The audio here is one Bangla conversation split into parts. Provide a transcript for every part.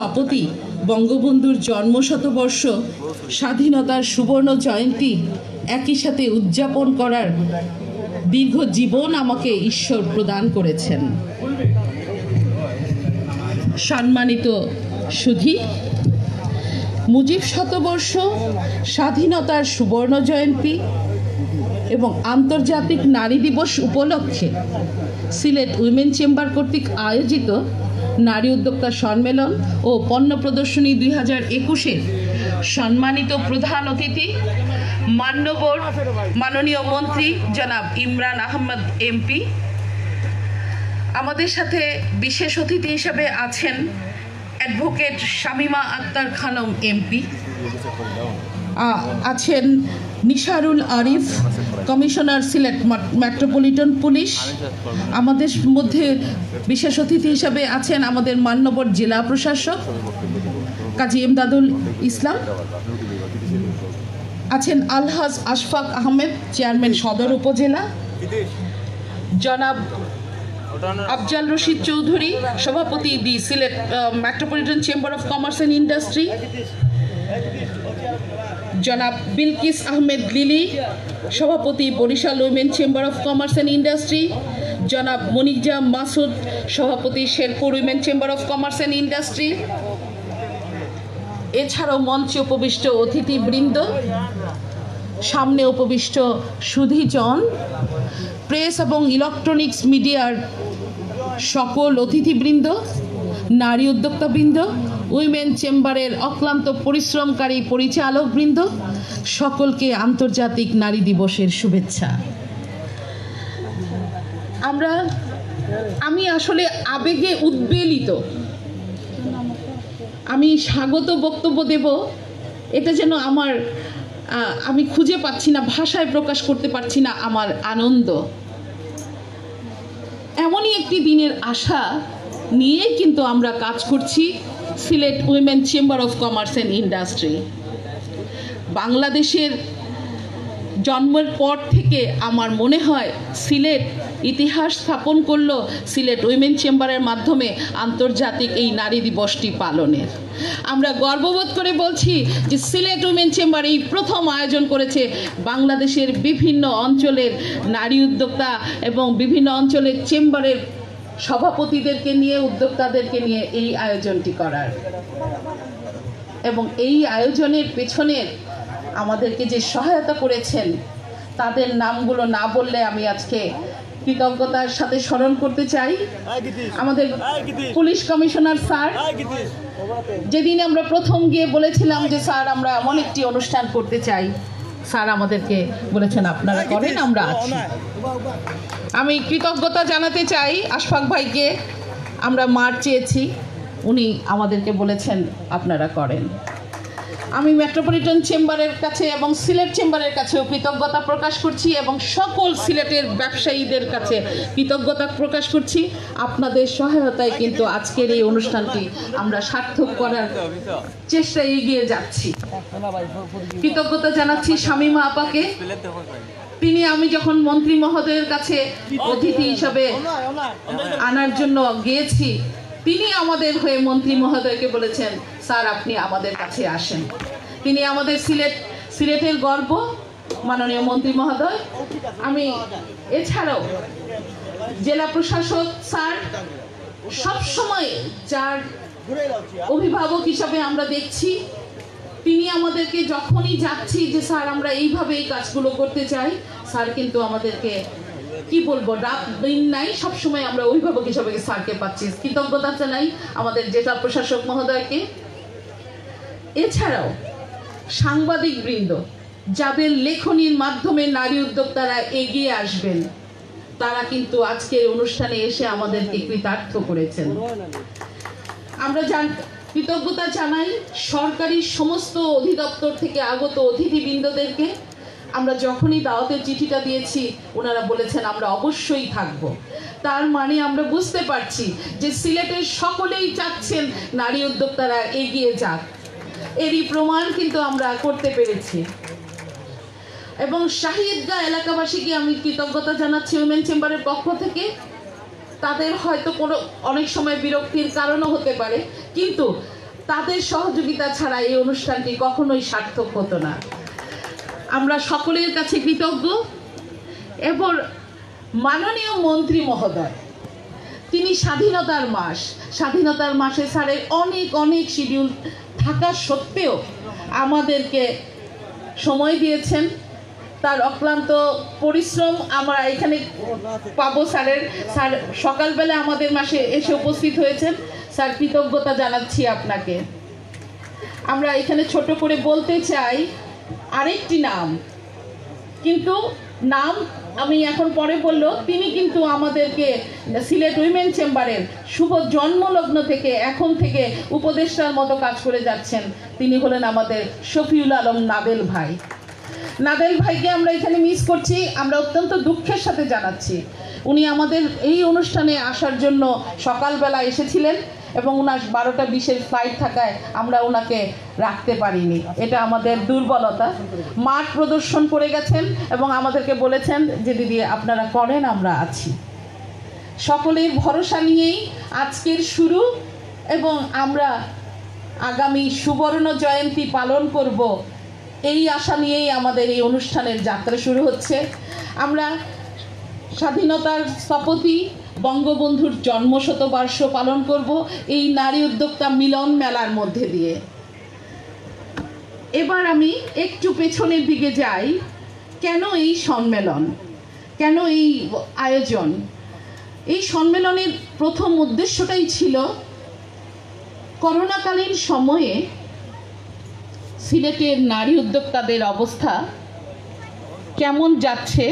স্থপতি বঙ্গবন্ধুর জন্মশতবর্ষ স্বাধীনতার সুবর্ণ জয়ন্তী একই সাথে উদযাপন করার দীর্ঘ জীবন আমাকে ঈশ্বর প্রদান করেছেন। সম্মানিত সুধী, মুজিব শতবর্ষ, স্বাধীনতার সুবর্ণ জয়ন্তী এবং আন্তর্জাতিক নারী দিবস উপলক্ষে সিলেট উইমেন চেম্বার কর্তৃক আয়োজিত নারী উদ্যোক্তা সম্মেলন ও পণ্য প্রদর্শনী 2021-এর সম্মানিত প্রধান অতিথি মাননীয় মন্ত্রী জনাব ইমরান আহমদ এমপি, আমাদের সাথে বিশেষ অতিথি হিসেবে আছেন অ্যাডভোকেট শামীমা আক্তার খানম এমপি, আছেন Nisharul Arif commissioner Sylhet metropolitan police, আমাদের মধ্যে বিশেষ অতিথি হিসেবে আছেন আমাদের মান্যবর জেলা প্রশাসক কাজী এমদাদুল ইসলাম, আছেন আলহাজ আশফাক আহমেদ চেয়ারম্যান সদর উপজেলা, জনাব আফজাল রশিদ চৌধুরী সভাপতি the Sylhet metropolitan chamber of commerce and industry, জনাব বিলকিস আহমেদ লিলি সভাপতি Barishal women chamber of commerce and industry, জনাব মনিজা মাসুদ সভাপতি Sherpur women chamber of commerce and industry. এছাড়াও মঞ্চে উপবিষ্ট অতিথিবৃন্দ, সামনে উপবিষ্ট সুধীজন, প্রেস এবং ইলেকট্রনিক্স মিডিয়ার সকল অতিথিবৃন্দ, নারী উদ্যোক্তাবৃন্দ, উইমেন চেম্বারের অক্লান্ত পরিশ্রমকারী পরিচালকবৃন্দ, সকলকে আন্তর্জাতিক নারী দিবসের শুভেচ্ছা। আমি আসলে আবেগে উদ্বেলিত। আমি স্বাগত বক্তব্য দেব, এটা যেন আমি খুঁজে পাচ্ছি না, ভাষায় প্রকাশ করতে পারছি না আমার আনন্দ। এমনই একটি দিনের আশা নিয়ে কিন্তু আমরা কাজ করছি Sylhet women chamber of commerce and industry. বাংলাদেশের জন্মের পর থেকে আমার মনে হয় সিলেট ইতিহাস স্থাপন করলো সিলেট উইমেন চেম্বারের মাধ্যমে আন্তর্জাতিক এই নারী দিবসটি পালনের। আমরা গর্ববোধ করে বলছি যে সিলেট উইমেন চেম্বার এই প্রথম আয়োজন করেছে বাংলাদেশের বিভিন্ন অঞ্চলের নারী উদ্যোক্তা এবং বিভিন্ন অঞ্চলের চেম্বারের সভাপতিদেরকে নিয়ে, উদ্যোক্তাদেরকে নিয়ে এই আয়োজনটি করার। এবং এই আয়োজনের পেছনের আমাদেরকে যে সহায়তা করেছেন তাদের নামগুলো না বললে আমি আজকে কৃতজ্ঞতার সাথে স্মরণ করতে চাই। আমাদের পুলিশ কমিশনার স্যার, যেদিন আমরা প্রথম গিয়ে বলেছিলাম যে স্যার আমরা এমন একটি অনুষ্ঠান করতে চাই, স্যার আমাদেরকে বলেছেন আপনারা করেন, আমরা আছি। আমি কৃতজ্ঞতা জানাতে চাই আশফাক ভাইকে, আমরা মার চেয়েছি, উনি আমাদেরকে বলেছেন আপনারা করেন। আমি মেট্রোপলিটন চেম্বারের কাছে এবং সিলেট চেম্বারের কাছেও কৃতজ্ঞতা প্রকাশ করছি এবং সকল সিলেটের ব্যবসায়ীদের কাছে কৃতজ্ঞতা প্রকাশ করছি। আপনাদের সহায়তায় কিন্তু আজকের এই অনুষ্ঠানটি আমরা সার্থক করার চেষ্টায় এগিয়ে যাচ্ছি। কৃতজ্ঞতা জানাচ্ছি শামীমা আপাকে। আমি যখন মন্ত্রী মহোদয়ের কাছে অতিথি হিসাবে আনার জন্য গিয়েছি, তিনি আমাদের হয়ে মন্ত্রী মহোদয়কে বলেছেন স্যার আপনি আমাদের কাছে আসেন। তিনি আমাদের সিলেটের গর্ব, মাননীয় মন্ত্রী মহোদয়। আমি এছাড়াও জেলা প্রশাসক স্যার, সবসময় যার অভিভাবক হিসাবে আমরা দেখছি, তিনি আমাদেরকে যখনই যাচ্ছি যে স্যার আমরা এইভাবে এই কাজগুলো করতে চাই, স্যার কিন্তু আমাদেরকে কি বলবো ডাক দিন নাই, সবসময় আমরা অভিভাবক হিসাবে স্যারকে পাচ্ছি। কৃতজ্ঞতা জানাই আমাদের জেলা প্রশাসক মহোদয়কে। এছাড়াও সাংবাদিক বৃন্দ, যাদের লেখনীর মাধ্যমে নারী উদ্যোক্তারা এগিয়ে আসবেন, তারা কিন্তু আজকের অনুষ্ঠানে এসে আমাদেরকে কৃতার্থ করেছেন। আমরা কৃতজ্ঞতা জানাই সরকারি সমস্ত অধিদপ্তর থেকে আগত অতিথিবৃন্দদেরকে। আমরা যখনই দাওয়াতের চিঠিটা দিয়েছি ওনারা বলেছেন আমরা অবশ্যই থাকব। তার মানে আমরা বুঝতে পারছি যে সিলেটের সকলেই চাচ্ছেন নারী উদ্যোক্তারা এগিয়ে যাক, এরই প্রমাণ কিন্তু আমরা করতে পেরেছি। এবং শাহিদগাঁ এলাকাবাসীকে আমি কৃতজ্ঞতা জানাচ্ছি উইমেন চেম্বারের পক্ষ থেকে। তাদের হয়তো কোনো অনেক সময় বিরক্তির কারণও হতে পারে, কিন্তু তাদের সহযোগিতা ছাড়া এই অনুষ্ঠানটি কখনোই সার্থক হতো না। আমরা সকলের কাছে কৃতজ্ঞ। এবং মাননীয় মন্ত্রী মহোদয়, তিনি স্বাধীনতার মাসে স্যারের অনেক অনেক শিডিউল থাকা সত্ত্বেও আমাদেরকে সময় দিয়েছেন। তার অক্লান্ত পরিশ্রম আমরা এখানে পাবো। স্যার সকালবেলা আমাদের মাসে এসে উপস্থিত হয়েছেন। স্যার, কৃতজ্ঞতা জানাচ্ছি আপনাকে। আমরা এখানে ছোট করে বলতে চাই আরেকটি নাম, কিন্তু নাম আমি এখন পরে বললো, তিনি কিন্তু আমাদেরকে সিলেট উইমেন চেম্বারের শুভ জন্মলগ্ন থেকে এখন থেকে উপদেষ্টার মতো কাজ করে যাচ্ছেন। তিনি হলেন আমাদের শফিউল আলম নাদেল ভাই। নাদেল ভাইকে আমরা এখানে মিস করছি, আমরা অত্যন্ত দুঃখের সাথে জানাচ্ছি। উনি আমাদের এই অনুষ্ঠানে আসার জন্য সকালবেলা এসেছিলেন এবং ওনার 12টা 20-এর ফ্লাইট থাকায় আমরা ওনাকে রাখতে পারিনি। এটা আমাদের দুর্বলতা। মাঠ প্রদর্শন করে গেছেন এবং আমাদেরকে বলেছেন যে দিদি আপনারা করেন, আমরা আছি। সকলের ভরসা নিয়েই আজকের শুরু এবং আমরা আগামী সুবর্ণ জয়ন্তী পালন করব, এই আশা নিয়েই আমাদের এই অনুষ্ঠানের যাত্রা শুরু হচ্ছে। আমরা স্বাধীনতার স্থপতি বঙ্গবন্ধুর জন্মশতবর্ষ পালন করব এই নারী উদ্যোক্তা মিলন মেলার মধ্যে দিয়ে। এবার আমি একটু পেছনের দিকে যাই। কেন এই সম্মেলন, কেন এই আয়োজন? এই সম্মেলনের প্রথম উদ্দেশ্যটাই ছিল করোনাকালীন সময়ে সিলেটের নারী উদ্যোক্তাদের অবস্থা কেমন যাচ্ছে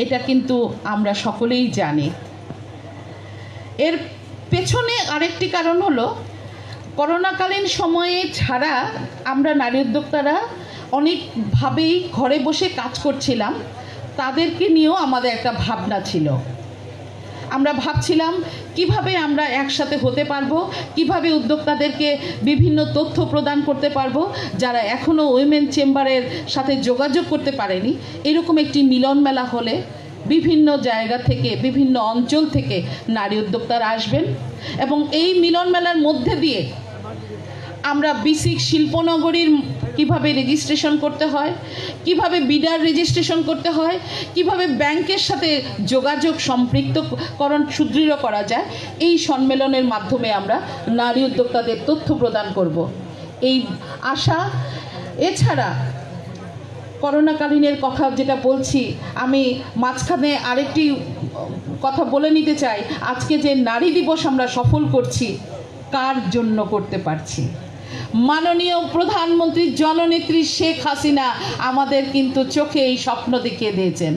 এটা কিন্তু আমরা সকলেই জানি। এর পেছনে আরেকটি কারণ হলো করোনাকালীন সময়ে ছাড়া আমরা নারী উদ্যোক্তারা অনেকভাবেই ঘরে বসে কাজ করছিলাম, তাদেরকে নিয়েও আমাদের একটা ভাবনা ছিল। আমরা ভাবছিলাম কিভাবে আমরা একসাথে হতে পারবো, কিভাবে উদ্যোক্তাদেরকে বিভিন্ন তথ্য প্রদান করতে পারবো যারা এখনও উইমেন চেম্বারের সাথে যোগাযোগ করতে পারেনি। এরকম একটি মিলন মেলা হলে বিভিন্ন জায়গা থেকে, বিভিন্ন অঞ্চল থেকে নারী উদ্যোক্তারা আসবেন এবং এই মিলন মেলার মধ্যে দিয়ে আমরা বিসিক শিল্পনগরীর কিভাবে রেজিস্ট্রেশন করতে হয়, কিভাবে বিডার রেজিস্ট্রেশন করতে হয়, কিভাবে ব্যাংকের সাথে যোগাযোগ সম্পৃক্তকরণ সুদৃঢ় করা যায়, এই সম্মেলনের মাধ্যমে আমরা নারী উদ্যোক্তাদের তথ্য প্রদান করব এই আশা। এছাড়া করোনাকালীনের কথা যেটা বলছি, আমি মাঝখানে আরেকটি কথা বলে নিতে চাই। আজকে যে নারী দিবস আমরা সফল করছি, কার জন্য করতে পারছি? মাননীয় প্রধানমন্ত্রী জননেত্রী শেখ হাসিনা আমাদের কিন্তু চোখে এই স্বপ্ন দেখিয়ে দিয়েছেন।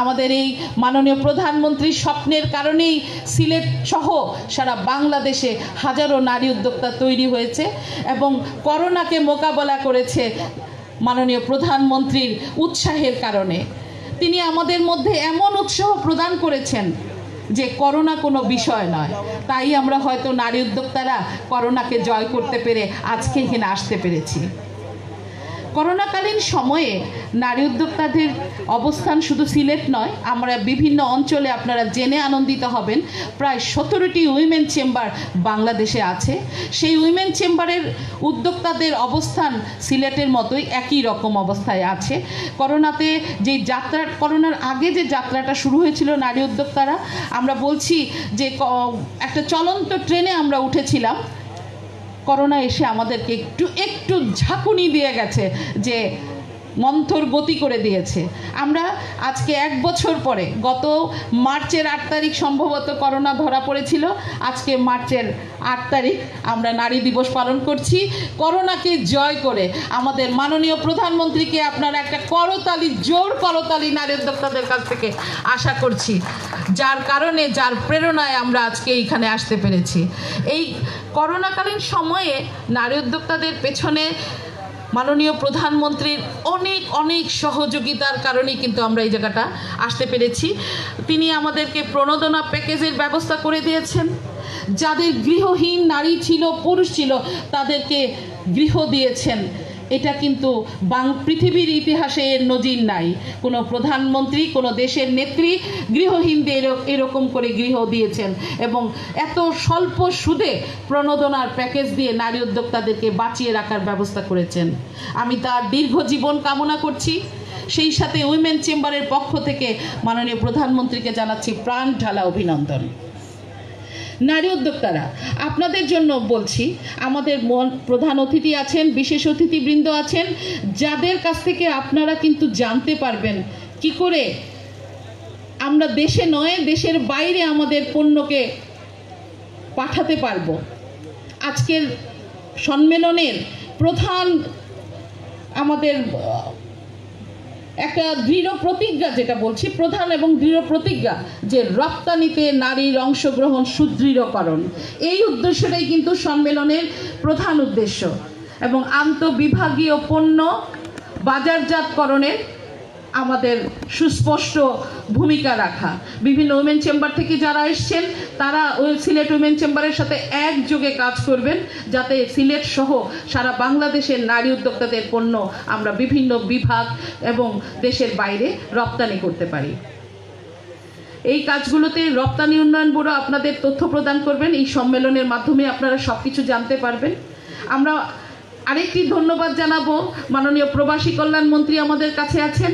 আমাদের এই মাননীয় প্রধানমন্ত্রীর স্বপ্নের কারণেই সিলেট সহ সারা বাংলাদেশে হাজারো নারী উদ্যোক্তা তৈরি হয়েছে এবং করোনাকে মোকাবেলা করেছে মাননীয় প্রধানমন্ত্রীর উৎসাহের কারণে। তিনি আমাদের মধ্যে এমন উৎসাহ প্রদান করেছেন যে করোনা কোনো বিষয় নয়। তাই আমরা হয়তো নারী উদ্যোক্তারা করোনাকে জয় করতে পেরে আজকে এখানে আসতে পেরেছি। করোনাকালীন সময়ে নারী উদ্যোক্তাদের অবস্থান শুধু সিলেট নয়, আমরা বিভিন্ন অঞ্চলে আপনারা জেনে আনন্দিত হবেন প্রায় 17টি উইমেন চেম্বার বাংলাদেশে আছে। সেই উইমেন চেম্বারের উদ্যোক্তাদের অবস্থান সিলেটের মতোই একই রকম অবস্থায় আছে। করোনার আগে যে যাত্রাটা শুরু হয়েছিল নারী উদ্যোক্তারা, আমরা বলছি যে একটা চলন্ত ট্রেনে আমরা উঠেছিলাম, করোনা এসে আমাদেরকে একটু ঝাঁকুনি দিয়ে গেছে, যে মন্থর গতি করে দিয়েছে। আমরা আজকে 1 বছর পরে, গত মার্চের 8 তারিখ সম্ভবত করোনা ধরা পড়েছিল, আজকে মার্চের 8 তারিখ আমরা নারী দিবস পালন করছি করোনাকে জয় করে। আমাদের মাননীয় প্রধানমন্ত্রীকে আপনারা একটা করতালি, জোর করতালি নারী উদ্যোক্তাদের কাছ থেকে আশা করছি, যার কারণে, যার প্রেরণায় আমরা আজকে এইখানে আসতে পেরেছি। এই করোনাকালীন সময়ে নারী উদ্যোক্তাদের পেছনে মাননীয় প্রধানমন্ত্রীর অনেক সহযোগিতার কারণেই কিন্তু আমরা এই জায়গাটা আসতে পেরেছি। তিনি আমাদেরকে প্রণোদনা প্যাকেজের ব্যবস্থা করে দিয়েছেন। যাদের গৃহহীন নারী ছিল, পুরুষ ছিল, তাদেরকে গৃহ দিয়েছেন। এটা কিন্তু পৃথিবীর ইতিহাসে এর নজির নাই। কোনো প্রধানমন্ত্রী, কোনো দেশের নেত্রী গৃহহীনদের এরকম করে গৃহ দিয়েছেন এবং এত স্বল্প সুদে প্রণোদনার প্যাকেজ দিয়ে নারী উদ্যোক্তাদেরকে বাঁচিয়ে রাখার ব্যবস্থা করেছেন। আমি তার দীর্ঘ জীবন কামনা করছি। সেই সাথে উইমেন চেম্বারের পক্ষ থেকে মাননীয় প্রধানমন্ত্রীকে জানাচ্ছি প্রাণ ঢালা অভিনন্দন। নারী উদ্যোক্তারা, আপনাদের জন্য বলছি, আমাদের প্রধান অতিথি আছেন, বিশেষ অতিথিবৃন্দ আছেন, যাদের কাছ থেকে আপনারা কিন্তু জানতে পারবেন কি করে আমরা দেশে নয় দেশের বাইরে আমাদের পণ্যকে পাঠাতে পারবো। আজকের সম্মেলনের প্রধান আমাদের একটা দৃঢ় প্রতিজ্ঞা, যেটা বলছি প্রধান এবং দৃঢ় প্রতিজ্ঞা, যে রপ্তানিতে নারীর অংশগ্রহণ সুদৃঢ়করণ, এই উদ্দেশ্যটাই কিন্তু সম্মেলনের প্রধান উদ্দেশ্য এবং আন্তঃবিভাগীয় পণ্য বাজারজাতকরণের আমাদের সুস্পষ্ট ভূমিকা রাখা। বিভিন্ন উইমেন চেম্বার থেকে যারা এসছেন তারা সিলেট উইমেন চেম্বারের সাথে একযোগে কাজ করবেন যাতে সিলেট সহ সারা বাংলাদেশের নারী উদ্যোক্তাদের পণ্য আমরা বিভিন্ন বিভাগ এবং দেশের বাইরে রপ্তানি করতে পারি। এই কাজগুলোতে রপ্তানি উন্নয়ন ব্যুরো আপনাদের তথ্য প্রদান করবেন। এই সম্মেলনের মাধ্যমে আপনারা সব কিছু জানতে পারবেন। আমরা আরেকটি ধন্যবাদ জানাবো, মাননীয় প্রবাসী কল্যাণ মন্ত্রী আমাদের কাছে আছেন,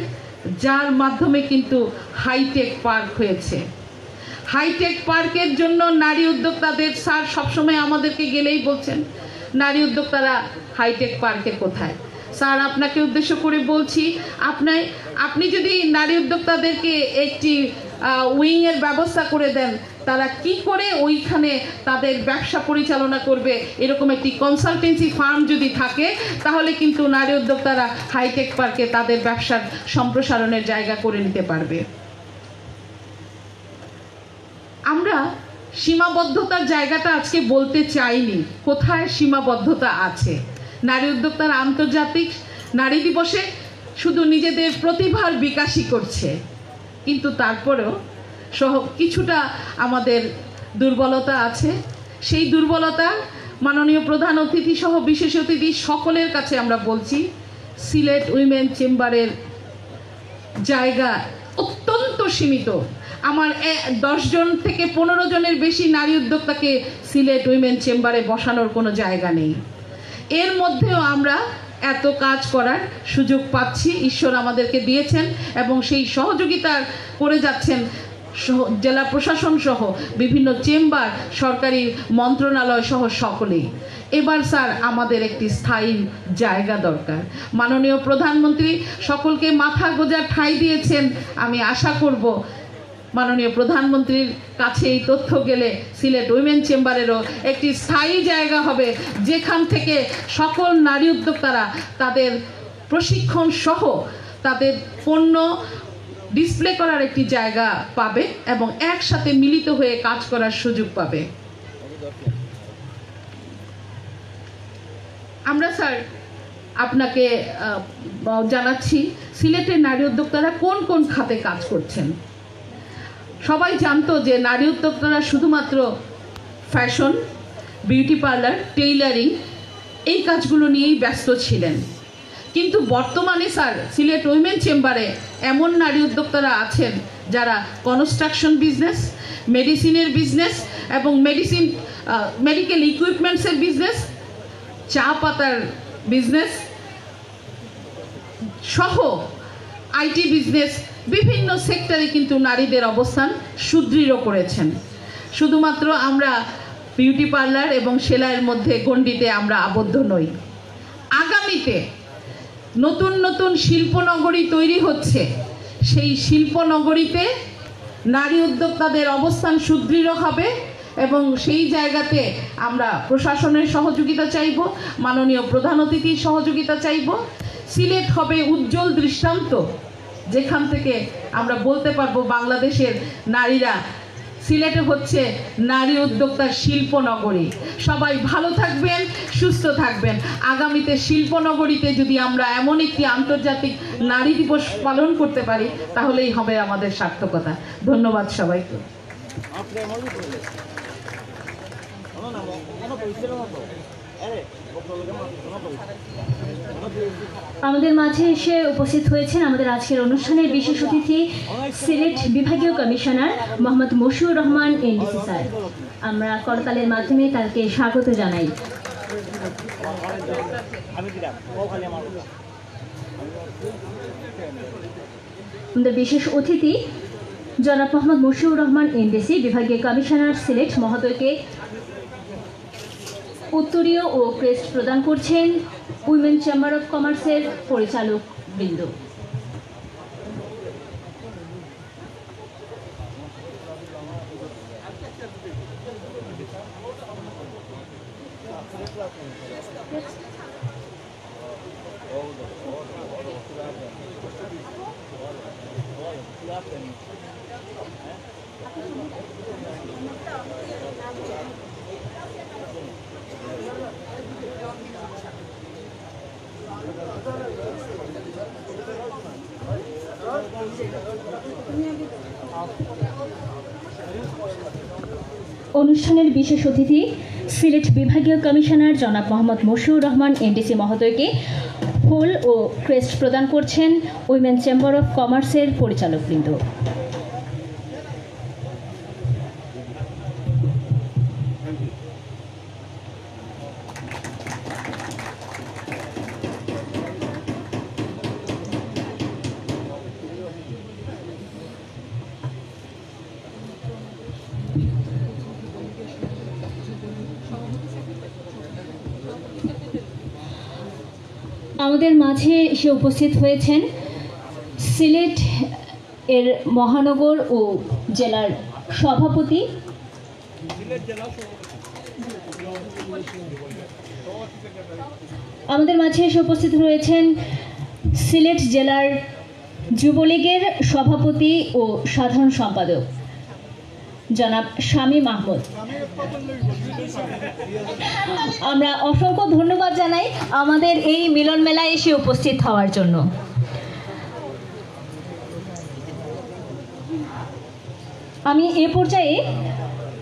যার মাধ্যমে কিন্তু হাইটেক পার্ক হয়েছে। হাইটেক পার্কের জন্য নারী উদ্যোক্তাদের স্যার সবসময় আমাদেরকে গেলেই বলছেন নারী উদ্যোক্তারা হাইটেক পার্কে কোথায়। স্যার আপনাকে উদ্দেশ্য করে বলছি, আপনি যদি নারী উদ্যোক্তাদেরকে একটি উইংয়ের ব্যবস্থা করে দেন, তারা কি করে ওইখানে তাদের ব্যবসা পরিচালনা করবে, এরকম একটি কনসালটেন্সি ফার্ম যদি থাকে, তাহলে কিন্তু নারী উদ্যোক্তারা হাইটেক পার্কে তাদের ব্যবসার সম্প্রসারণের জায়গা করে নিতে পারবে। আমরা সীমাবদ্ধতার জায়গাটা আজকে বলতে চাইনি, কোথায় সীমাবদ্ধতা আছে। নারী উদ্যোক্তারা আন্তর্জাতিক নারী দিবসে শুধু নিজেদের প্রতিভার বিকাশই করছে, কিন্তু তারপরেও কিছুটা আমাদের দুর্বলতা আছে। সেই দুর্বলতা মাননীয় প্রধান অতিথি সহ বিশেষ অতিথি সকলের কাছে আমরা বলছি, সিলেট উইমেন চেম্বারের জায়গা অত্যন্ত সীমিত। আমার 10 জন থেকে 15 জনের বেশি নারী উদ্যোক্তাকে সিলেট উইমেন চেম্বারে বসানোর কোনো জায়গা নেই। এর মধ্যেও আমরা এত কাজ করার সুযোগ পাচ্ছি, ঈশ্বর আমাদেরকে দিয়েছেন এবং সেই সহযোগিতা করে যাচ্ছেন জেলা প্রশাসন সহ বিভিন্ন চেম্বার, সরকারি মন্ত্রণালয় সহ সকলেই। এবার স্যার আমাদের একটি স্থায়ী জায়গা দরকার। মাননীয় প্রধানমন্ত্রী সকলকে মাথা গোঁজার ঠাঁই দিয়েছেন। আমি আশা করব মাননীয় প্রধানমন্ত্রীর কাছে এই তথ্য গেলে সিলেট উইমেন চেম্বারেরও একটি স্থায়ী জায়গা হবে, যেখান থেকে সকল নারী উদ্যোক্তারা তাদের প্রশিক্ষণ সহ তাদের পণ্য ডিসপ্লে করার একটি জায়গা পাবে এবং একসাথে মিলিত হয়ে কাজ করার সুযোগ পাবে। আমরা স্যার আপনাকে জানাচ্ছি সিলেটের নারী উদ্যোক্তারা কোন কোন খাতে কাজ করছেন। সবাই জানতো যে নারী উদ্যোক্তারা শুধুমাত্র ফ্যাশন, বিউটি পার্লার, টেইলারিং এই কাজগুলো নিয়েই ব্যস্ত ছিলেন, কিন্তু বর্তমানে স্যার সিলেট উইমেন চেম্বারে এমন নারী উদ্যোক্তারা আছেন যারা কনস্ট্রাকশন বিজনেস, মেডিসিনের বিজনেস এবং মেডিকেল ইকুইপমেন্টসের বিজনেস, চা পাতার বিজনেস সহ আইটি বিজনেস, বিভিন্ন সেক্টরে কিন্তু নারীদের অবস্থান সুদৃঢ় করেছেন। শুধুমাত্র আমরা বিউটি পার্লার এবং সেলাইয়ের মধ্যে গণ্ডিতে আমরা আবদ্ধ নই। আগামীতে নতুন নতুন শিল্পনগরী তৈরি হচ্ছে, সেই শিল্পনগরীতে নারী উদ্যোক্তাদের অবস্থান সুদৃঢ় হবে এবং সেই জায়গাতে আমরা প্রশাসনের সহযোগিতা চাইব, মাননীয় প্রধান অতিথির সহযোগিতা চাইব। সিলেট হবে উজ্জ্বল দৃষ্টান্ত, যেখান থেকে আমরা বলতে পারবো বাংলাদেশের নারীরা, সিলেটে হচ্ছে নারী উদ্যোক্তার শিল্পনগরী। সবাই ভালো থাকবেন, সুস্থ থাকবেন। আগামীতে শিল্পনগরীতে যদি আমরা এমন একটি আন্তর্জাতিক নারী দিবস পালন করতে পারি, তাহলেই হবে আমাদের সার্থকতা। ধন্যবাদ সবাইকে। আমাদের মাঝে এসে উপস্থিত হয়েছেন আমাদের আজকের অনুষ্ঠানের বিশেষ অতিথি সিলেট বিভাগীয় commissioner Mohammad Moshiur Rahman NDC sir. আমরা করতালের মাধ্যমে তাকে স্বাগত জানাই। আমাদের বিশেষ অতিথি জনাব মোহাম্মদ মশিউর রহমান এনডিসি বিভাগীয় কমিশনার সিলেট মহোদয়কে উত্তরীয় ও ক্রেস্ট প্রদান করছেন উইমেন চেম্বার অফ কমার্সের পরিচালক বৃন্দ। অনুষ্ঠানের বিশেষ অতিথি সিলেট বিভাগীয় কমিশনার জনাব মোহাম্মদ মশিউর রহমান এনডিসি মহোদয়কে ফুল ও ক্রেস্ট প্রদান করছেন উইমেন চেম্বার অফ কমার্সের পরিচালকবৃন্দ। আমাদের মাঝে এসে উপস্থিত হয়েছেন সিলেট এর মহানগর ও জেলার সভাপতি, আমাদের মাঝে এসে উপস্থিত রয়েছেন সিলেট জেলার যুবলীগের সভাপতি ও সাধারণ সম্পাদক জনাব শামীম আহমদ। আমরা অসংখ্য ধন্যবাদ জানাই আমাদের এই মিলন মেলায় এসে উপস্থিত হওয়ার জন্য। আমি এ পর্যায়ে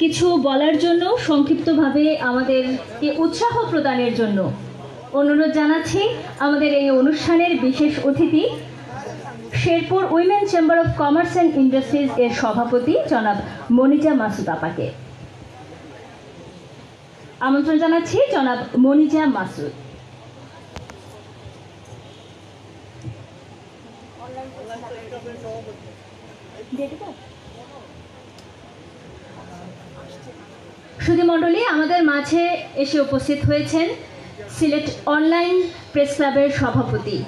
কিছু বলার জন্য সংক্ষিপ্তভাবে আমাদেরকে উৎসাহ প্রদানের জন্য অনুরোধ জানাচ্ছি আমাদের এই অনুষ্ঠানের বিশেষ অতিথি Sherpur women chamber of commerce and industries এর সভাপতি জনাব মনিজা মাসুদ আপাকে। আমন্ত্রণ জানাচ্ছি জনাব মনিজা মাসুদ। সুধীমণ্ডলী, আমাদের মাঝে এসে উপস্থিত হয়েছেন সিলেট অনলাইন প্রেস ক্লাবের সভাপতি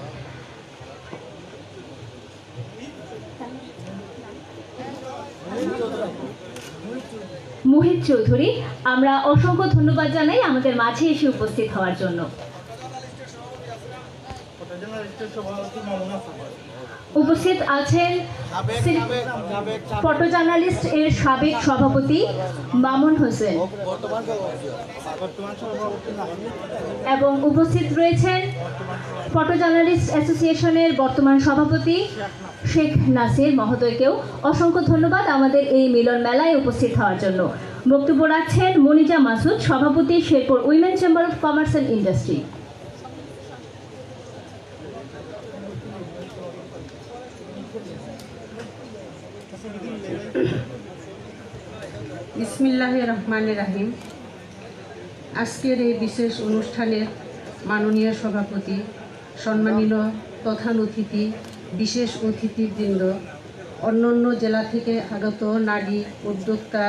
মোহিত চৌধুরী। আমরা অসংখ্য ধন্যবাদ জানাই আমাদের মাঝে এসে উপস্থিত হওয়ার জন্য। উপস্থিত আছেন ফটো জার্নালিস্ট এর সাবেক সভাপতি মামুন হোসেন এবং উপস্থিত রয়েছেন ফটো জার্নালিস্ট অ্যাসোসিয়েশনের বর্তমান সভাপতি শেখ নাসির মহোদয়কেও অসংখ্য ধন্যবাদ আমাদের এই মিলন মেলায় উপস্থিত হওয়ার জন্য। বক্তব্য রাখছেন মনিজা মাসুদ, সভাপতি Sherpur women chamber of commerce and industry. বিসমিল্লাহির রহমানির রহিম। আজকের এই বিশেষ অনুষ্ঠানের মাননীয় সভাপতি, সম্মানিত প্রধান অতিথি, বিশেষ অতিথিবৃন্দ, অন্যান্য জেলা থেকে আগত নারী উদ্যোক্তা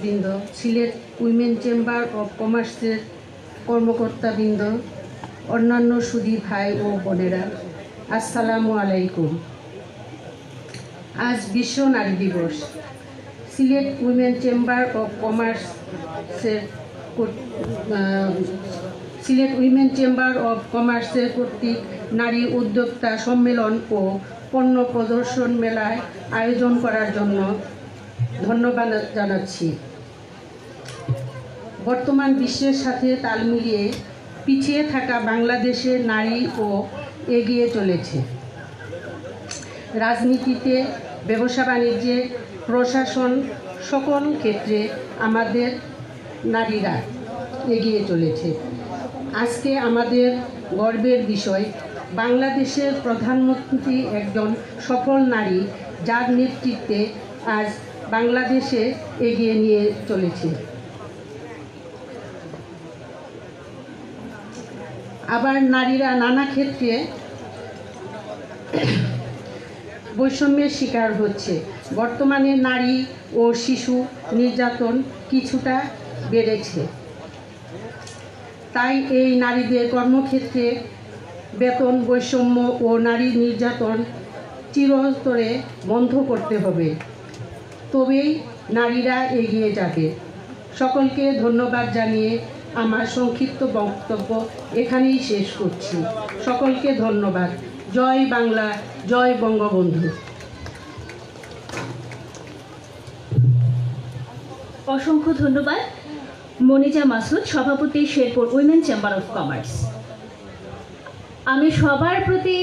বৃন্দ, সিলেট উইমেন চেম্বার অফ কমার্সের কর্মকর্তাবৃন্দ, অন্যান্য সুধী ভাই ও বোনেরা, আসসালামু আলাইকুম। আজ বিশ্ব নারী দিবস। সিলেট উইমেন চেম্বার অফ কমার্সের কর্তৃক নারী উদ্যোক্তা সম্মেলন ও পণ্য প্রদর্শন মেলায় আয়োজন করার জন্য ধন্যবাদ জানাচ্ছি। বর্তমান বিশ্বের সাথে তাল মিলিয়ে পিছিয়ে থাকা বাংলাদেশে নারী ও এগিয়ে চলেছে। রাজনীতিতে, ব্যবসা বাণিজ্যে, প্রশাসন, সকল ক্ষেত্রে আমাদের নারীরা এগিয়ে চলেছে। আজকে আমাদের গর্বের বিষয়, বাংলাদেশের প্রধানমন্ত্রী একজন সফল নারী, যার নেতৃত্বে আজ বাংলাদেশে এগিয়ে নিয়ে চলেছে। আবার নারীরা নানা ক্ষেত্রে বৈষম্যের শিকার হচ্ছে। বর্তমানে নারী ও শিশু নির্যাতন কিছুটা বেড়েছে। তাই এই নারীদের কর্মক্ষেত্রে বেতন বৈষম্য ও নারী নির্যাতন চিরতরে বন্ধ করতে হবে, তবেই নারীরা এগিয়ে যাবে। সকলকে ধন্যবাদ জানিয়ে আমার সংক্ষিপ্ত বক্তব্য এখানেই শেষ করছি। সকলকে ধন্যবাদ। জয় বাংলা, জয় বঙ্গবন্ধু। অসংখ্য ধন্যবাদ মনিজা মাসুদ, সভাপতি Sherpur women chamber of commerce. আমি সবার প্রতি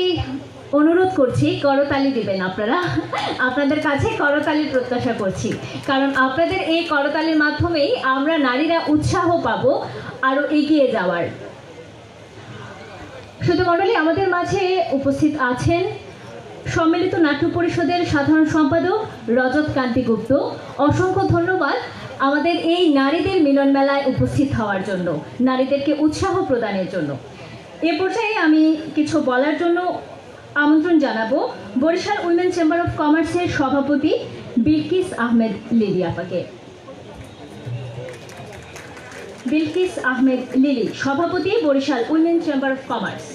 অনুরোধ করছি, করতালি দিবেন আপনারা। আপনাদের কাছে করতালির প্রত্যাশা করছি, কারণ আপনাদের এই করতালির মাধ্যমেই আমরা নারীরা উৎসাহ পাবো আরও এগিয়ে যাওয়ার। শুধু মণ্ডলী, আমাদের মাঝে উপস্থিত আছেন সম্মিলিত নাট্য পরিষদের সাধারণ সম্পাদক রজত কান্তি গুপ্ত। অসংখ্য ধন্যবাদ আমাদের এই নারীদের মিলন মেলায় উপস্থিত হওয়ার জন্য, নারীদেরকে উৎসাহ প্রদানের জন্য। এ পর্যায়ে আমি কিছু বলার জন্য আমন্ত্রণ জানাবো বরিশাল উইমেন চেম্বার অফ কমার্সের সভাপতি বিলকিস আহমেদ লিলি আপাকে। বিলকিস আহমেদ লিলি, সভাপতি Barishal women chamber of commerce.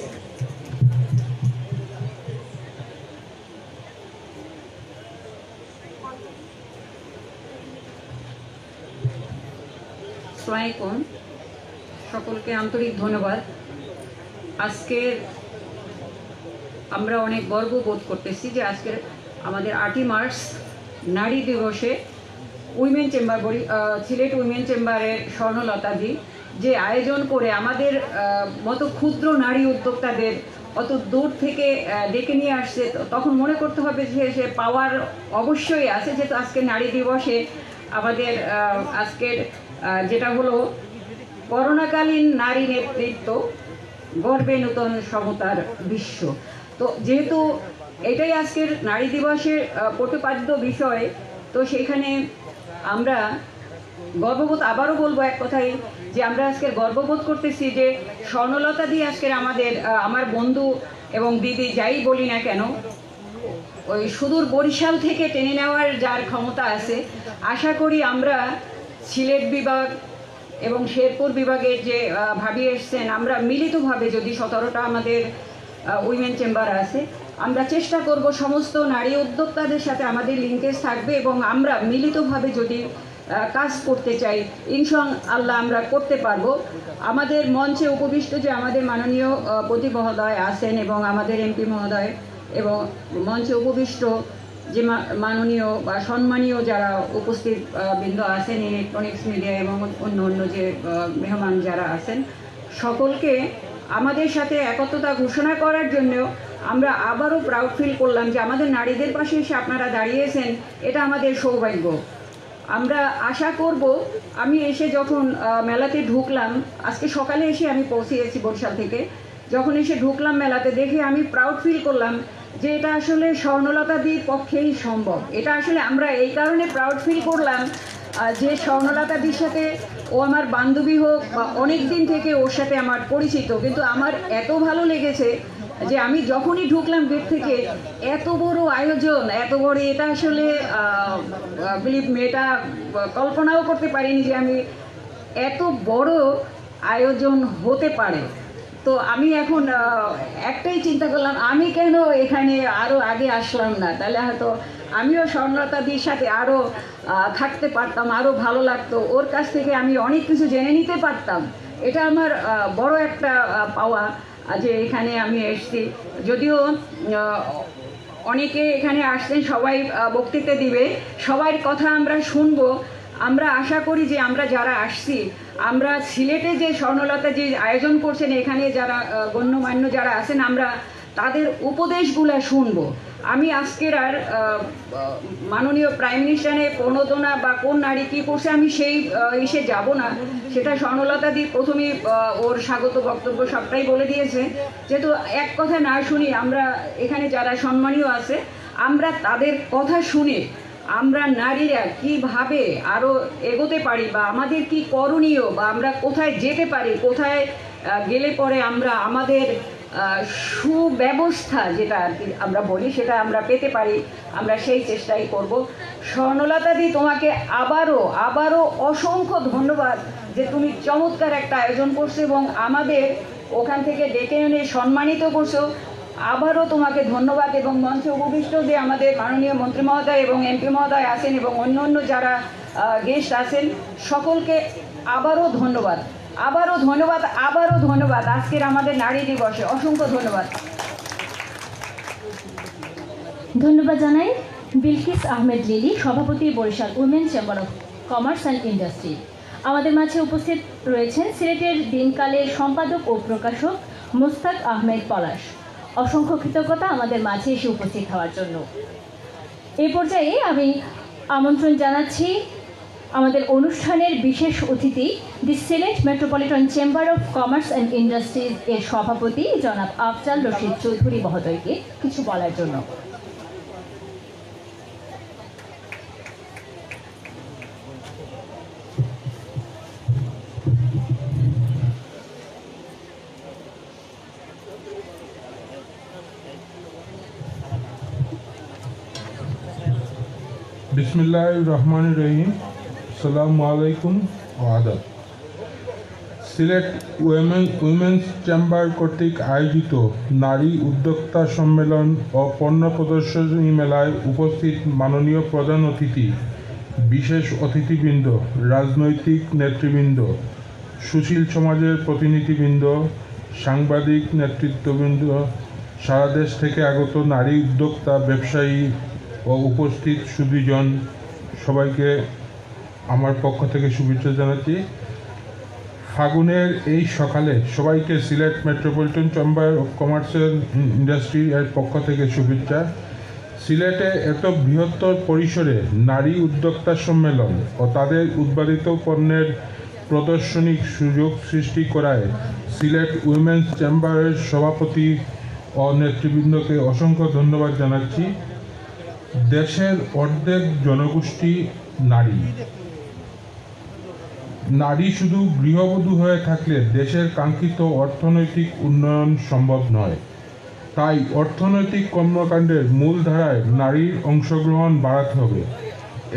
আসসালামু আলাইকুম, সকলকে আন্তরিক ধন্যবাদ। আজকে আমরা অনেক গর্ব বোধ করতেছি যে আজকের আমাদের 8ই মার্চ নারী দিবসে উইমেন চেম্বার সিলেট উইমেন চেম্বারের স্বর্ণলতাদি যে আয়োজন করে আমাদের মতো ক্ষুদ্র নারী উদ্যোক্তাদের অত দূর থেকে ডেকে নিয়ে আসছে, তখন মনে করতে হবে যে সে পাওয়ার অবশ্যই আছে। যেহেতু আজকে নারী দিবসে আমাদের আজকের যেটা হলো করোনাকালীন নারী নেতৃত্ব, গর্বে নূতন সমতার বিশ্ব। তো যেহেতু এটাই আজকের নারী দিবসের প্রতিপাদ্য বিষয়, তো সেখানে আমরা গর্ববোধ, আবারও বলবো এক কথাই, যে আমরা আজকের গর্ববোধ করতেছি যে স্বর্ণলতা দিয়ে আজকের আমার বন্ধু এবং দিদি যাই বলি না কেন, ওই সুদূর বরিশাল থেকে টেনে নেওয়ার যার ক্ষমতা আছে, আশা করি আমরা সিলেট বিভাগ এবং শেরপুর বিভাগের যে ভাবি এসছেন, আমরা মিলিতভাবে যদি 17টা আমাদের উইমেন চেম্বার আছে, আমরা চেষ্টা করব সমস্ত নারী উদ্যোক্তাদের সাথে আমাদের লিঙ্কেজ থাকবে এবং আমরা মিলিতভাবে যদি কাজ করতে চাই, ইনশাআল্লাহ আমরা করতে পারবো। আমাদের মঞ্চে উপবিষ্ট যে আমাদের মাননীয় প্রতি মহোদয় আছেন এবং আমাদের এমপি মহোদয় এবং মঞ্চে উপবিষ্ট যে মাননীয় বা সম্মানীয় যারা উপস্থিত বৃন্দ আছেন, ইলেকট্রনিক্স মিডিয়া এবং অন্য অন্য যে মেহমান যারা আছেন, সকলকে আমাদের সাথে একত্রতা ঘোষণা করার জন্য আমরা আবারও প্রাউড ফিল করলাম যে আমাদের নারীদের পাশে এসে আপনারা দাঁড়িয়েছেন, এটা আমাদের সৌভাগ্য। আমরা আশা করব, আমি এসে যখন মেলাতে ঢুকলাম, আজকে সকালে এসে আমি পৌঁছেছি বরিশাল থেকে, যখন এসে ঢুকলাম মেলাতে, দেখে আমি প্রাউড ফিল করলাম যে এটা আসলে স্বর্ণলতাদির পক্ষেই সম্ভব। এটা আসলে আমরা এই কারণে প্রাউড ফিল করলাম যে স্বর্ণলতাদির সাথে ও আমার বান্ধবী হোক বা অনেক দিন থেকে ওর সাথে আমার পরিচিত, কিন্তু আমার এত ভালো লেগেছে যে আমি যখনই ঢুকলাম গেট থেকে, এত বড় আয়োজন, এত বড়, এটা আসলে মেয়েটা কল্পনাও করতে পারিনি যে আমি এত বড় আয়োজন হতে পারে। তো আমি এখন একটাই চিন্তা করলাম, আমি কেন এখানে আরও আগে আসলাম না, তাহলে হয়তো আমিও স্বর্ণলতাদির সাথে আরও থাকতে পারতাম, আরও ভালো লাগতো, ওর কাছ থেকে আমি অনেক কিছু জেনে নিতে পারতাম। এটা আমার বড় একটা পাওয়া যে এখানে আমি এসেছি। যদিও অনেকে এখানে আসছেন, সবাই বক্তৃতা দিবে, সবার কথা আমরা শুনবো। আমরা আশা করি যে আমরা যারা আসছি, আমরা সিলেটে যে স্বর্ণলতা যে আয়োজন করছেন, এখানে যারা গণ্যমান্য যারা আছেন, আমরা তাদের উপদেশগুলো শুনবো। আমি আজকের আর মাননীয় প্রাইম মিনিস্টারের প্রণোদনা বা কোন নারী কী করছে আমি সেই ইসে যাব না, সেটা স্বর্ণলতা দি প্রথমেই ওর স্বাগত বক্তব্য সবটাই বলে দিয়েছে। যেহেতু এক কথা না শুনি, আমরা এখানে যারা সম্মানীয় আছে আমরা তাদের কথা শুনে আমরা নারীরা কিভাবে আরও এগোতে পারি বা আমাদের কি করণীয় বা আমরা কোথায় যেতে পারি, কোথায় গেলে পরে আমরা আমাদের সুব্যবস্থা যেটা আর কি আমরা বলি সেটা আমরা পেতে পারি, আমরা সেই চেষ্টাই করব। স্বর্ণলতা দি তোমাকে আবারও অসংখ্য ধন্যবাদ যে তুমি চমৎকার একটা আয়োজন করছো এবং আমাদের ওখান থেকে ডেকে এনে সম্মানিত করছো। আবারও তোমাকে ধন্যবাদ এবং মঞ্চে উপবিষ্ট যে আমাদের মাননীয় মন্ত্রী মহোদয় এবং এমপি মহোদয় আছেন এবং অন্য যারা গেস্ট আছেন সকলকে আবারও ধন্যবাদ, আবারও ধন্যবাদ আজকের আমাদের নারী দিবসে। অসংখ্য ধন্যবাদ। ধন্যবাদ জানাই বিলকিস আহমেদ লিলি, সভাপতি Barishal women chamber of commerce and industry. আমাদের মাঝে উপস্থিত রয়েছেন সিলেটের দিনকালের সম্পাদক ও প্রকাশক মুস্তাক আহমেদ পলাশ। অসংখ্য কৃতজ্ঞতা আমাদের মাঝে এসে উপস্থিত হওয়ার জন্য। এই পর্যায়ে আমি আমন্ত্রণ জানাচ্ছি আমাদের অনুষ্ঠানের বিশেষ অতিথি the Sylhet metropolitan chamber of commerce and industries এর সভাপতি জনাব আফজাল রশিদ চৌধুরী মহোদয়কে কিছু বলার জন্য। बिस्मिल्लाहिर रहमानिर रहीम। अस्सलामु अलैकुम व आदाब। সিলেট উইমেন্স চেম্বার কর্তৃক আয়োজিত নারী উদ্যোক্তা সম্মেলন ও পণ্য প্রদর্শনী মেলায় উপস্থিত মাননীয় প্রধান অতিথি, বিশেষ অতিথিবৃন্দ, রাজনৈতিক নেতৃবৃন্দ, সুশীল সমাজের প্রতিনিধিবৃন্দ, সাংবাদিক নেতৃত্ববৃন্দ, সারা দেশ থেকে আগত নারী উদ্যোক্তা, ব্যবসায়ী ও উপস্থিত সুধীজন, সবাইকে আমার পক্ষ থেকে শুভেচ্ছা জানাচ্ছি। ফাগুনের এই সকালে সবাইকে Sylhet metropolitan chamber of commerce and industry এর পক্ষ থেকে শুভেচ্ছা। সিলেটে এত বৃহত্তর পরিসরে নারী উদ্যোক্তা সম্মেলন ও তাদের উৎপাদিত পণ্যের প্রদর্শনীর সুযোগ সৃষ্টি করায় সিলেট উইমেন্স চেম্বারের সভাপতি ও নেতৃবৃন্দকে অসংখ্য ধন্যবাদ জানাচ্ছি। দেশের অর্ধেক জনগোষ্ঠী নারী শুধু গৃহবধূ হয়ে থাকলে দেশের কাঙ্ক্ষিত অর্থনৈতিক উন্নয়ন সম্ভব নয়। তাই অর্থনৈতিক কর্মকাণ্ডের মূল ধারায় নারীর অংশগ্রহণ বাড়াতে হবে।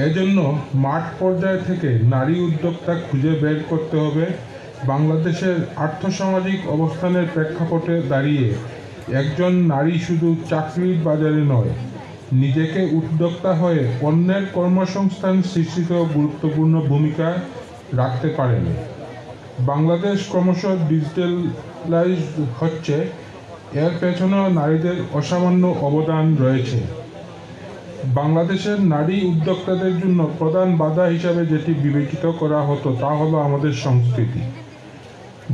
এজন্য মাঠ পর্যায় থেকে নারী উদ্যোক্তা খুঁজে বের করতে হবে। বাংলাদেশের আর্থসামাজিক অবস্থানের প্রেক্ষাপটে দাঁড়িয়ে একজন নারী শুধু চাকরির বাজারে নয়, নিজেকে উদ্যোক্তা হয়ে অন্যের কর্মসংস্থান সৃষ্টিতেও গুরুত্বপূর্ণ ভূমিকা রাখতে পারেন। বাংলাদেশ ক্রমশ ডিজিটালাইজড হচ্ছে, এর পেছনেও নারীদের অসামান্য অবদান রয়েছে। বাংলাদেশের নারী উদ্যোক্তাদের জন্য প্রধান বাধা হিসাবে যেটি বিবেচিত করা হতো তা হলো আমাদের সংস্কৃতি,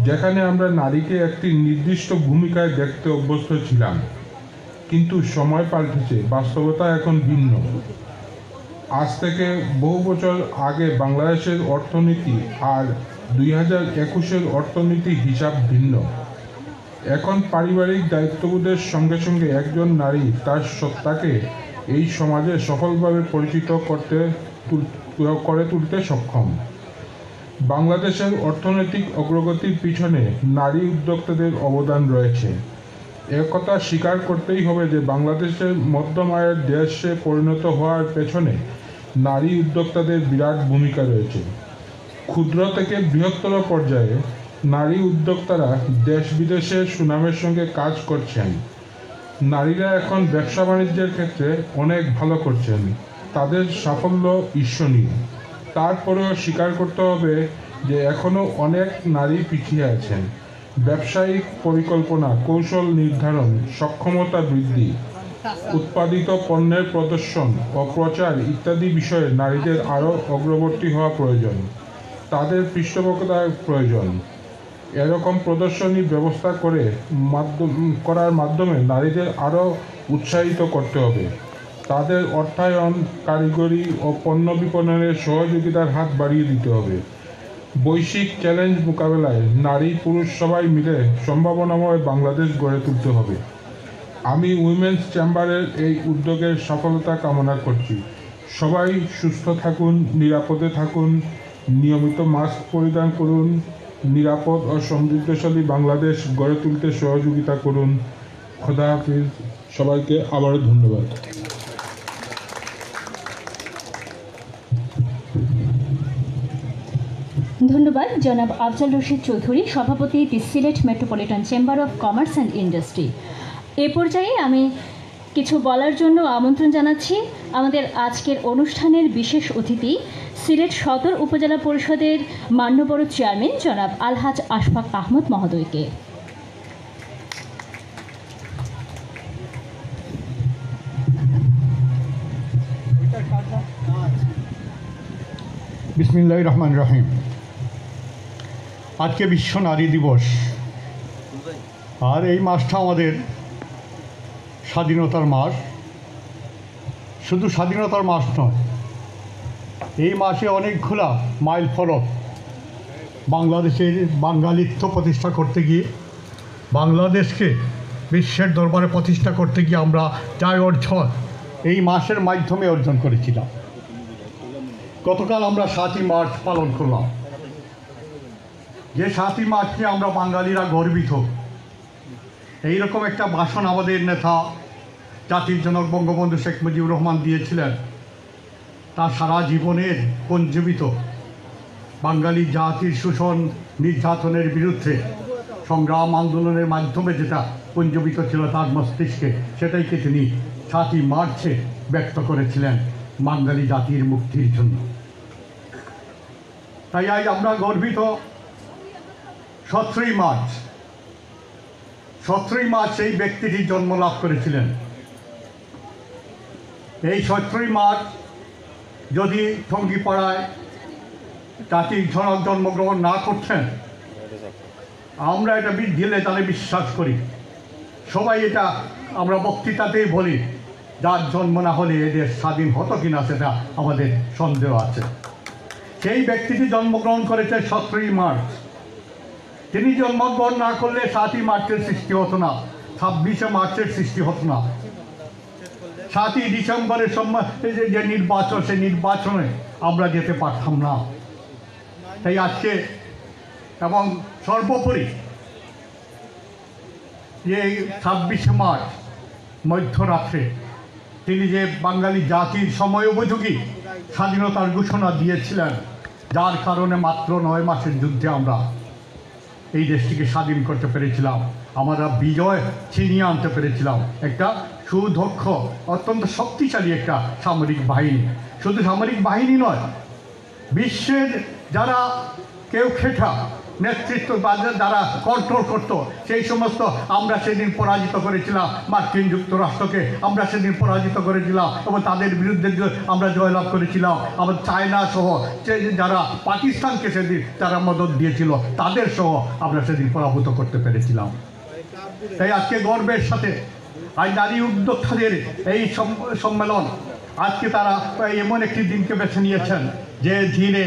যেখানে আমরা নারীকে একটি নির্দিষ্ট ভূমিকায় দেখতে অভ্যস্ত ছিলাম। কিন্তু সময় পাল্টেছে, বাস্তবতা এখন ভিন্ন। আজ থেকে বহু বছর আগে বাংলাদেশের অর্থনীতি আর 2021-এর অর্থনীতি হিসাব ভিন্ন। এখন পারিবারিক দায়িত্ববোধের সঙ্গে সঙ্গে একজন নারী তার সত্তাকে এই সমাজে সফলভাবে পরিচিত করে তুলতে সক্ষম। বাংলাদেশের অর্থনৈতিক অগ্রগতির পিছনে নারী উদ্যোক্তাদের অবদান রয়েছে। একথা স্বীকার করতেই হবে যে বাংলাদেশের মধ্যম আয়ের দেশে পরিণত হওয়ার পেছনে নারী উদ্যোক্তাদের বিরাট ভূমিকা রয়েছে। ক্ষুদ্র থেকে বৃহত্তর পর্যায়ে নারী উদ্যোক্তারা দেশ বিদেশে সুনামের সঙ্গে কাজ করছেন। নারীরা এখন ব্যবসা বাণিজ্যের ক্ষেত্রে অনেক ভালো করছেন, তাদের সাফল্য ঈর্ষণীয়। তারপরেও স্বীকার করতে হবে যে এখনও অনেক নারী পিছিয়ে আছেন। ব্যবসায়িক পরিকল্পনা, কৌশল নির্ধারণ, সক্ষমতা বৃদ্ধি, উৎপাদিত পণ্যের প্রদর্শন ও প্রচার ইত্যাদি বিষয়ে নারীদের আরও অগ্রবর্তী হওয়া প্রয়োজন। তাদের পৃষ্ঠপোষকতার প্রয়োজন। এরকম প্রদর্শনী ব্যবস্থা করার মাধ্যমে নারীদের আরও উৎসাহিত করতে হবে। তাদের অর্থায়ন, কারিগরি ও পণ্য বিপণনের সহযোগিতার হাত বাড়িয়ে দিতে হবে। বৈশ্বিক চ্যালেঞ্জ মোকাবেলায় নারী পুরুষ সবাই মিলে সম্ভাবনাময় বাংলাদেশ গড়ে তুলতে হবে। আমি উইমেন্স চেম্বারের এই উদ্যোগের সফলতা কামনা করছি। সবাই সুস্থ থাকুন, নিরাপদে থাকুন, নিয়মিত মাস্ক পরিধান করুন, নিরাপদ ও সমৃদ্ধশালী বাংলাদেশ গড়ে তুলতে সহযোগিতা করুন। খোদা হাফিজ। সবাইকে আবারও ধন্যবাদ। ধন্যবাদ জনাব আফজাল রশিদ চৌধুরী, সভাপতি the Sylhet metropolitan chamber of commerce and industry. এ পর্যায়ে আমি কিছু বলার জন্য আমন্ত্রণ জানাচ্ছি আমাদের আজকের অনুষ্ঠানের বিশেষ অতিথি, সিলেট সদর উপজেলা পরিষদের মান্যবর চেয়ারম্যান জনাব আলহাজ আশফাক আহমদ মহোদয়কে। বিসমিল্লাহির রহমানির রহিম। আজকে বিশ্ব নারী দিবস, আর এই মাসটা আমাদের স্বাধীনতার মাস। শুধু স্বাধীনতার মাস নয়, এই মাসে অনেকগুলা মাইল ফলক বাংলাদেশের বাঙালিত্ব প্রতিষ্ঠা করতে গিয়ে, বাংলাদেশকে বিশ্বের দরবারে প্রতিষ্ঠা করতে গিয়ে আমরা যাই অর্জন এই মাসের মাধ্যমে অর্জন করেছিলাম। গতকাল আমরা 7ই মার্চ পালন করলাম, যে 7ই মার্চ নিয়ে আমরা বাঙালিরা গর্বিত। এইরকম একটা ভাষণ আমাদের নেতা জাতির জনক বঙ্গবন্ধু শেখ মুজিবুর রহমান দিয়েছিলেন। তার সারা জীবনের পঞ্জীবিত বাঙালি জাতির শোষণ নির্যাতনের বিরুদ্ধে সংগ্রাম আন্দোলনের মাধ্যমে যেটা পঞ্জীবিত ছিল তার মস্তিষ্কে, সেটাইকে তিনি 7ই মার্চে ব্যক্ত করেছিলেন বাঙালি জাতির মুক্তির জন্য। তাই আজ আমরা গর্বিত। 17ই মার্চ এই ব্যক্তিটি জন্ম লাভ করেছিলেন। এই 17ই মার্চ যদি টঙ্গীপাড়ায় জাতির জনক জন্মগ্রহণ না করছেন, আমরা এটা দিলে তাহলে বিশ্বাস করি, সবাই এটা আমরা বক্তৃতাতেই বলি, যার জন্ম না হলে এদেশ স্বাধীন হতো কিনা সেটা আমাদের সন্দেহ আছে। সেই ব্যক্তিটি জন্মগ্রহণ করেছে 17ই মার্চ। তিনি জন্মগ্রহণ না করলে 7ই মার্চের সৃষ্টি হতো না, 26শে মার্চের সৃষ্টি হতো না। 7ই ডিসেম্বরের যে নির্বাচন, সেই নির্বাচনে আমরা যেতে পারতাম না। তাই আজকে এবং সর্বোপরি যে 26শে মার্চ মধ্যরাত্রে তিনি যে বাঙালি জাতির সময়োপযোগী স্বাধীনতার ঘোষণা দিয়েছিলেন, যার কারণে মাত্র 9 মাসের যুদ্ধে আমরা এই দেশটিকে স্বাধীন করতে পেরেছিলাম। আমরা বিজয় ছিনিয়ে আনতে পেরেছিলাম একটা সুদক্ষ, অত্যন্ত শক্তিশালী একটা সামরিক বাহিনী। শুধু সামরিক বাহিনী নয়, বিশ্বের যারা কেউ খেটা নেতৃত্ব বা যারা কন্ট্রোল করতো, সেই সমস্ত আমরা সেদিন পরাজিত করেছিলাম। মার্কিন যুক্তরাষ্ট্রকে আমরা সেদিন পরাজিত করেছিলাম এবং তাদের বিরুদ্ধে আমরা জয়লাভ করেছিলাম। আবার চায়না সহ যারা পাকিস্তানকে সেদিন যারা মদত দিয়েছিল, তাদের সহ আমরা সেদিন পরাভূত করতে পেরেছিলাম। তাই আজকে গর্বের সাথে আজ নারী উদ্যোক্তাদের এই সম্মেলন, আজকে তারা এমন একটি দিনকে বেছে নিয়েছেন যে দিনে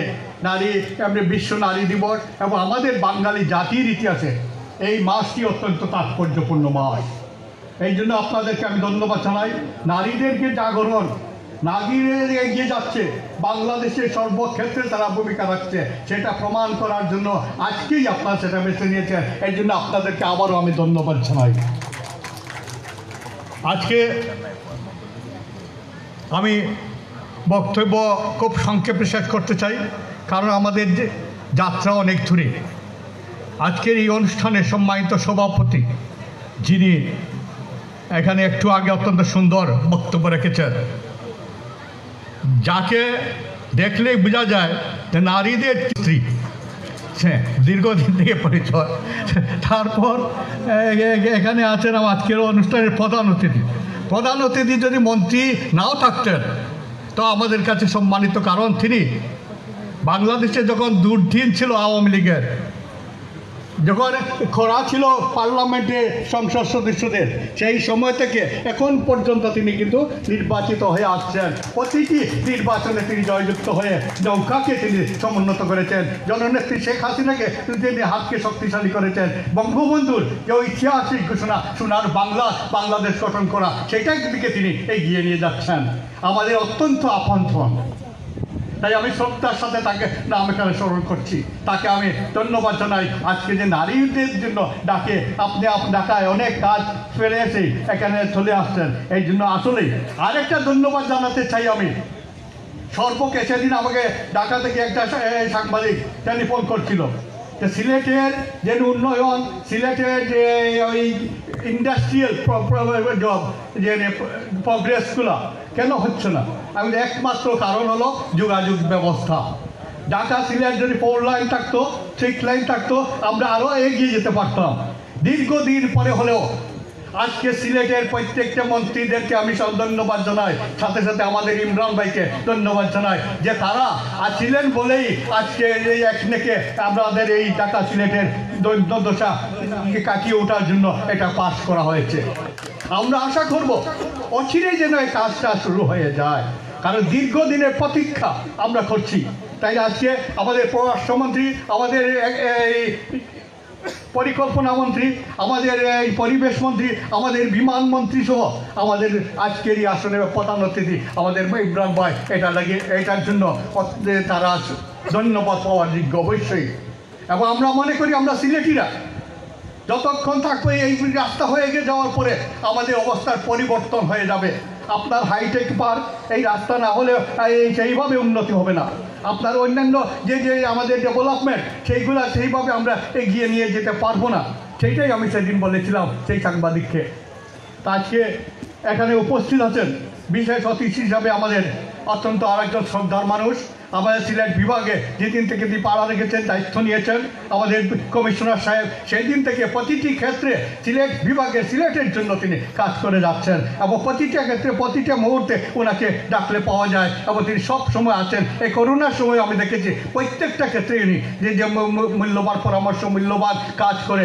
বিশ্ব নারী দিবস এবং আমাদের বাঙালি জাতির ইতিহাসে এই মাসটি অত্যন্ত তাৎপর্যপূর্ণ মাস। এই জন্য আপনাদেরকে আমি ধন্যবাদ জানাই। নারীদেরকে জাগরণ, নারীদের এগিয়ে যাচ্ছে, বাংলাদেশের সর্বক্ষেত্রে তারা ভূমিকা রাখছে, সেটা প্রমাণ করার জন্য আজকেই আপনারা সেটা বেছে নিয়েছেন। এই জন্য আপনাদেরকে আবারও আমি ধন্যবাদ জানাই। আজকে আমি বক্তব্য খুব সংক্ষেপে শেষ করতে চাই, কারণ আমাদের যাত্রা অনেক দূরে। আজকের এই অনুষ্ঠানের সম্মানিত সভাপতি, যিনি এখানে একটু আগে অত্যন্ত সুন্দর বক্তব্য রেখেছেন, যাকে দেখলেই বোঝা যায় যে নারীদের স্ত্রী, দীর্ঘদিন থেকে পরিচয়। তারপর এখানে আছেন আজকের অনুষ্ঠানের প্রধান অতিথি যদি মন্ত্রী নাও থাকতেন তো আমাদের কাছে সম্মানিত, কারণ তিনি বাংলাদেশে যখন দুর্দিন ছিল আওয়ামী লীগের, যখন খরা ছিল পার্লামেন্টে সংসদ সদস্যদের, সেই সময় থেকে এখন পর্যন্ত তিনি কিন্তু নির্বাচিত হয়ে আসছেন। প্রতিটি নির্বাচনে তিনি জয়যুক্ত হয়ে নৌকাকে তিনি সমুন্নত করেছেন। জননেত্রী শেখ হাসিনাকে তিনি হাতকে শক্তিশালী করেছেন। বঙ্গবন্ধুর যে ঐতিহাসিক ঘোষণা সোনার বাংলাদেশ গঠন করা, সেটার দিকে তিনি এগিয়ে নিয়ে যাচ্ছেন। আমাদের অত্যন্ত আপনজন, তাই আমি শ্রদ্ধার সাথে তাকে নাম এখানে স্মরণ করছি। তাকে আমি ধন্যবাদ জানাই। আজকে যে নারীদের জন্য ডাকে আপনি ঢাকায় অনেক কাজ ফেলে এসে এখানে চলে আসছেন, এই জন্য আসলেই আরেকটা ধন্যবাদ জানাতে চাই আমি। সর্বকে সেদিন আমাকে ঢাকা থেকে একটা সাংবাদিক টেলিফোন করছিল যে সিলেটের যে উন্নয়ন, সিলেটের যে ওই ইন্ডাস্ট্রিয়াল জব যে প্রগ্রেসগুলো কেন হচ্ছে না। আমি একমাত্র কারণ হলো যোগাযোগ ব্যবস্থা। ঢাকা সিলেট যদি 4 লাইন থাকতো, 6 লাইন থাকতো, আমরা আরও এগিয়ে যেতে পারতাম। দীর্ঘদিন পরে হলেও আজকে সিলেটের প্রত্যেকটা মন্ত্রীদেরকে আমি সব ধন্যবাদ জানাই, সাথে সাথে আমাদের ইমরান ভাইকে ধন্যবাদ জানাই যে তারা ছিলেন বলেই আজকে এই একনেকে আমাদের এই ঢাকা সিলেটের দশাকে কাটিয়ে ওঠার জন্য এটা পাস করা হয়েছে। আমরা আশা করব অচিরেই যেন এই কাজটা শুরু হয়ে যায়, কারণ দীর্ঘদিনের প্রতীক্ষা আমরা করছি। তাই আজকে আমাদের পররাষ্ট্রমন্ত্রী, আমাদের পরিকল্পনা মন্ত্রী, আমাদের এই পরিবেশ মন্ত্রী, আমাদের বিমান মন্ত্রী সহ আমাদের আজকের এই আসনের প্রধান অতিথি আমাদের ইমরান ভাই, এটার জন্য তারা ধন্যবাদ পাওয়ার যোগ্য অবশ্যই। এবং আমরা মনে করি আমরা সিলেটিরা যতক্ষণ থাকবো এই রাস্তা হয়ে যাওয়ার পরে আমাদের অবস্থার পরিবর্তন হয়ে যাবে। আপনার হাইটেক পার্ক এই রাস্তা না হলে সেইভাবে উন্নতি হবে না। আপনার অন্যান্য যে আমাদের ডেভেলপমেন্ট সেইভাবে আমরা এগিয়ে নিয়ে যেতে পারবো না। সেইটাই আমি সেদিন বলেছিলাম সেই সাংবাদিককে। তা আজকে এখানে উপস্থিত আছেন বিশেষ অতিথি হিসাবে আমাদের অত্যন্ত আরেকজন শ্রদ্ধার মানুষ, আমাদের সিলেট বিভাগে যেদিন থেকে তিনি পাড়া রেখেছেন, দায়িত্ব নিয়েছেন আমাদের কমিশনার সাহেব, সেই দিন থেকে প্রতিটি ক্ষেত্রে সিলেট বিভাগের সিলেটের জন্য তিনি কাজ করে যাচ্ছেন এবং প্রতিটা ক্ষেত্রে প্রতিটা মুহূর্তে ওনাকে ডাকলে পাওয়া যায় এবং তিনি সব সময় আছেন। এই করোনার সময় আমি দেখেছি প্রত্যেকটা ক্ষেত্রে উনি যে মূল্যবান পরামর্শ, মূল্যবান কাজ করে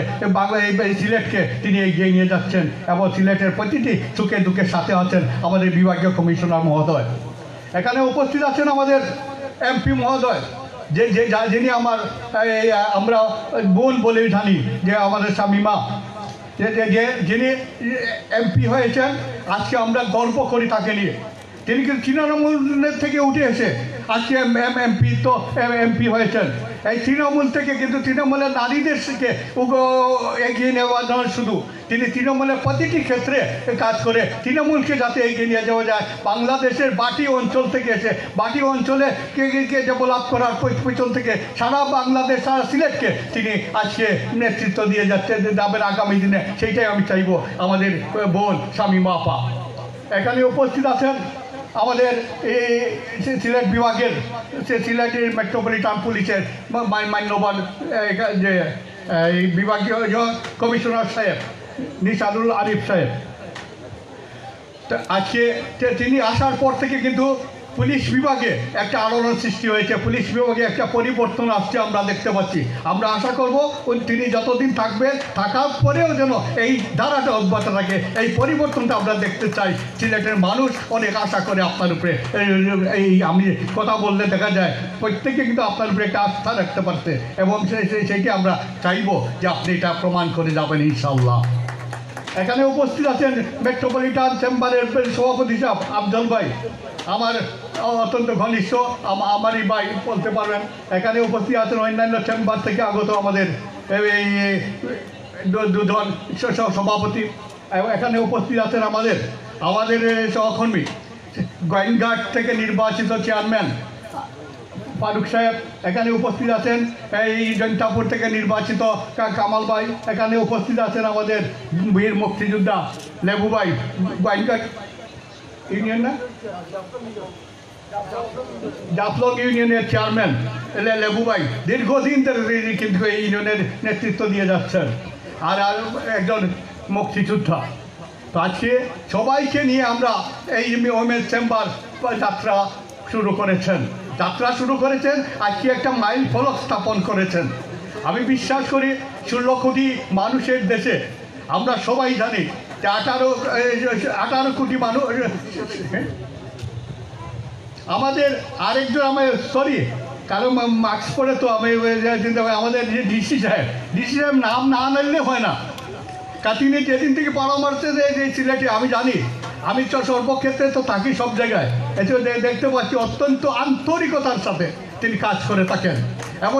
এই সিলেটকে তিনি এগিয়ে নিয়ে যাচ্ছেন এবং সিলেটের প্রতিটি সুখে দুঃখের সাথে আছেন আমাদের বিভাগীয় কমিশনার মহোদয়। এখানে উপস্থিত আছেন আমাদের এমপি মহোদয়, যিনি আমরা বোন বলে জানি, যে আমাদের শামিমা, যিনি এমপি হয়েছেন। আজকে আমরা গর্ব করি তাকে নিয়ে। তিনি কিন্তু তৃণমূলের থেকে উঠে এসে আজকে এমপি হয়েছেন। এই তৃণমূল থেকে কিন্তু তৃণমূলের নারীদেরকে এগিয়ে নেওয়া নয়, শুধু তিনি তৃণমূলের প্রতিটি ক্ষেত্রে কাজ করে তৃণমূলকে যাতে এগিয়ে নিয়ে যাওয়া যায়। বাংলাদেশের বাটি অঞ্চল থেকে এসে বাটি অঞ্চলে ডেভেলপ করার পিছন থেকে সারা বাংলাদেশ, সারা সিলেটকে তিনি আজকে নেতৃত্ব দিয়ে যাচ্ছেন যাবেন আগামী দিনে। সেইটাই আমি চাইব আমাদের বোন শামিমা আপা। এখানে উপস্থিত আছেন আমাদের এই সিলেট বিভাগের সিলেটের মেট্রোপলিটন পুলিশের মান্যবান যে এই বিভাগীয় কমিশনার সাহেব নিশাদুল আরিফ সাহেব। আজকে তিনি আসার পর থেকে কিন্তু পুলিশ বিভাগে একটা আলোড়ন সৃষ্টি হয়েছে, পুলিশ বিভাগে একটা পরিবর্তন আসছে আমরা দেখতে পাচ্ছি। আমরা আশা করব তিনি যতদিন থাকবেন, থাকার পরেও যেন এই ধারাটা অব্যাহত থাকে। এই পরিবর্তনটা আমরা দেখতে চাই। সিলেটের মানুষ অনেক আশা করে আপনার উপরে। আমি কথা বললে দেখা যায় প্রত্যেকে কিন্তু আপনার উপরে একটা আস্থা রাখতে পারছে এবং সেইটি আমরা চাইব যে আপনি এটা প্রমাণ করে যাবেন ইনশাআল্লাহ। এখানে উপস্থিত আছেন মেট্রোপলিটন চেম্বারের সভাপতি সাহেব আফজল ভাই, আমার অত্যন্ত ঘনিষ্ঠ, আমারই ভাই বলতে পারবেন। এখানে উপস্থিত আছেন অন্যান্য চেম্বার থেকে আগত আমাদের এই দুজন সভাপতি। এখানে উপস্থিত আছেন আমাদের সহকর্মী গোয়েনঘাট থেকে নির্বাচিত চেয়ারম্যান ফারুক সাহেব। এখানে উপস্থিত আছেন এই জৈন্তাপুর থেকে নির্বাচিত কামাল ভাই। এখানে উপস্থিত আছেন আমাদের বীর মুক্তিযোদ্ধা লেবু ভাই, গোয়েনঘাট ইউনিয়ন না জাফলং ইউনিয়নের চেয়ারম্যান লেবু ভাই, দীর্ঘদিন ধরে কিন্তু এই ইউনিয়নের নেতৃত্ব দিয়ে যাচ্ছেন, আর একজন মুক্তিযোদ্ধা। তো আজকে সবাইকে নিয়ে আমরা এই ওমেন্স চেম্বার যাত্রা শুরু করেছেন। আজকে একটা মাইল ফলক স্থাপন করেছেন। আমি বিশ্বাস করি 16 কোটি মানুষের দেশে আমরা সবাই জানি যে 18 কোটি মানুষ। আমাদের আরেকজন সরি কারো মাস্ক পরে তো আমি আমাদের যে ডিসি সাহেব নাম না আনলে হয় না। তিনি যেদিন থেকে পরামর্শ দেয় যে সিলেটে আমি জানি, আমি সর্বক্ষেত্রে তো থাকি সব জায়গায়, এতে দেখতে পাচ্ছি অত্যন্ত আন্তরিকতার সাথে তিনি কাজ করে থাকেন এবং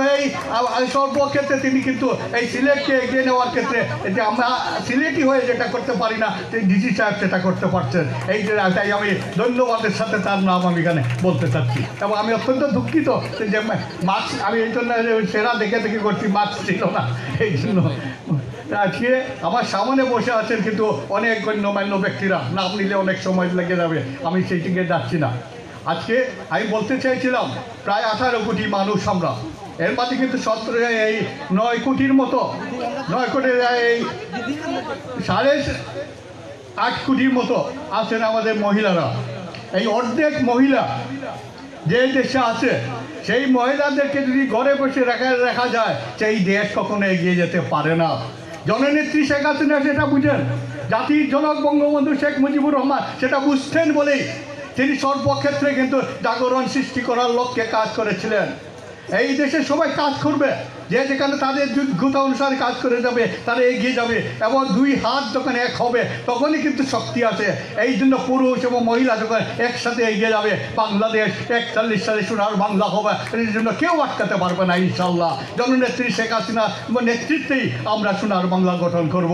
এই সর্বক্ষেত্রে তিনি কিন্তু এই সিলেটকে এগিয়ে নেওয়ার ক্ষেত্রে যে আমরা সিলেটি হয়ে যেটা করতে পারি না, তিনি ডিসি সাহেব সেটা করতে পারছেন। এই যে তাই আমি ধন্যবাদের সাথে তার নাম আমি এখানে বলতে চাচ্ছি এবং আমি অত্যন্ত দুঃখিত যে মাস্ক আমি এই জন্য সেরা দেখে করছি, মাস্ক ছিল না এই জন্য। আজকে আমার সামনে বসে আছেন কিন্তু অনেক গণ্যমান্য ব্যক্তিরা, নাম নিলে অনেক সময় লেগে যাবে, আমি সেই দিকে যাচ্ছি না। আজকে আমি বলতে চাইছিলাম প্রায় 18 কোটি মানুষ আমরা, এর মাঝে কিন্তু 9 কোটির মতো 9 কোটি এই 8.5 কোটির মতো আছেন আমাদের মহিলারা। এই অর্ধেক মহিলা যে দেশে আছে সেই মহিলাদেরকে যদি ঘরে বসে রাখা যায় সেই দেশ কখনো এগিয়ে যেতে পারে না। জননেত্রী শেখ হাসিনা সেটা বুঝেন, জাতির জনক বঙ্গবন্ধু শেখ মুজিবুর রহমান সেটা বুঝতেন বলেই তিনি সর্বক্ষেত্রে কিন্তু জাগরণ সৃষ্টি করার লক্ষ্যে কাজ করেছিলেন। এই দেশে সবাই কাজ করবে, যে যেখানে তাদের যোগ্যতা অনুসারে কাজ করে যাবে তারা এগিয়ে যাবে এবং 2 হাত যখন এক হবে তখনই কিন্তু শক্তি আসে। এই জন্য পুরুষ এবং মহিলা যখন একসাথে এগিয়ে যাবে বাংলাদেশ 41 সালে সোনার বাংলা হবে, এর জন্য কেউ আটকাতে পারবে না ইনশাল্লাহ। জননেত্রী শেখ হাসিনা নেতৃত্বেই আমরা সোনার বাংলা গঠন করব।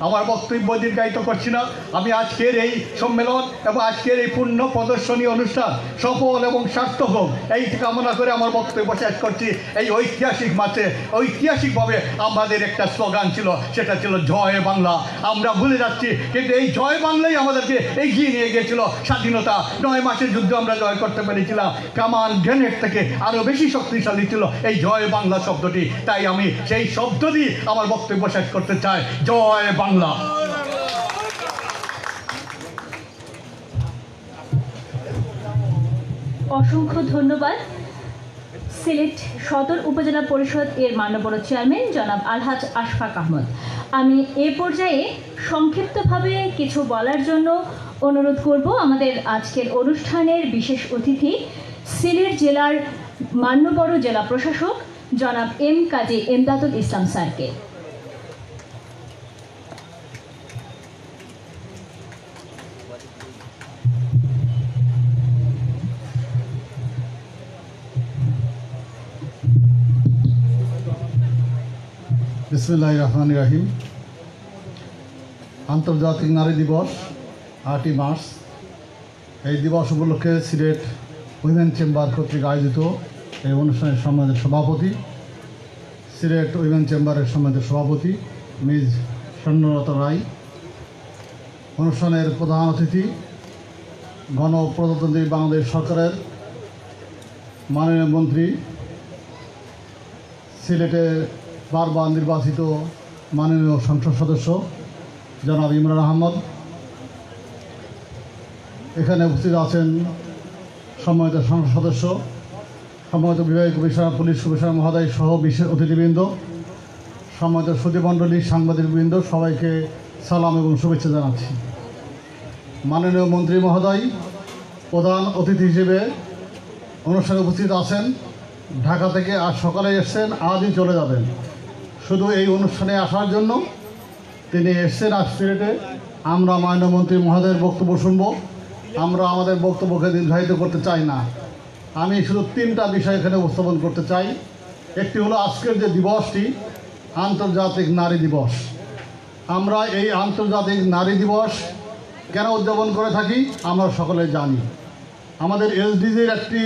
আমার বক্তব্য দীর্ঘায়িত করছি না, আমি আজকের এই সম্মেলন এবং আজকের এই পূর্ণ প্রদর্শনী অনুষ্ঠান সফল এবং সার্থক হোক এই কামনা করে আমার বক্তব্য শেষ করছি। এই ঐতিহাসিক মাসে ঐতিহাসিকভাবে আমাদের একটা স্লোগান ছিল, সেটা ছিল জয় বাংলা। আমরা ভুলে যাচ্ছি কিন্তু এই জয় বাংলাই আমাদেরকে এগিয়ে নিয়ে গিয়েছিল স্বাধীনতা। 9 মাসের যুদ্ধ আমরা জয় করতে পেরেছিলাম, কামান গ্রেনেড থেকে আরও বেশি শক্তিশালী ছিল এই জয় বাংলা শব্দটি। তাই আমি সেই শব্দ দিয়ে আমার বক্তব্য শেষ করতে চাই, জয় বাংলা। অসংখ্য ধন্যবাদ সিলেট সদর উপজেলা পরিষদ এর মাননীয় চেয়ারম্যান জনাব আলহাজ আশফাক আহমদ। আমি এ পর্যায়ে সংক্ষিপ্তভাবে কিছু বলার জন্য অনুরোধ করব আমাদের আজকের অনুষ্ঠানের বিশেষ অতিথি সিলেট জেলার মান্যবর জেলা প্রশাসক জনাব কাজী এমদাদুল ইসলাম স্যারকে। বিসমিল্লাহির রহমানির রহিম। আন্তর্জাতিক নারী দিবস 8ই মার্চ। এই দিবস উপলক্ষে সিলেট উইমেন চেম্বার কর্তৃক আয়োজিত এই অনুষ্ঠানের সম্মানিত সভাপতি, সিলেট উইমেন চেম্বারের সম্মানিত সভাপতি মিস স্বর্ণলতা রায়, অনুষ্ঠানের প্রধান অতিথি গণপ্রজাতন্ত্রী বাংলাদেশ সরকারের মাননীয় মন্ত্রী, সিলেটের বারবার নির্বাচিত মাননীয় সংসদ সদস্য জনাব ইমরান আহমদ, এখানে উপস্থিত আছেন সম্মানিত সংসদ সদস্য, সম্মানিত বিভাগীয় কমিশনার, পুলিশ কমিশনার মহোদয় সহ বিশেষ অতিথিবৃন্দ, সম্মানিত সুধীমণ্ডলী, সাংবাদিকবৃন্দ, সবাইকে সালাম এবং শুভেচ্ছা জানাচ্ছি। মাননীয় মন্ত্রী মহোদয় প্রধান অতিথি হিসেবে অনুষ্ঠানে উপস্থিত আছেন। ঢাকা থেকে আজ সকালে এসছেন, আজই চলে যাবেন। শুধু এই অনুষ্ঠানে আসার জন্য তিনি এসছেন আজ সিলেটে। আমরা মাননীয় মন্ত্রী মহোদয়ের বক্তব্য শুনব। আমরা আমাদের বক্তব্যকে দীর্ঘায়িত করতে চাই না। আমি শুধু 3টা বিষয় এখানে উপস্থাপন করতে চাই। একটি হলো আজকের যে দিবসটি, আন্তর্জাতিক নারী দিবস। আমরা এই আন্তর্জাতিক নারী দিবস কেন উদযাপন করে থাকি আমরা সকলে জানি। আমাদের এসডিজির একটি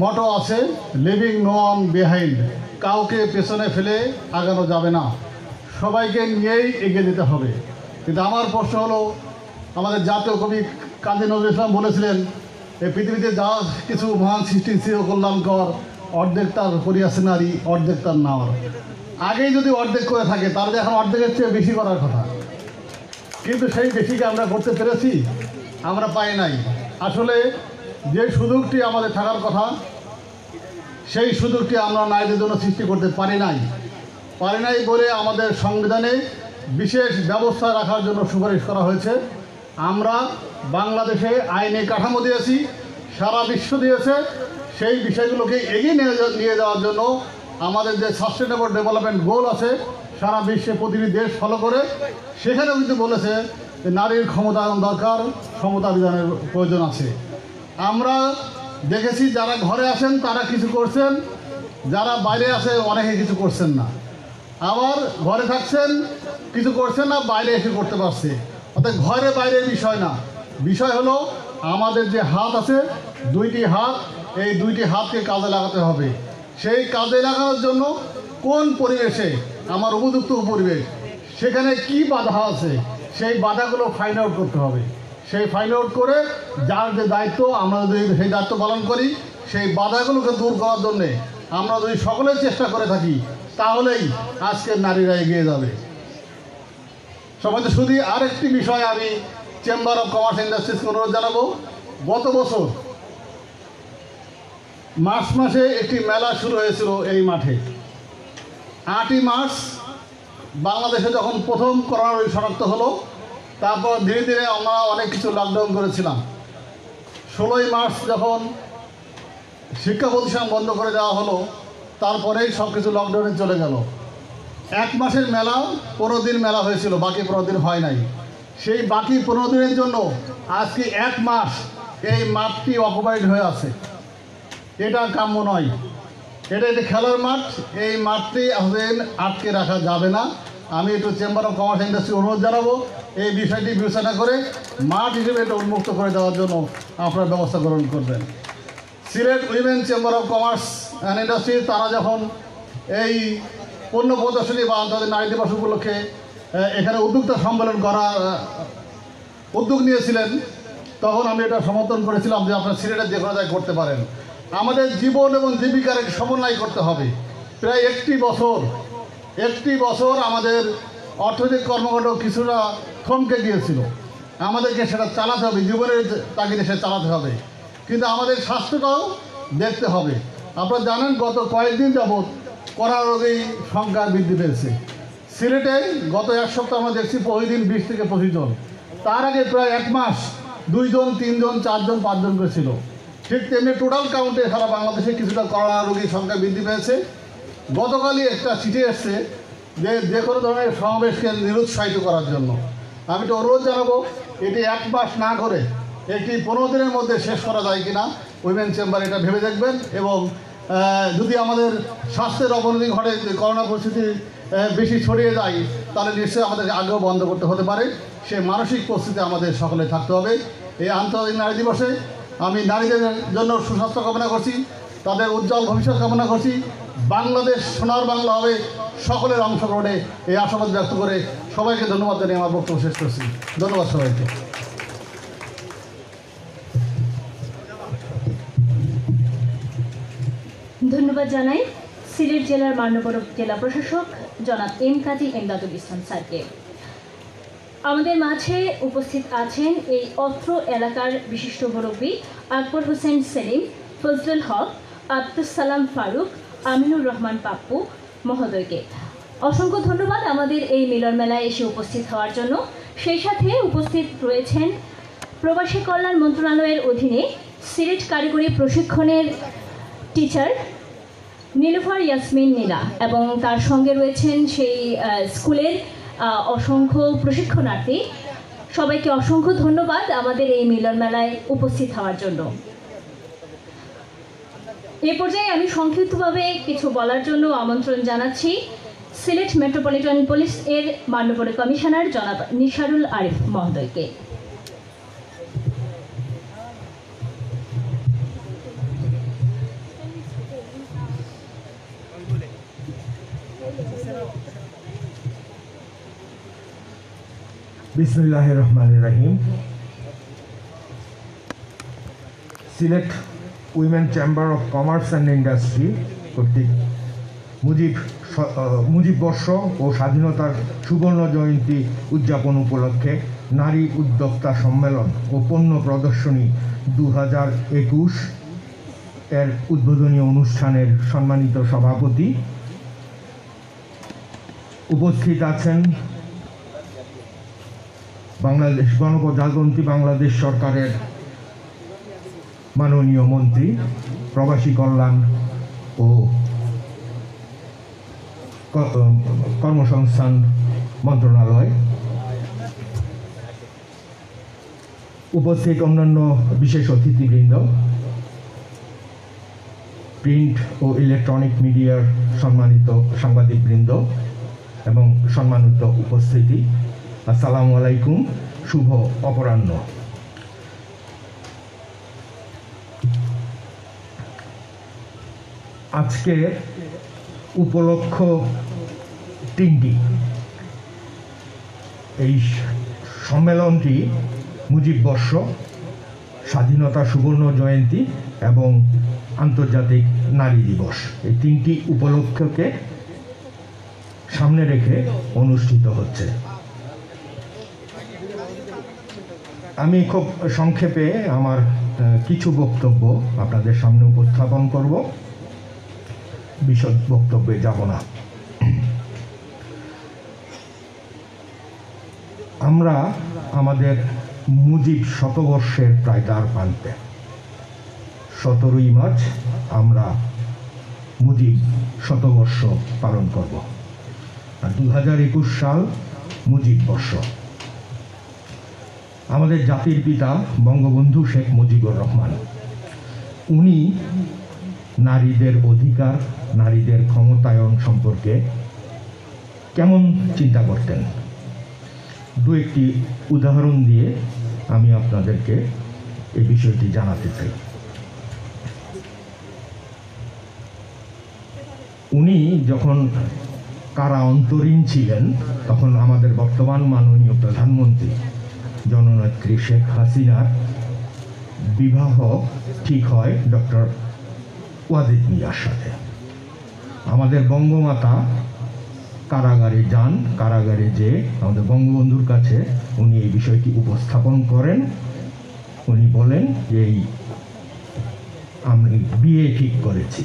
মটো আছে, লিভিং নো ওয়ান বিহাইন্ড। কাউকে পেছনে ফেলে আগানো যাবে না, সবাইকে নিয়েই এগিয়ে যেতে হবে। কিন্তু আমার প্রশ্ন হলো, আমাদের জাতীয় কবি কাজী নজরুল ইসলাম বলেছিলেন, এই পৃথিবীতে যা কিছু মহান সৃষ্টি ছিল কল্যাণকর, অর্ধেক তার করিয়াছে নারী, অর্ধেক তার নাওয়ার। আগেই যদি অর্ধেক করে থাকে তাহলে এখন অর্ধেকের চেয়ে বেশি করার কথা, কিন্তু সেই বেশিকে আমরা করতে পেরেছি? আমরা পাই নাই। আসলে যে সুযোগটি আমাদের থাকার কথা সেই সুযোগটি আমরা নারীদের জন্য সৃষ্টি করতে পারি নাই বলে আমাদের সংবিধানে বিশেষ ব্যবস্থা রাখার জন্য সুপারিশ করা হয়েছে। আমরা বাংলাদেশে আইনি কাঠামো দিয়েছি, সারা বিশ্ব দিয়েছে। সেই বিষয়গুলোকে এগিয়ে নিয়ে যাওয়ার জন্য আমাদের যে সাস্টেনেবল ডেভেলপমেন্ট গোল আছে সারা বিশ্বে প্রতিটি দেশ ফলো করে, সেখানেও কিন্তু বলেছে যে নারীর ক্ষমতায়ন দরকার, সমতা বিধানের প্রয়োজন আছে। আমরা দেখেছি যারা ঘরে আছেন তারা কিছু করছেন, যারা বাইরে আছে অনেকে কিছু করছেন না, আবার ঘরে থাকছেন কিছু করছেন না, বাইরে এসে করতে পারছে। অর্থাৎ ঘরে বাইরের বিষয় না, বিষয় হলো আমাদের যে হাত আছে, দুইটি হাত, এই দুইটি হাতকে কাজে লাগাতে হবে। সেই কাজে লাগানোর জন্য কোন পরিবেশে আমার উপযুক্ত পরিবেশ, সেখানে কি বাধা আছে, সেই বাধাগুলো ফাইন্ড আউট করতে হবে। সেই ফাইন্ড আউট করে যার যে দায়িত্ব, আমরা যদি সেই দায়িত্ব পালন করি, সেই বাধাগুলোকে দূর করার জন্যে আমরা যদি সকলের চেষ্টা করে থাকি, তাহলেই আজকের নারীরা এগিয়ে যাবে। সমাজে শুধু আরেকটি বিষয় আমি চেম্বার অফ কমার্স ইন্ডাস্ট্রিজকে অনুরোধ জানাবো। গত বছর মার্চ মাসে একটি মেলা শুরু হয়েছিল এই মাঠে। 8ই মার্চ বাংলাদেশে যখন প্রথম করোনা রোগী শনাক্ত হলো, তারপর ধীরে ধীরে আমরা অনেক কিছু লকডাউন করেছিলাম। 16ই মার্চ যখন শিক্ষা প্রতিষ্ঠান বন্ধ করে দেওয়া হলো, তারপরেই সব কিছু লকডাউনে চলে গেল। 1 মাসের মেলা 15 দিন মেলা হয়েছিল, বাকি 15 দিন হয় নাই। সেই বাকি 15 দিনের জন্য আজকে 1 মাস এই মাঠটি অকুপাইড হয়ে আছে। এটা কাম্য নয়, এটা একটি খেলার মাঠ, এই মাঠটি আটকে রাখা যাবে না। আমি একটু চেম্বার অফ কমার্স ইন্ডাস্ট্রি অনুরোধ জানাবো এই বিষয়টি বিবেচনা করে মাঠ হিসেবে এটা উন্মুক্ত করে দেওয়ার জন্য আপনারা ব্যবস্থা গ্রহণ করবেন। Sylhet women chamber of commerce and industry তারা যখন এই পণ্য প্রদর্শনী বা আন্তর্জাতিক নারী দিবস উপলক্ষে এখানে উদ্যোক্তা সম্মেলন করার উদ্যোগ নিয়েছিলেন, তখন আমি এটা সমর্থন করেছিলাম যে আপনারা সিলেটের যে কোনো জায়গায় করতে পারেন। আমাদের জীবন এবং জীবিকার একটি সমন্বয় করতে হবে। প্রায় একটি বছর আমাদের অর্থনৈতিক কর্মকাণ্ড কিছুটা থমকে গিয়েছিল, আমাদেরকে সেটা চালাতে হবে, জীবনের তাগিদে সে চালাতে হবে, কিন্তু আমাদের স্বাস্থ্যটাও দেখতে হবে। আপনারা জানেন গত কয়েকদিন যাবৎ করোনা রোগীর সংখ্যা বৃদ্ধি পেয়েছে। সিলেটে গত 1 সপ্তাহ আমরা দেখছি প্রতিদিন 20 থেকে 25 জন। তার আগে প্রায় 1 মাস 2 জন, 3 জন, 4 জন, 5 জন করে ছিল। ঠিক তেমনি টোটাল কাউন্টে সারা বাংলাদেশে কিছুটা করোনা রোগীর সংখ্যা বৃদ্ধি পেয়েছে। গতকালই একটা চিঠি এসছে যে কোনো ধরনের সমাবেশকে নিরুৎসাহিত করার জন্য। আমি তো অনুরোধ জানাবো এটি 1 মাস না করে একটি 15 দিনের মধ্যে শেষ করা যায় কিনা উইমেন চেম্বার এটা ভেবে দেখবেন। এবং যদি আমাদের স্বাস্থ্যের অবনতি ঘটে, করোনা পরিস্থিতি বেশি ছড়িয়ে যায়, তাহলে নিশ্চয়ই আমাদেরকে আগেও বন্ধ করতে হতে পারে। সে মানসিক প্রস্তুতি আমাদের সকলে থাকতে হবে। এই আন্তর্জাতিক নারী দিবসে আমি নারীদের জন্য সুস্বাস্থ্য কামনা করছি, তাদের উজ্জ্বল ভবিষ্যৎ কামনা করছি। বাংলাদেশ সোনার বাংলা হবে সকলের অংশগ্রহণে, এই আশাবাদ ব্যক্ত করে সবাইকে ধন্যবাদ জানিয়ে আমার বক্তব্য শেষ করছি। ধন্যবাদ সবাইকে। ধন্যবাদ জানাই সিলেট জেলার মাননীয় জেলা প্রশাসক জনাব এম কাজী এমদাদুল ইসলাম স্যারকে। আমাদের মাঝে উপস্থিত আছেন এই অত্র এলাকার বিশিষ্ট মুরব্বী আকবর হোসেন সেলিম, ফজলুল হক, আব্দুস সালাম ফারুক, আমিনুর রহমান পাপ্পু মহোদয়কে অসংখ্য ধন্যবাদ আমাদের এই মিলন মেলায় এসে উপস্থিত হওয়ার জন্য। সেই সাথে উপস্থিত রয়েছেন প্রবাসী কল্যাণ মন্ত্রণালয়ের অধীনে সিলেট কারিগরি প্রশিক্ষণের টিচার নীলুফার ইয়াসমিন নীলা, এবং তার সঙ্গে রয়েছেন সেই স্কুলের অসংখ্য প্রশিক্ষণার্থী। সবাইকে অসংখ্য ধন্যবাদ আমাদের এই মিলন মেলায় উপস্থিত হওয়ার জন্য। এ পর্যায়ে আমি সংক্ষিপ্তভাবে কিছু বলার জন্য আমন্ত্রণ জানাচ্ছি সিলেট মেট্রোপলিটন পুলিশ এর মাননীয় কমিশনার জনাব নিশারুল আরিফ মহোদয়কে। বিসমিল্লাহির রহমানির রহিম। Sylhet women chamber of commerce and industry কর্তৃক মুজিব বর্ষ ও স্বাধীনতার সুবর্ণ জয়ন্তী উদযাপন উপলক্ষে নারী উদ্যোক্তা সম্মেলন ও পণ্য প্রদর্শনী 2021 এর উদ্বোধনী অনুষ্ঠানের সম্মানিত সভাপতি, উপস্থিত আছেন বাংলাদেশ গণপ্রজাতন্ত্রী বাংলাদেশ সরকারের মাননীয় মন্ত্রী, প্রবাসী কল্যাণ ও কর্মসংস্থান মন্ত্রণালয়, উপস্থিত অন্যান্য বিশেষ অতিথিবৃন্দ, প্রিন্ট ও ইলেকট্রনিক মিডিয়ার সম্মানিত সাংবাদিকবৃন্দ এবং সম্মানিত উপস্থিতি, আসসালামু আলাইকুম, শুভ অপরাহ্ন। আজকে উপলক্ষ তিনটি। এই সম্মেলনটি মুজিব বর্ষ, স্বাধীনতা সুবর্ণ জয়ন্তী এবং আন্তর্জাতিক নারী দিবস, এই তিনটি উপলক্ষকে সামনে রেখে অনুষ্ঠিত হচ্ছে। আমি খুব সংক্ষেপে আমার কিছু বক্তব্য আপনাদের সামনে উপস্থাপন করব, বিশদ বক্তব্যে যাব না। আমরা আমাদের মুজিব শতবর্ষের প্রায় দ্বার প্রান্তে। 17ই মার্চ আমরা মুজিব শতবর্ষ পালন করব, আর 2021 সাল মুজিব বর্ষ। আমাদের জাতির পিতা বঙ্গবন্ধু শেখ মুজিবুর রহমান, উনি নারীদের অধিকার, নারীদের ক্ষমতায়ন সম্পর্কে কেমন চিন্তা করতেন, দু একটি উদাহরণ দিয়ে আমি আপনাদেরকে এই বিষয়টি জানাতে চাই। উনি যখন কারা অন্তরীণ ছিলেন, তখন আমাদের বর্তমান মাননীয় প্রধানমন্ত্রী জননেত্রী শেখ হাসিনার বিবাহ ঠিক হয় ডক্টর ওয়াজিদ মিয়ার সাথে। আমাদের বঙ্গমাতা কারাগারে যান, কারাগারে যে আমাদের বঙ্গবন্ধুর কাছে উনি এই বিষয়টি উপস্থাপন করেন। উনি বলেন যে আমি বিয়ে ঠিক করেছি।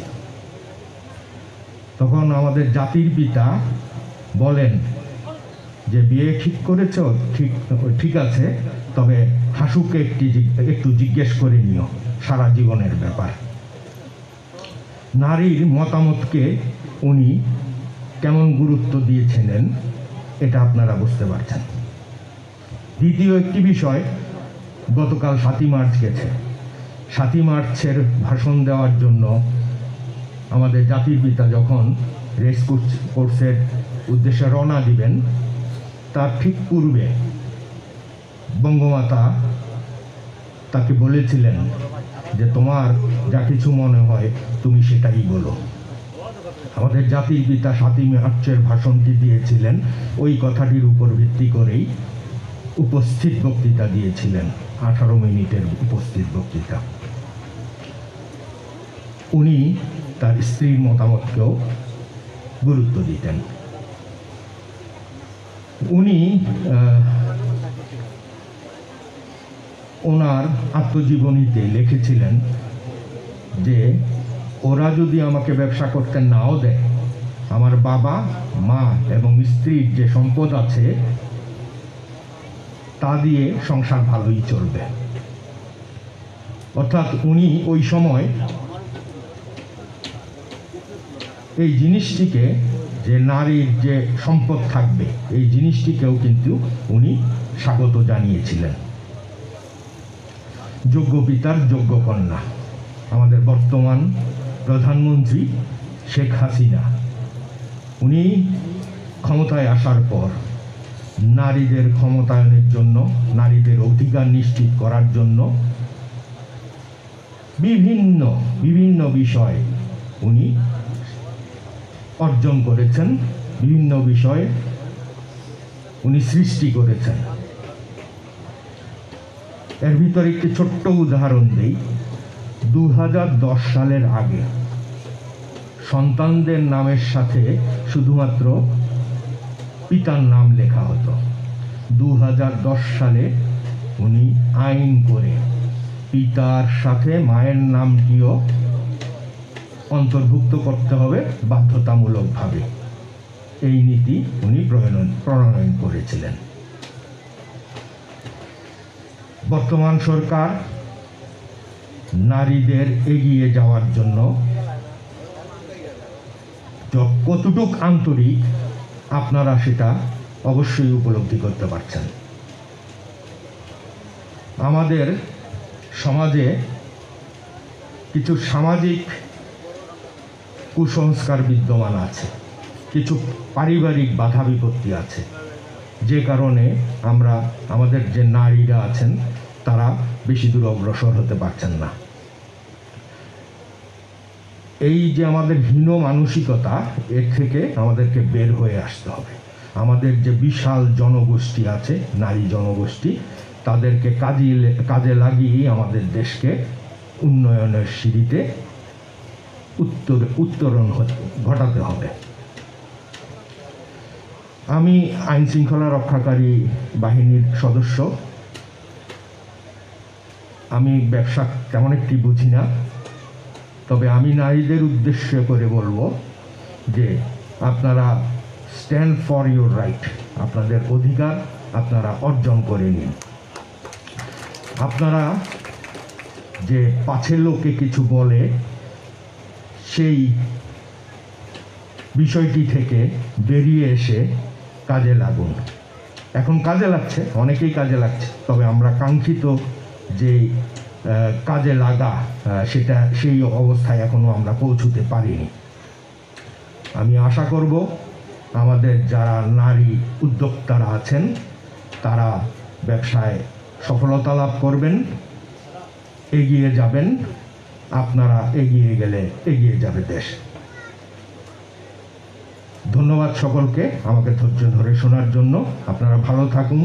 তখন আমাদের জাতির পিতা বলেন যে বিয়ে ঠিক করেছ, ঠিক আছে, তবে হাসুকে একটু জিজ্ঞেস করে নিও সারা জীবনের ব্যাপার। নারীর মতামতকে উনি কেমন গুরুত্ব দিয়েছিলেন এটা আপনারা বুঝতে পারছেন। দ্বিতীয় একটি বিষয়, গতকাল 7ই মার্চ গেছে। 7ই মার্চের ভাষণ দেওয়ার জন্য আমাদের জাতির পিতা যখন রেস কোর্সের উদ্দেশ্যে রওনা দিবেন, তার ঠিক পূর্বে বঙ্গমাতা তাকে বলেছিলেন যে তোমার যা কিছু মনে হয় তুমি সেটাই বলো। আমাদের জাতির পিতা 7ই মার্চের ভাষণটি দিয়েছিলেন, ওই কথাটির উপর ভিত্তি করেই উপস্থিত বক্তৃতা দিয়েছিলেন, 18 মিনিটের উপস্থিত বক্তৃতা। উনি তার স্ত্রীর মতামতকেও গুরুত্ব দিতেন। উনি ওনার আত্মজীবনীতে লিখেছিলেন যে ওরা যদি আমাকে ব্যবসা করতে নাও দেয়, আমার বাবা, মা এবং স্ত্রীর যে সম্পদ আছে তা দিয়ে সংসার ভালোই চলবে। অর্থাৎ উনি ওই সময় এই জিনিসটিকে, যে নারীর যে সম্পদ থাকবে, এই জিনিসটিকেও কিন্তু উনি স্বাগত জানিয়েছিলেন। যোগ্য পিতার যোগ্য কন্যা আমাদের বর্তমান প্রধানমন্ত্রী শেখ হাসিনা, উনি ক্ষমতায় আসার পর নারীদের ক্ষমতায়নের জন্য, নারীদের অধিকার নিশ্চিত করার জন্য বিভিন্ন বিষয় উনি অর্জন করেছেন, বিভিন্ন বিষয়ে উনি সৃষ্টি করেছেন। এর ভিতরে একটি ছোট্ট উদাহরণ দিই। 2010 সালের আগে সন্তানদের নামের সাথে শুধুমাত্র পিতার নাম লেখা হতো। 2010 সালে উনি আইন করে পিতার সাথে মায়ের নামটিও অন্তর্ভুক্ত করতে হবে বাধ্যতামূলকভাবে। এই নীতি উনি প্রণয়ন করেছিলেন। বর্তমান সরকার নারীদের এগিয়ে যাওয়ার জন্য কতটুক আন্তরিক আপনারা সেটা অবশ্যই উপলব্ধি করতে পারছেন। আমাদের সমাজে কিছু সামাজিক কুসংস্কার বিদ্যমান আছে, কিছু পারিবারিক বাধা বিপত্তি আছে, যে কারণে আমরা আমাদের যে নারীরা আছেন তারা বেশি দূর অগ্রসর হতে পারছেন না। এই যে আমাদের হীন মানসিকতা, এর থেকে আমাদেরকে বের হয়ে আসতে হবে। আমাদের যে বিশাল জনগোষ্ঠী আছে, নারী জনগোষ্ঠী, তাদেরকে কাজে লাগিয়ে আমাদের দেশকে উন্নয়নের সিঁড়িতে উত্তরণ ঘটাতে হবে। আমি আইন শৃঙ্খলা রক্ষাকারী বাহিনীর সদস্য। আমি ব্যবসা তেমন একটি বুঝি না, তবে আমি নারীদের উদ্দেশ্য করে বলবো যে আপনারা স্ট্যান্ড ফর ইউর রাইট, আপনাদের অধিকার আপনারা অর্জন করে নিন। আপনারা যে পাছের লোকে কিছু বলে সেই বিষয়টি থেকে বেরিয়ে এসে কাজে লাগুন। এখন কাজে লাগছে, অনেকেই কাজে লাগছে, তবে আমরা কাঙ্ক্ষিত যে কাজে লাগা সেটা সেই অবস্থায় এখনো আমরা পৌঁছতে পারিনি। আমি আশা করব আমাদের যারা নারী উদ্যোক্তারা আছেন তারা ব্যবসায় সফলতা লাভ করবেন, এগিয়ে যাবেন। আপনারা এগিয়ে গেলে এগিয়ে যাবে দেশ। ধন্যবাদ সকলকে আমাকে ধৈর্য ধরে শোনার জন্য। আপনারা ভালো থাকুন,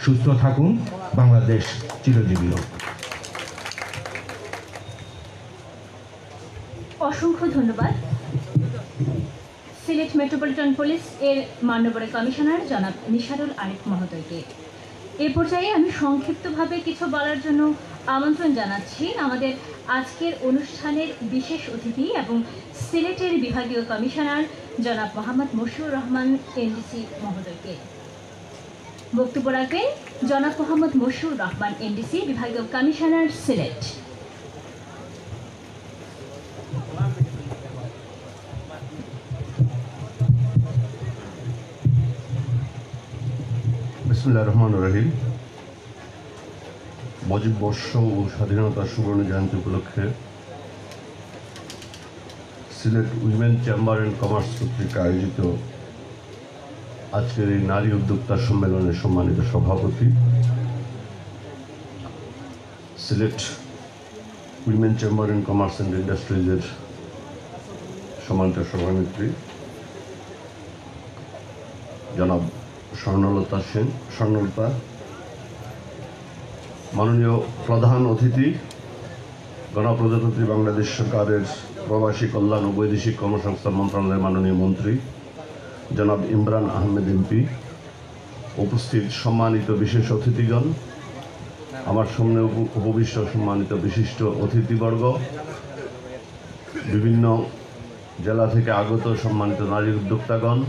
সুস্থ থাকুন। বাংলাদেশ চিরজীবী হোক। অসংখ্য ধন্যবাদ সিলেট মেট্রোপলিটন পুলিশ এর মাননীয় কমিশনার জনাব নিশারুল আরিফ মহোদয়কে। এ পর্যায়ে আমি সংক্ষিপ্তভাবে কিছু বলার জন্য আমন্ত্রণ জানাচ্ছি আমাদের আজকের অনুষ্ঠানের বিশেষ অতিথি এবং সিলেটের বিভাগীয় কমিশনার জনাব মোহাম্মদ মশিউর রহমান এনডিসি মহোদয়কে। বক্তব্য রাখবেন জনাব মোহাম্মদ মশিউর রহমান এনডিসি, বিভাগীয় কমিশনার, সিলেট। বিসমিল্লাহির রহমানির রহিম। মুজিব বর্ষ ও স্বাধীনতার সুবর্ণ জয়ন্তী উপলক্ষে Sylhet women chamber and commerce কর্তৃক আয়োজিত আজকের এই নারী উদ্যোক্তা সম্মেলনের সম্মানিত সভাপতি, Sylhet women chamber and commerce and ইন্ডাস্ট্রিজের সম্মানিত সভানেত্রী জনাব স্বর্ণলতা সেন, স্বর্ণলতা, মাননীয় প্রধান অতিথি গণপ্রজাতন্ত্রী বাংলাদেশ সরকারের প্রবাসী কল্যাণ ও বৈদেশিক কর্মসংস্থান মন্ত্রণালয়ের মাননীয় মন্ত্রী জনাব ইমরান আহমেদ এমপি, উপস্থিত সম্মানিত বিশেষ অতিথিগণ, আমার সামনে উপবিষ্ট সম্মানিত বিশিষ্ট অতিথিবর্গ, বিভিন্ন জেলা থেকে আগত সম্মানিত নারী উদ্যোক্তাগণ,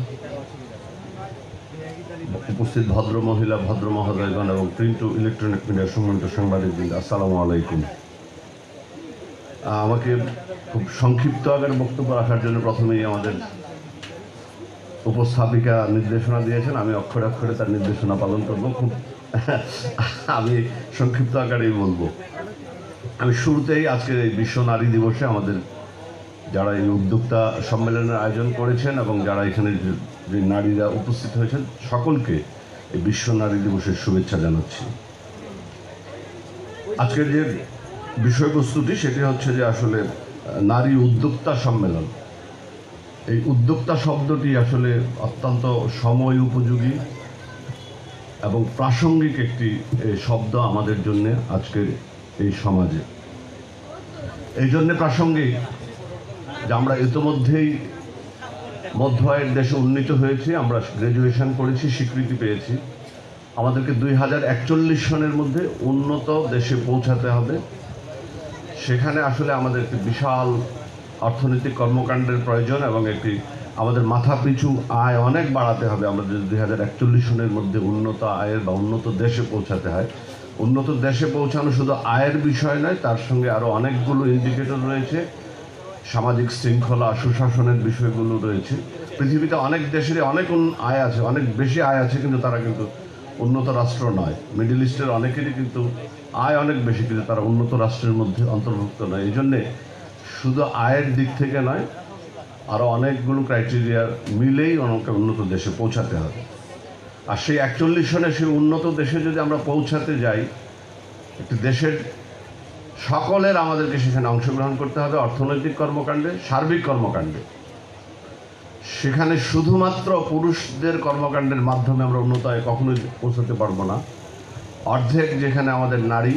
উপস্থিত ভদ্র মহিলা, ভদ্র মহোদয়গণ এবং প্রিন্ট ও ইলেকট্রনিক মিডিয়ার সম্মানিত সাংবাদিকবৃন্দ, আসসালামু আলাইকুম। আমাকে খুব সংক্ষিপ্ত আকারে বক্তব্য রাখার জন্য প্রথমেই আমাদের উপস্থাপিকা নির্দেশনা দিয়েছেন। আমি অক্ষরে অক্ষরে তার নির্দেশনা পালন করব। আমি সংক্ষিপ্ত আকারেই বলবো। আমি শুরুতেই আজকের এই বিশ্ব নারী দিবসে আমাদের যারা এই উদ্যোক্তা সম্মেলনের আয়োজন করেছেন এবং যারা এখানে যে নারীরা উপস্থিত হয়েছেন সকলকে এই বিশ্ব নারী দিবসের শুভেচ্ছা জানাচ্ছি। আজকের যে বিষয়বস্তুটি সেটি হচ্ছে যে আসলে নারী উদ্যোক্তা সম্মেলন। এই উদ্যোক্তা শব্দটি আসলে অত্যন্ত সময় উপযোগী এবং প্রাসঙ্গিক একটি শব্দ আমাদের জন্য আজকের এই সমাজে। এই জন্য প্রাসঙ্গিক যে আমরা ইতিমধ্যেই মধ্য আয়ের দেশে উন্নীত হয়েছি, আমরা গ্র্যাজুয়েশন করেছি, স্বীকৃতি পেয়েছি। আমাদেরকে 2041 সনের মধ্যে উন্নত দেশে পৌঁছাতে হবে। সেখানে আসলে আমাদের একটি বিশাল অর্থনৈতিক কর্মকাণ্ডের প্রয়োজন এবং একটি আমাদের মাথাপিছু আয় অনেক বাড়াতে হবে। আমাদের 2041 সনের মধ্যে উন্নত আয়ের বা উন্নত দেশে পৌঁছাতে হয়। উন্নত দেশে পৌঁছানো শুধু আয়ের বিষয় নয়, তার সঙ্গে আরও অনেকগুলো ইন্ডিকেটর রয়েছে, সামাজিক শৃঙ্খলা সুশাসনের বিষয়গুলো রয়েছে। পৃথিবীতে অনেক দেশেরই অনেক আয় আছে, অনেক বেশি আয় আছে, কিন্তু তারা কিন্তু উন্নত রাষ্ট্র নয়। মিডল ইস্টের অনেকেরই কিন্তু আয় অনেক বেশি, কিন্তু তারা উন্নত রাষ্ট্রের মধ্যে অন্তর্ভুক্ত নয়। এই জন্যে শুধু আয়ের দিক থেকে নয়, আরও অনেকগুলো ক্রাইটেরিয়া মিলেই অনেক উন্নত দেশে পৌঁছাতে হবে। আর সেই 41 সনে সেই উন্নত দেশে যদি আমরা পৌঁছাতে যাই, একটি দেশের সকলের আমাদেরকে সেখানে অংশগ্রহণ করতে হবে অর্থনৈতিক কর্মকাণ্ডে, সার্বিক কর্মকাণ্ডে। সেখানে শুধুমাত্র পুরুষদের কর্মকাণ্ডের মাধ্যমে আমরা উন্নত আয়ে কখনোই পৌঁছাতে পারবো না। অর্ধেক যেখানে আমাদের নারী,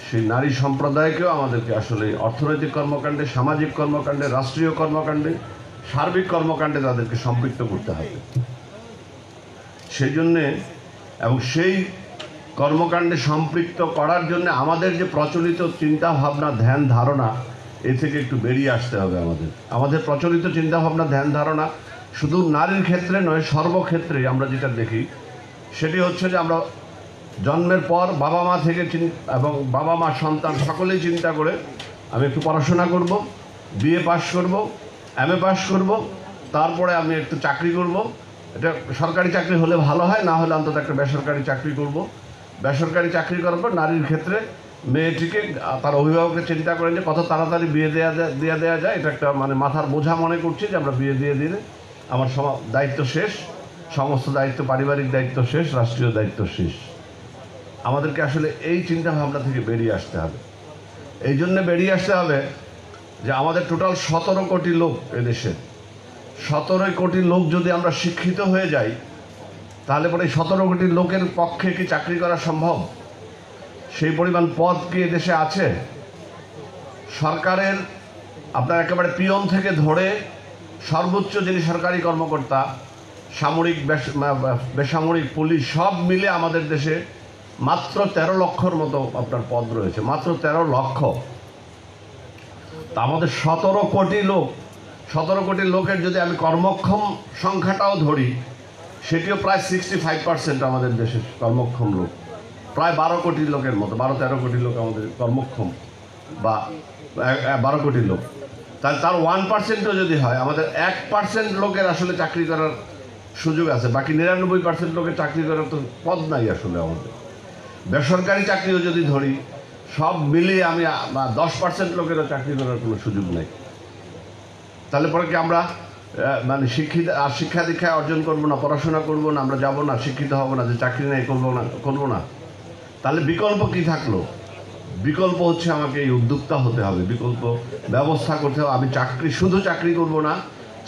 সেই নারী সম্প্রদায়কেও আমাদেরকে আসলে অর্থনৈতিক কর্মকাণ্ডে, সামাজিক কর্মকাণ্ডে, রাষ্ট্রীয় কর্মকাণ্ডে, সার্বিক কর্মকাণ্ডে তাদেরকে সম্পৃক্ত করতে হবে। সেই জন্যে এবং সেই কর্মকাণ্ডে সম্পৃক্ত করার জন্য আমাদের যে প্রচলিত চিন্তা ভাবনা, ধ্যান ধারণা, এ থেকে একটু বেরিয়ে আসতে হবে। আমাদের প্রচলিত চিন্তা ভাবনা, ধ্যান ধারণা শুধু নারীর ক্ষেত্রে নয়, সর্বক্ষেত্রে আমরা যেটা দেখি সেটি হচ্ছে যে আমরা জন্মের পর বাবা মা থেকে এবং বাবা মা সন্তান সকলেই চিন্তা করে আমি একটু পড়াশোনা করব, বিএ পাস করব, এমএ পাস করব, তারপরে আমি একটু চাকরি করব। এটা সরকারি চাকরি হলে ভালো হয়, না হলে অন্তত একটা বেসরকারি চাকরি করব। বেসরকারি চাকরি করার পর নারীর ক্ষেত্রে মেয়েটিকে তার অভিভাবককে চিন্তা করেন যে কত তাড়াতাড়ি বিয়ে দেওয়া যায়। এটা একটা মানে মাথার বোঝা মনে করছি যে আমরা বিয়ে দিয়ে দিলে আমার দায়িত্ব শেষ, সমস্ত দায়িত্ব, পারিবারিক দায়িত্ব শেষ, রাষ্ট্রীয় দায়িত্ব শেষ। আমাদেরকে আসলে এই চিন্তা ভাবনা থেকে বেরিয়ে আসতে হবে। এই জন্যে বেরিয়ে আসতে হবে যে আমাদের টোটাল 17 কোটি লোক এদেশে, 17 কোটি লোক যদি আমরা শিক্ষিত হয়ে যাই, তাহলে পরে 17 কোটি লোকের পক্ষে কি চাকরি করা সম্ভব? সেই পরিমাণ পদ কি এদেশে আছে? সরকারের আপনার একেবারে পিয়ন থেকে ধরে সর্বোচ্চ যিনি সরকারি কর্মকর্তা, সামরিক, বেসামরিক, পুলিশ সব মিলে আমাদের দেশে মাত্র 13 লক্ষর মতো আপনার পদ রয়েছে, মাত্র 13 লক্ষ। তা আমাদের 17 কোটি লোক, 17 কোটি লোকের যদি আমি কর্মক্ষম সংখ্যাটাও ধরি, সেটিও প্রায় 65% আমাদের দেশের কর্মক্ষম লোক। প্রায় 12 কোটি লোকের মতো, 12-13 কোটি লোক আমাদের কর্মক্ষম, বা 12 কোটি লোক। তাহলে তার 1%ও যদি হয়, আমাদের 1% লোকের আসলে চাকরি করার সুযোগ আছে। বাকি 99% লোকের চাকরি করার তো পদ নাই আসলে আমাদের। বেসরকারি চাকরিও যদি ধরি, সব মিলিয়ে আমি 10% লোকেরও চাকরি করার কোনো সুযোগ নেই। তাহলে পরে কি আমরা মানে শিক্ষা দীক্ষা অর্জন করবো না, পড়াশোনা করবো না, আমরা যাবো না, শিক্ষিত হব না, যে চাকরি নেই করবো না? তাহলে বিকল্প কি থাকলো? বিকল্প হচ্ছে আমাকে এই উদ্যোক্তা হতে হবে, বিকল্প ব্যবস্থা করতে হবে। আমি শুধু চাকরি করব না,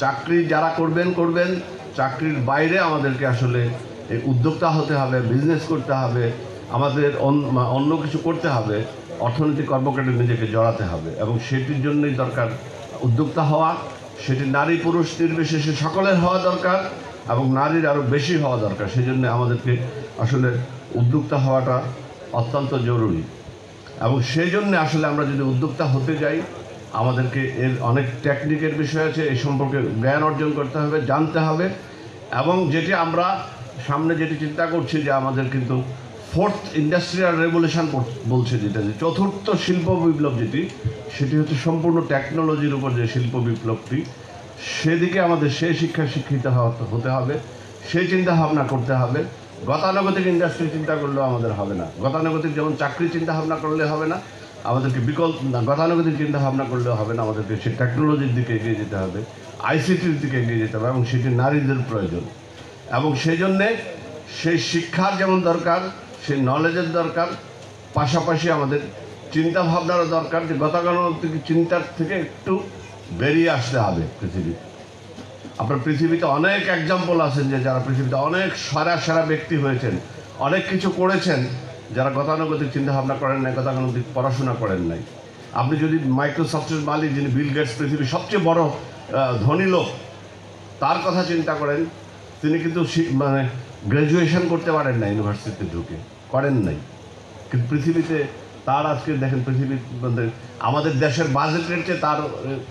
চাকরি যারা করবেন, চাকরির বাইরে আমাদেরকে আসলে এই উদ্যোক্তা হতে হবে, বিজনেস করতে হবে, আমাদের অন্য কিছু করতে হবে, অর্থনৈতিক কর্মকাণ্ডে নিজেকে জড়াতে হবে। এবং সেটির জন্যই দরকার উদ্যোক্তা হওয়া। সেটি নারী পুরুষ নির্বিশেষে সকলের হওয়া দরকার, এবং নারীর আরও বেশি হওয়া দরকার। সেই জন্য আমাদেরকে আসলে উদ্যোক্তা হওয়াটা অত্যন্ত জরুরি। এবং সেই জন্য আসলে আমরা যদি উদ্যোক্তা হতে যাই, আমাদেরকে এর অনেক টেকনিকের বিষয় আছে, এই সম্পর্কে জ্ঞান অর্জন করতে হবে, জানতে হবে। এবং যেটি আমরা সামনে যেটি চিন্তা করছি যে আমাদের কিন্তু 4th ইন্ডাস্ট্রিয়াল রেভলিউশন বলছে, যেটা যে 4র্থ শিল্প বিপ্লব, সেটি হচ্ছে সম্পূর্ণ টেকনোলজির উপর যে শিল্প বিপ্লবটি, সেদিকে আমাদের সেই শিক্ষিত হতে হবে, সেই চিন্তা ভাবনা করতে হবে। গতানুগতিক ইন্ডাস্ট্রি চিন্তা করলেও আমাদের হবে না, গতানুগতিক যেমন চাকরি চিন্তা ভাবনা করলে হবে না, আমাদেরকে গতানুগতিক চিন্তা ভাবনা করলেও হবে না, আমাদেরকে সেই টেকনোলজির দিকে এগিয়ে যেতে হবে, আইসিটির দিকে এগিয়ে যেতে হবে, এবং সেটি নারীদের প্রয়োজন। এবং সেই জন্যে সেই শিক্ষার যেমন দরকার, সেই নলেজের দরকার, পাশাপাশি আমাদের চিন্তা ভাবনারও দরকার, যে গতানুগতিক চিন্তার থেকে একটু বেরিয়ে আসতে হবে। আপনার পৃথিবীতে অনেক এক্সাম্পল আছেন যে যারা পৃথিবীতে অনেক সেরা ব্যক্তি হয়েছেন, অনেক কিছু করেছেন, যারা গতানুগতিক চিন্তাভাবনা করেন নাই, গতানুগতিক পড়াশোনা করেন নাই। আপনি যদি মাইক্রোসফটের মালিক যিনি বিল গেটস, পৃথিবীর সবচেয়ে বড় ধনী লোক, তার কথা চিন্তা করেন, তিনি কিন্তু গ্র্যাজুয়েশন করতে পারেন না, ইউনিভার্সিটিতে ঢুকে করেন নাই, কিন্তু পৃথিবীতে তার আজকে দেখেন পৃথিবীর মধ্যে আমাদের দেশের বাজেটের চেয়ে তার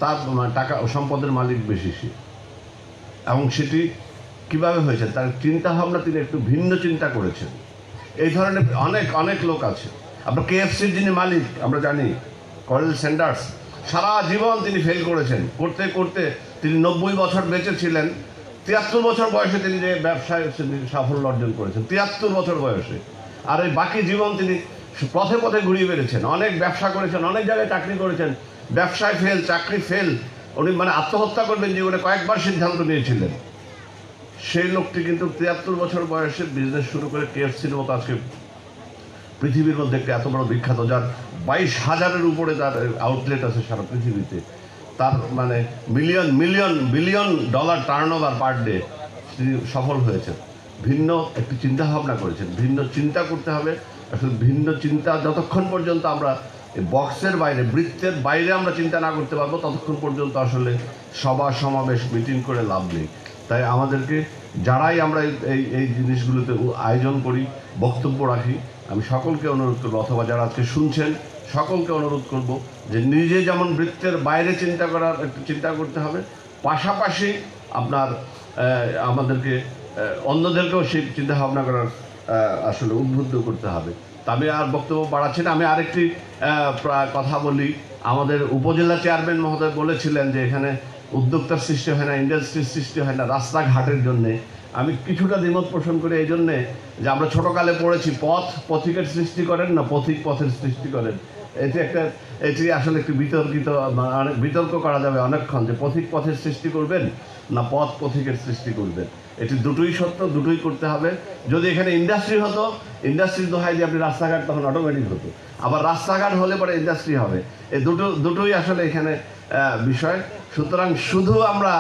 তার টাকা সম্পদের মালিক বেশি সে, এবং সেটি কিভাবে হয়েছে তার চিন্তা ভাবনা তিনি একটু ভিন্ন চিন্তা করেছেন। এই ধরনের অনেক অনেক লোক আছে। আপনার KFCর যিনি মালিক আমরা জানি কর্নেল স্যান্ডার্স, সারা জীবন তিনি ফেল করেছেন, করতে করতে তিনি 90 বছর বেঁচে ছিলেন। 73 বছর বয়সে তিনি যে ব্যবসায় সাফল্য অর্জন করেছেন, 73 বছর বয়সে। আর এই বাকি জীবন তিনি পথে পথে ঘুরিয়ে বেড়েছেন, অনেক ব্যবসা করেছেন, অনেক জায়গায় চাকরি করেছেন, ব্যবসায় ফেল, চাকরি ফেল। উনি মানে আত্মহত্যা করবেন জীবনে কয়েকবার সিদ্ধান্ত নিয়েছিলেন। সেই লোকটি কিন্তু 73 বছর বয়সে বিজনেস শুরু করে KFCর মতো আজকে পৃথিবীর মধ্যে একটা এত বড় বিখ্যাত, যার 22,000-এর উপরে তার আউটলেট আছে সারা পৃথিবীতে, তার মানে million million billion dollar turnover per day, তিনি সফল হয়েছেন। ভিন্ন একটি চিন্তা ভাবনা করেছেন। ভিন্ন চিন্তা করতে হবে। আসলে ভিন্ন চিন্তা যতক্ষণ পর্যন্ত আমরা বক্সের বাইরে, বৃত্তের বাইরে আমরা চিন্তা না করতে পারবো, ততক্ষণ পর্যন্ত আসলে সভা সমাবেশ মিটিং করে লাভ নেই। তাই আমাদেরকে যারাই আমরা এই এই জিনিসগুলোতে আয়োজন করি, বক্তব্য রাখি, আমি সকলকে অনুরোধ করবো, অথবা যারা আজকে শুনছেন সকলকে অনুরোধ করব যে নিজে যেমন বৃত্তের বাইরে চিন্তা করতে হবে, পাশাপাশি আপনার আমাদেরকে অন্যদেরকেও সেই চিন্তা ভাবনা করার আসলে উদ্বুদ্ধ করতে হবে। তা আমি আর বক্তব্য বাড়াচ্ছি না। আমি আরেকটি কথা বলি। আমাদের উপজেলা চেয়ারম্যান মহোদয় বলেছিলেন যে এখানে উদ্যোক্তার সৃষ্টি হয় না, ইন্ডাস্ট্রির সৃষ্টি হয় না রাস্তাঘাটের জন্যে। আমি কিছুটা দ্বিমত পোষণ করি এই জন্যে যে আমরা ছোটোকালে পড়েছি পথিকের সৃষ্টি করেন না পথিক পথের সৃষ্টি করেন। এটি আসলে একটি বিতর্ক করা যাবে অনেকক্ষণ, যে পথিক পথের সৃষ্টি করবেন না পথ পথিকের সৃষ্টি করবেন। এটি দুটোই সত্য, দুটোই করতে হবে। যদি এখানে ইন্ডাস্ট্রি হতো, ইন্ডাস্ট্রির দোহাই দিয়ে আপনি রাস্তাঘাট তখন অটোমেটিক হতো, আবার রাস্তাঘাট হলে পরে ইন্ডাস্ট্রি হবে। এই দুটোই আসলে এখানে বিষয়। সুতরাং শুধু আমরা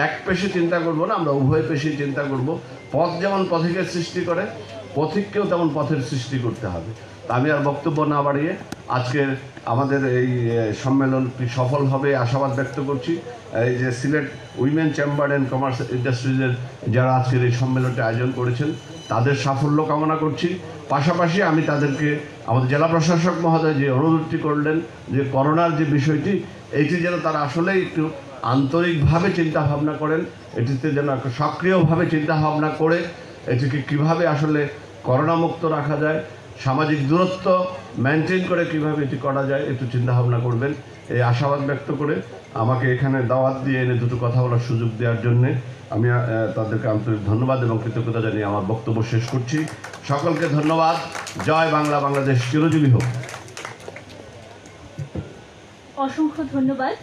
এক পেশে চিন্তা করব না, আমরা উভয় পেশে চিন্তা করব। পথ যেমন পথিকের সৃষ্টি করে, পথিককেও তেমন পথের সৃষ্টি করতে হবে। তা আমি আর বক্তব্য না বাড়িয়ে আজকের আমাদের এই সম্মেলনটি সফল হবে আশাবাদ ব্যক্ত করছি। এই যে Sylhet women chamber and commerce ইন্ডাস্ট্রিজের যারা আজকের এই সম্মেলনটি আয়োজন করেছেন তাদের সাফল্য কামনা করছি। পাশাপাশি আমি তাদেরকে আমাদের জেলা প্রশাসক মহোদয় যে অনুরোধটি করলেন যে করোনার যে বিষয়টি, এইটি যেন তারা আসলেই একটু আন্তরিকভাবে চিন্তা ভাবনা করেন, এটিতে যেন একটা সক্রিয়ভাবে চিন্তা ভাবনা করে এটিকে কিভাবে আসলে করোনামুক্ত রাখা যায়, সামাজিক দূরত্ব মেনটেন করে কিভাবে এটি করা যায়, একটু চিন্তা ভাবনা করবেন এই আশাবাদ ব্যক্ত করে আমাকে এখানে দাওয়াত দিয়ে এনে দুটো কথা বলার সুযোগ দেওয়ার জন্যে আমি তাদেরকে আন্তরিক ধন্যবাদ এবং কৃতজ্ঞতা জানিয়ে আমার বক্তব্য শেষ করছি। সকলকে ধন্যবাদ। জয় বাংলা, বাংলাদেশ চিরজীবী হোক। অসংখ্য ধন্যবাদ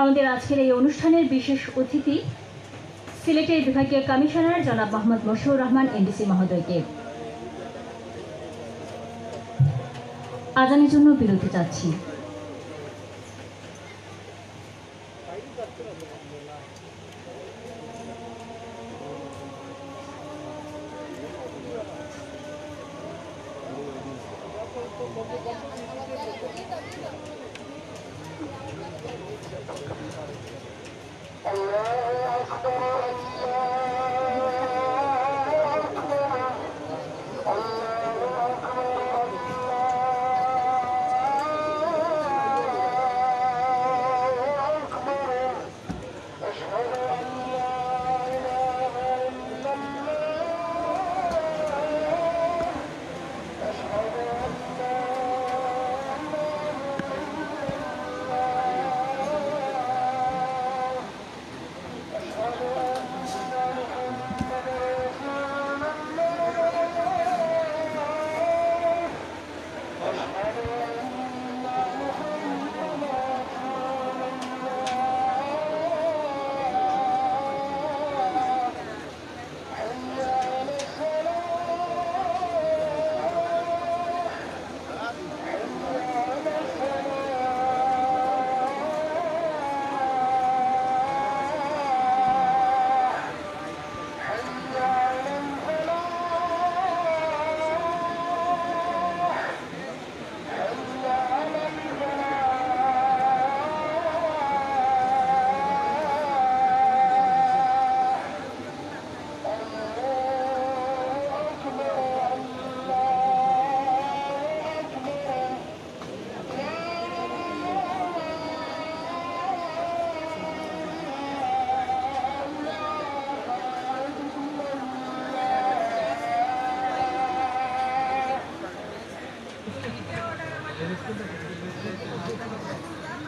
আমাদের আজকের এই অনুষ্ঠানের বিশেষ অতিথি সিলেটের বিভাগীয় কমিশনার জনাব মোহাম্মদ মশিউর রহমান এনডিসি মহোদয়কে। আজানের জন্য বিরতি চাচ্ছি।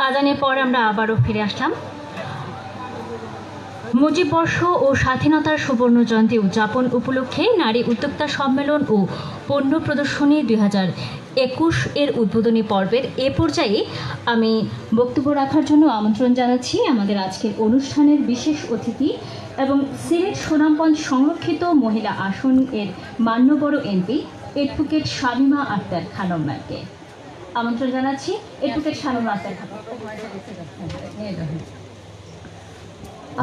আজানের পর আমরা আবারও ফিরে আসলাম। মুজিব বর্ষ ও স্বাধীনতার সুবর্ণ জয়ন্তী উদযাপন উপলক্ষে নারী উদ্যোক্তা সম্মেলন ও পণ্য প্রদর্শনী 2021 এর উদ্বোধনী পর্বের এ পর্যায়ে আমি বক্তব্য রাখার জন্য আমন্ত্রণ জানাচ্ছি আমাদের আজকের অনুষ্ঠানের বিশেষ অতিথি এবং সিলেট সুনামগঞ্জ সংরক্ষিত মহিলা আসন এর মান্যবর এমপি অ্যাডভোকেট শামীমা আক্তার খানম ম্যামকে। আমন্ত্রণ জানাচ্ছি অ্যাডভোকেট শামীমা আক্তার খানম।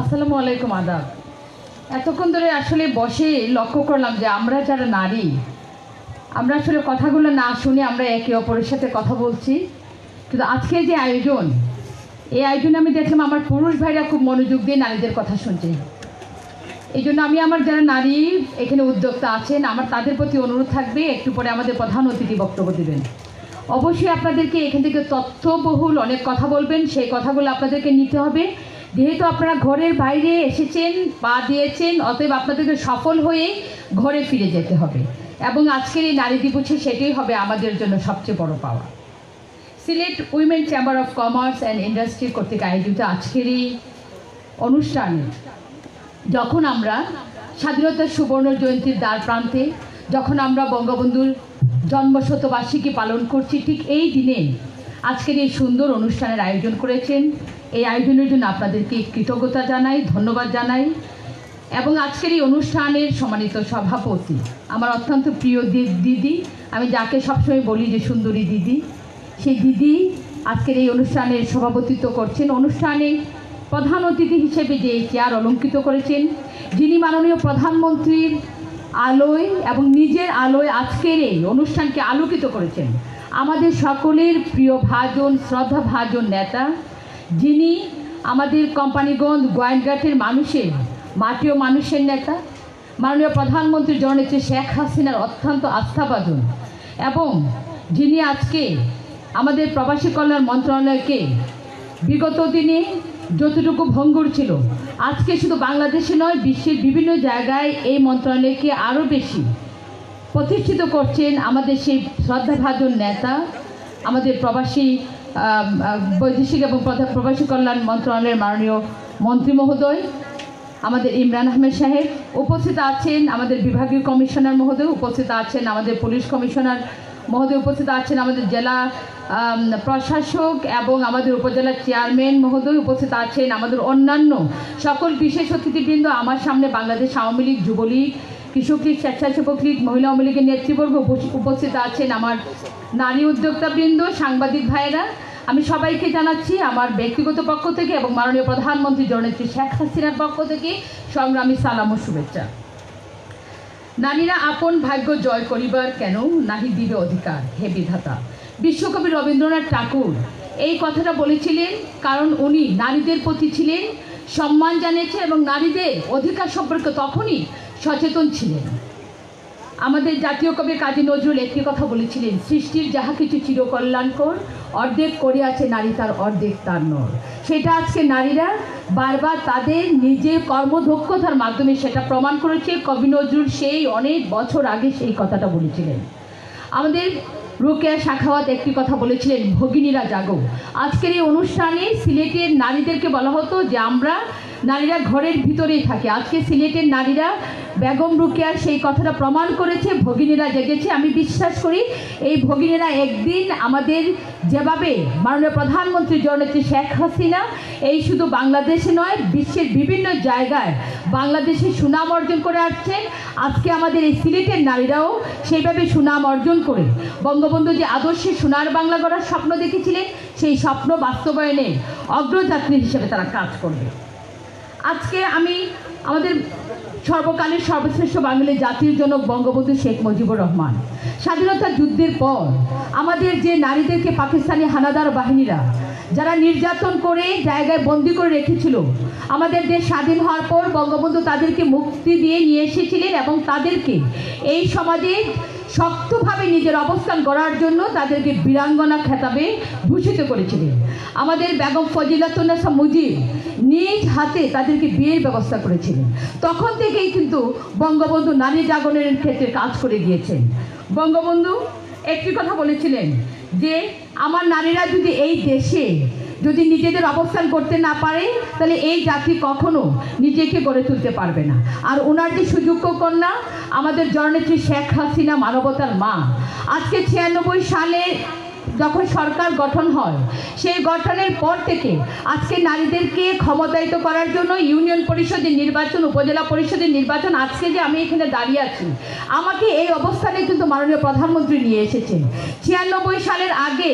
আসসালামু আলাইকুম, আদাব। এতক্ষণ ধরে আসলে বসে লক্ষ্য করলাম যে আমরা যারা নারী, আমরা আসলে কথাগুলো না শুনে আমরা একে অপরের সাথে কথা বলছি, কিন্তু আজকের যে আয়োজন, এই আয়োজনে আমি দেখলাম আমার পুরুষ ভাইরা খুব মনোযোগ দিয়ে নারীদের কথা শুনছে। এই জন্য আমি আমার যারা নারী এখানে উদ্যোক্তা আছেন, আমার তাদের প্রতি অনুরোধ থাকবে, একটু পরে আমাদের প্রধান অতিথি বক্তব্য দেবেন। অবশ্যই আপনাদেরকে এখান থেকে তথ্যবহুল অনেক কথা বলবেন, সেই কথাগুলো আপনাদেরকে নিতে হবে। যেহেতু আপনারা ঘরের বাইরে এসেছেন, পা দিয়েছেন, অতএব আপনাদেরকে সফল হয়ে ঘরে ফিরে যেতে হবে, এবং আজকের এই নারী দিবসে সেটাই হবে আমাদের জন্য সবচেয়ে বড় পাওয়া। Sylhet women chamber of commerce and industry কর্তৃক আয়োজিত আজকের এই অনুষ্ঠানে যখন আমরা স্বাধীনতার সুবর্ণ জয়ন্তীর দ্বার প্রান্তে, যখন আমরা বঙ্গবন্ধুর জন্মশতবার্ষিকী পালন করছি, ঠিক এই দিনে আজকের এই সুন্দর অনুষ্ঠানের আয়োজন করেছেন। এই আয়োজনের জন্য আপনাদেরকে কৃতজ্ঞতা জানাই, ধন্যবাদ জানাই। এবং আজকের এই অনুষ্ঠানের সম্মানিত সভাপতি, আমার অত্যন্ত প্রিয় দিদি, আমি যাকে সবসময় বলি যে সুন্দরী দিদি, সেই দিদি আজকের এই অনুষ্ঠানের সভাপতিত্ব করছেন। অনুষ্ঠানে প্রধান অতিথি হিসেবে যে চেয়ার অলঙ্কৃত করেছেন, যিনি মাননীয় প্রধানমন্ত্রীর আলোয় এবং নিজের আলোয় আজকের এই অনুষ্ঠানকে আলোকিত করেছেন, আমাদের সকলের প্রিয় ভাজন, শ্রদ্ধা ভাজন নেতা, যিনি আমাদের কোম্পানিগঞ্জ গোয়েন্দাঘাটের মানুষের, মাটি ও মানুষের নেতা, মাননীয় প্রধানমন্ত্রী জননেত্রী শেখ হাসিনার অত্যন্ত আস্থাভাজন, এবং যিনি আজকে আমাদের প্রবাসী কল্যাণ মন্ত্রণালয়কে বিগত দিনে যতটুকু ভঙ্গুর ছিল, আজকে শুধু বাংলাদেশে নয়, বিশ্বের বিভিন্ন জায়গায় এই মন্ত্রণালয়কে আরও বেশি প্রতিষ্ঠিত করছেন আমাদের সেই শ্রদ্ধাভাজন নেতা, আমাদের প্রবাসী বৈদেশিক এবং প্রবাসী কল্যাণ মন্ত্রণালয়ের মাননীয় মন্ত্রী মহোদয়, আমাদের ইমরান আহমেদ সাহেব। উপস্থিত আছেন আমাদের বিভাগীয় কমিশনার মহোদয়, উপস্থিত আছেন আমাদের পুলিশ কমিশনার মহোদয়, উপস্থিত আছেন আমাদের জেলা প্রশাসক এবং আমাদের উপজেলার চেয়ারম্যান মহোদয়, উপস্থিত আছেন আমাদের অন্যান্য সকল বিশেষ অতিথিবৃন্দ। আমার সামনে বাংলাদেশ আওয়ামী লীগ, যুবলীগ, কৃষক লীগ, স্বেচ্ছাসেবক লীগ, মহিলা আওয়ামী লীগের নেতৃবর্গ উপস্থিত আছেন, আমার নারী উদ্যোক্তাবৃন্দ, সাংবাদিক ভাইয়েরা। আমি সবাইকে জানাচ্ছি আমার ব্যক্তিগত পক্ষ থেকে এবং মাননীয় প্রধানমন্ত্রী জননেত্রী শেখ হাসিনার পক্ষ থেকে সংগ্রামী সালাম ও শুভেচ্ছা। নারীরা আপন ভাগ্য জয় করিবার কেন নাহি দিবে অধিকার হে বিধাতা। বিশ্বকবি রবীন্দ্রনাথ ঠাকুর এই কথাটা বলেছিলেন, কারণ উনি নারীদের প্রতি ছিলেন সম্মান জানিয়েছেন এবং নারীদের অধিকার সম্পর্কে তখনই সচেতন ছিলেন। আমাদের জাতীয় কবি কাজী নজরুল একটি কথা বলেছিলেন, সৃষ্টির যাহা কিছু চিরকল্যাণকর, অর্ধেক করিয়াছে নারী তার অর্ধেক তার নর। সেটা আজকে নারীরা বারবার তাদের নিজের কর্মদক্ষতার মাধ্যমে সেটা প্রমাণ করেছে। কবি নজরুল সেই অনেক বছর আগে সেই কথাটা বলেছিলেন। আমাদের রোকেয়া সাখাওয়াত একটি কথা বলেছিলেন, ভগিনীরা জাগো। আজকের এই অনুষ্ঠানে সিলেটের নারীদেরকে বলা হতো যে আমরা নারীরা ঘরের ভিতরেই থাকি। আজকে সিলেটের নারীরা বেগম রোকেয়ার সেই কথাটা প্রমাণ করেছে, ভগিনীরা জেগেছে। আমি বিশ্বাস করি এই ভগিনীরা একদিন আমাদের যেভাবে মাননীয় প্রধানমন্ত্রী জননেত্রী শেখ হাসিনা এই শুধু বাংলাদেশে নয়, বিশ্বের বিভিন্ন জায়গায় বাংলাদেশে সুনাম অর্জন করে আসছেন, আজকে আমাদের এই সিলেটের নারীরাও সেইভাবে সুনাম অর্জন করে বঙ্গবন্ধু যে আদর্শে সোনার বাংলা গড়ার স্বপ্ন দেখেছিলেন, সেই স্বপ্ন বাস্তবায়নে অগ্রযাত্রী হিসেবে তারা কাজ করবে। আজকে আমি আমাদের সর্বকালের সর্বশ্রেষ্ঠ বাঙালি জাতির জনক বঙ্গবন্ধু শেখ মুজিবুর রহমান, স্বাধীনতা যুদ্ধের পর আমাদের যে নারীদেরকে পাকিস্তানি হানাদার বাহিনীরা যারা নির্যাতন করে জায়গায় বন্দি করে রেখেছিল, আমাদের দেশ স্বাধীন হওয়ার পর বঙ্গবন্ধু তাদেরকে মুক্তি দিয়ে নিয়ে এসেছিলেন এবং তাদেরকে এই সমাজে শক্তভাবে নিজের অবস্থান গড়ার জন্য তাদেরকে বীরাঙ্গনা খেতাবে ভূষিত করেছিলেন। আমাদের বেগম ফজিলাতুন্নেসা মুজিব নিজ হাতে তাদেরকে বিয়ের ব্যবস্থা করেছিলেন। তখন থেকেই কিন্তু বঙ্গবন্ধু নারী জাগরণের ক্ষেত্রে কাজ করে গিয়েছেন। বঙ্গবন্ধু একটি কথা বলেছিলেন যে আমার নারীরা যদি এই দেশে যদি নিজেদের অবস্থান করতে না পারে তাহলে এই জাতি কখনো নিজেকে গড়ে তুলতে পারবে না। আর ওনার যে সুযোগ্য কন্যা আমাদের জননেত্রী শেখ হাসিনা, মানবতার মা, আজকে 96 সালে যখন সরকার গঠন হয় সেই গঠনের পর থেকে আজকে নারীদেরকে ক্ষমতায়িত করার জন্য ইউনিয়ন পরিষদের নির্বাচন, উপজেলা পরিষদের নির্বাচন, আজকে যে আমি এখানে দাঁড়িয়ে আছি আমাকে এই অবস্থানে কিন্তু মাননীয় প্রধানমন্ত্রী নিয়ে এসেছেন। 96 সালের আগে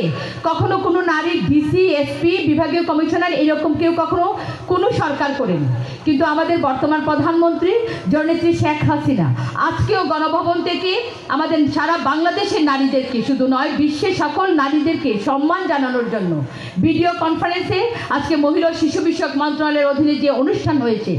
কখনো কোনো নারী ডিসি, এসপি, বিভাগীয় কমিশনার এরকম কেউ কখনো কোনো সরকার করেনি, কিন্তু আমাদের বর্তমান প্রধানমন্ত্রী জননেত্রী শেখ হাসিনা আজকেও গণভবন থেকে আমাদের সারা বাংলাদেশের নারীদেরকে, শুধু নয় বিশ্বের সকল নারীদেরকে সম্মান জানানোর জন্য ভিডিও কনফারেন্সে আজকে মহিলা ও শিশু বিষয়ক মন্ত্রণালয়ের অধীনে যে অনুষ্ঠান হয়েছে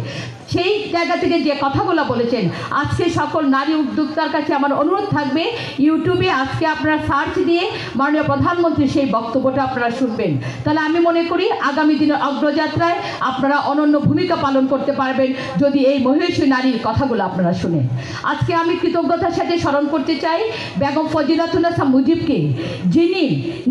সেই জায়গা থেকে যে কথাগুলো বলেছেন, আজকে সকল নারী উদ্যোক্তার কাছে আমার অনুরোধ থাকবে ইউটিউবে আজকে আপনারা সার্চ দিয়ে মাননীয় প্রধানমন্ত্রী সেই বক্তব্যটা আপনারা শুনবেন। তাহলে আমি মনে করি আগামী দিনের অগ্রযাত্রায় আপনারা অনন্য ভূমিকা পালন করতে পারবেন যদি এই মহিষী নারীর কথাগুলো আপনারা শুনেন। আজকে আমি কৃতজ্ঞতার সাথে স্মরণ করতে চাই বেগম ফজিলাতুন্নেসা মুজিবকে, যিনি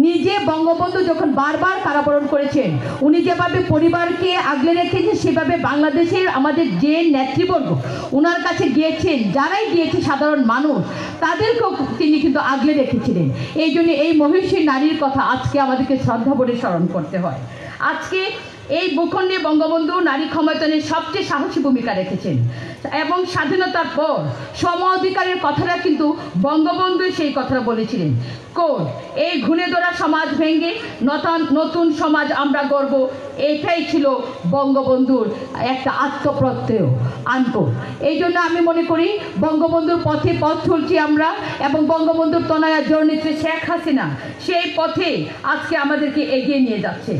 নিজে বঙ্গবন্ধু যখন বারবার কারাবরণ করেছেন উনি যেভাবে পরিবারকে আগলে রেখেছেন সেভাবে বাংলাদেশের আমাদের যে নেতৃবর্গ ওনার কাছে গিয়েছেন, যারাই গিয়েছে সাধারণ মানুষ তাদেরকেও তিনি কিন্তু আগলে রেখেছিলেন। এই জন্য এই মহিষী নারীর কথা আজকে আমাদেরকে শ্রদ্ধা ভরে স্মরণ করতে হয়। আজকে এই ভূখণ্ডে বঙ্গবন্ধু নারী ক্ষমতায়নের সবচেয়ে সাহসী ভূমিকা রেখেছেন এবং স্বাধীনতার পর সম অধিকারের কথাটা কিন্তু বঙ্গবন্ধু সেই কথাটা বলেছিলেন। কোড এই ঘুণে ধরা সমাজ ভেঙে নতুন সমাজ আমরা গড়ব, এটাই ছিল বঙ্গবন্ধুর একটা আত্মপ্রত্যয় আনব। এই জন্য আমি মনে করি বঙ্গবন্ধুর পথে পথ চলছি আমরা এবং বঙ্গবন্ধুর তনয়া জননেত্রী শেখ হাসিনা সেই পথে আজকে আমাদেরকে এগিয়ে নিয়ে যাচ্ছে।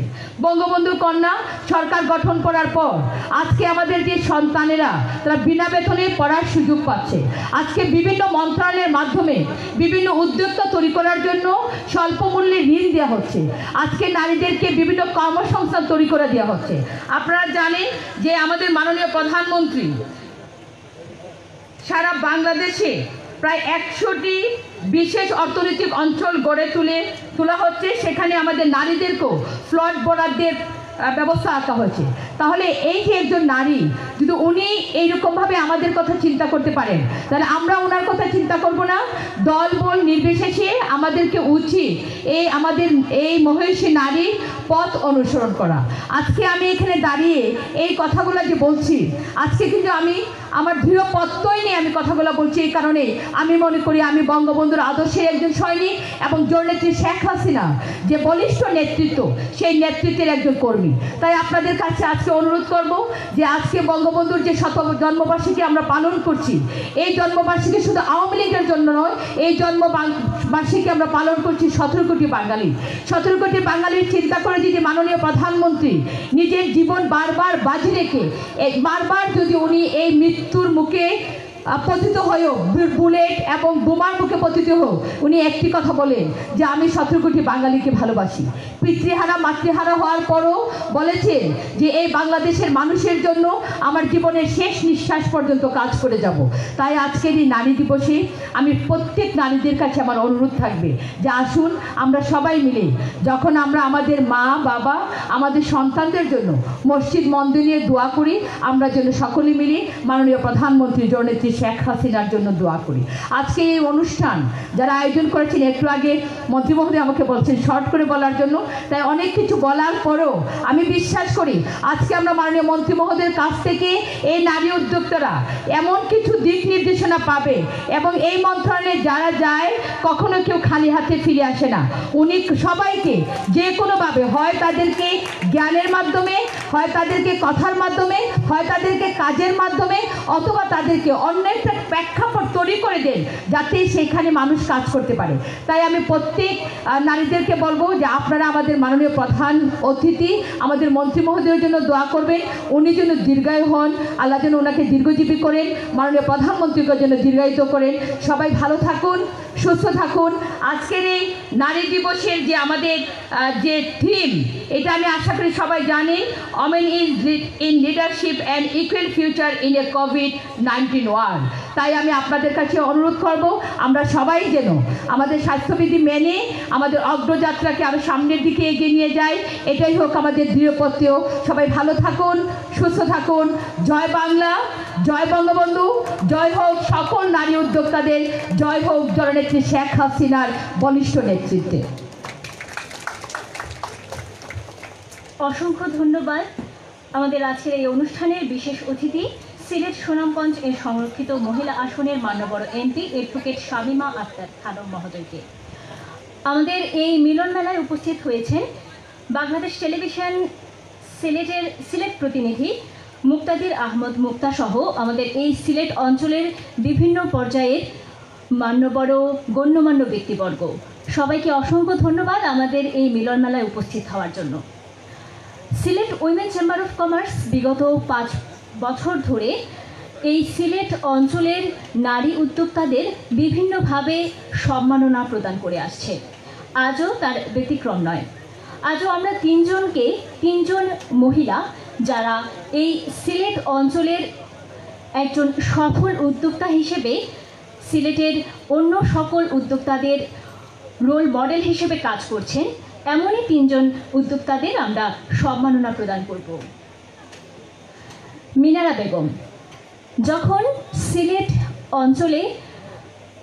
বঙ্গবন্ধুর কন্যা সরকার গঠন করার পর আজকে আমাদের যে সন্তানেরা তারা বিনা বেতনে পড়ার সুযোগ পাচ্ছে। আজকে বিভিন্ন মন্ত্রণালয়ের মাধ্যমে বিভিন্ন উদ্যোক্তা তৈরি করার জন্য স্বল্প মূল্যে ঋণ দেওয়া হচ্ছে। আজকে নারীদেরকে বিভিন্ন কর্মসংস্থান তৈরি করে দেওয়া হচ্ছে। আপনারা জানেন যে আমাদের মাননীয় প্রধানমন্ত্রী সারা বাংলাদেশে প্রায় 100টি বিশেষ অর্থনৈতিক অঞ্চল গড়ে তোলা হচ্ছে, সেখানে আমাদের নারীদেরকেও ফ্লট বরাদ্দের ব্যবস্থা আঁকা হয়েছে। তাহলে এই যে একজন নারী যদি উনি এইরকমভাবে আমাদের কথা চিন্তা করতে পারেন তাহলে আমরা ওনার কথা চিন্তা করব না? দল বল নির্বিশেষে আমাদেরকে উচিত আমাদের এই মহিষী নারী পথ অনুসরণ করা। আজকে আমি এখানে দাঁড়িয়ে এই কথাগুলো যে বলছি আজকে কিন্তু আমি আমার দৃঢ় প্রত্যয় নিয়ে আমি কথাগুলো বলছি। এই কারণে আমি মনে করি আমি বঙ্গবন্ধুর আদর্শের একজন সৈনিক এবং জননেত্রী শেখ হাসিনা যে বলিষ্ঠ নেতৃত্ব সেই নেতৃত্বের একজন কর্মী। তাই আপনাদের কাছে আজকে অনুরোধ করব যে আজকে বঙ্গবন্ধুর যে জন্মবার্ষিকী আমরা পালন করছি, এই জন্মবার্ষিকী শুধু আওয়ামী লীগের জন্য নয়, এই জন্মবার্ষিকী আমরা পালন করছি 17 কোটি বাঙালি। 17 কোটি বাঙালির চিন্তা করে যদি মাননীয় প্রধানমন্ত্রী নিজের জীবন বারবার বাজি রেখে বারবার যদি উনি এই মৃত্যুর মুখে পতিত হয়েও, বুলেট এবং বোমার মুখে পতিত হোক, উনি একটি কথা বলেন যে আমি 17 কোটি বাঙালিকে ভালোবাসি। পিতৃহারা মাতৃহারা হওয়ার পরও বলেছেন যে এই বাংলাদেশের মানুষের জন্য আমার জীবনের শেষ নিঃশ্বাস পর্যন্ত কাজ করে যাব। তাই আজকের এই নারী দিবসে আমি প্রত্যেক নারীদের কাছে আমার অনুরোধ থাকবে যে আসুন আমরা সবাই মিলে যখন আমরা আমাদের মা বাবা আমাদের সন্তানদের জন্য মসজিদ মন্দিরে দোয়া করি, আমরা যেন সকলে মিলে মাননীয় প্রধানমন্ত্রী জননেত্রী শেখ হাসিনার জন্য দোয়া করি। আজকে এই অনুষ্ঠান যারা আয়োজন করেছেন, একটু আগে মন্ত্রী মহোদয় আমাকে বলছেন শর্ট করে বলার জন্য, তাই অনেক কিছু বলার পরেও আমি বিশ্বাস করি আজকে আমরা মাননীয় মন্ত্রী মহোদয়ের কাছ থেকে এই নারী উদ্যোক্তারা এমন কিছু দিক নির্দেশনা পাবে এবং এই মন্ত্রণালয়ে যারা যায় কখনো কেউ খালি হাতে ফিরে আসে না। উনি সবাইকে যে কোনোভাবে হয় তাদেরকে জ্ঞানের মাধ্যমে, হয় তাদেরকে কথার মাধ্যমে, হয় তাদেরকে কাজের মাধ্যমে, অথবা তাদেরকে অন্য একটা প্রেক্ষাপট তৈরি করে দেন যাতে সেখানে মানুষ কাজ করতে পারে। তাই আমি প্রত্যেক নারীদেরকে বলবো যে আপনারা আমাদের মাননীয় প্রধান অতিথি আমাদের মন্ত্রী মহোদয়ের জন্য দোয়া করবেন, উনি যেন দীর্ঘায়ু হন, আল্লাহ যেন ওনাকে দীর্ঘজীবী করেন, মাননীয় প্রধানমন্ত্রীকে যেন দীর্ঘায়িত করেন। সবাই ভালো থাকুন, সুস্থ থাকুন। আজকের এই নারী দিবসের যে আমাদের যে থিম, এটা আমি আশা করি সবাই জানেন, women in leadership and equal future in a COVID-19 world. তাই আমি আপনাদের কাছে অনুরোধ করব আমরা সবাই যেন আমাদের স্বাস্থ্যবিধি মেনে আমাদের অগ্রযাত্রাকে আরও সামনের দিকে এগিয়ে নিয়ে যাই। এটাই হোক আমাদের দৃঢ়পত্র। সবাই ভালো থাকুন, সুস্থ থাকুন। জয় বাংলা, জয় বঙ্গবন্ধু, জয় হোক সকল নারী উদ্যোক্তাদের, জয় হোক জননেত্রী শেখ হাসিনার বলিষ্ঠ নেতৃত্বে। অসংখ্য ধন্যবাদ আমাদের আজকের এই অনুষ্ঠানের বিশেষ অতিথি সিলেট সুনামগঞ্জ এর সংরক্ষিত মহিলা আসনের মান্যবর এমপি অ্যাডভোকেট শামিমা আক্তার খানম মহোদয়কে। আমাদের এই মিলন মেলায় উপস্থিত হয়েছেন বাংলাদেশ টেলিভিশন সিলেটের সিলেট প্রতিনিধি মুক্তাদির আহমদ মুক্তা সহ আমাদের এই সিলেট অঞ্চলের বিভিন্ন পর্যায়ের মান্যবর গণ্যমান্য ব্যক্তিবর্গ। সবাইকে অসংখ্য ধন্যবাদ আমাদের এই মিলন মেলায় উপস্থিত হওয়ার জন্য। Sylhet women chamber of commerce বিগত 5 বছর ধরে এই সিলেট অঞ্চলের নারী উদ্যোক্তাদের বিভিন্নভাবে সম্মাননা প্রদান করে আসছে। আজও তার ব্যতিক্রম নয়। আজও আমরা তিনজন মহিলা যারা এই সিলেট অঞ্চলের একজন সফল উদ্যোক্তা হিসেবে সিলেটের অন্য সকল উদ্যোক্তাদের রোল মডেল হিসেবে কাজ করছেন, এমনই 3জন উদ্যোক্তাদের আমরা সম্মাননা প্রদান করব। মিনারা বেগম যখন সিলেট অঞ্চলে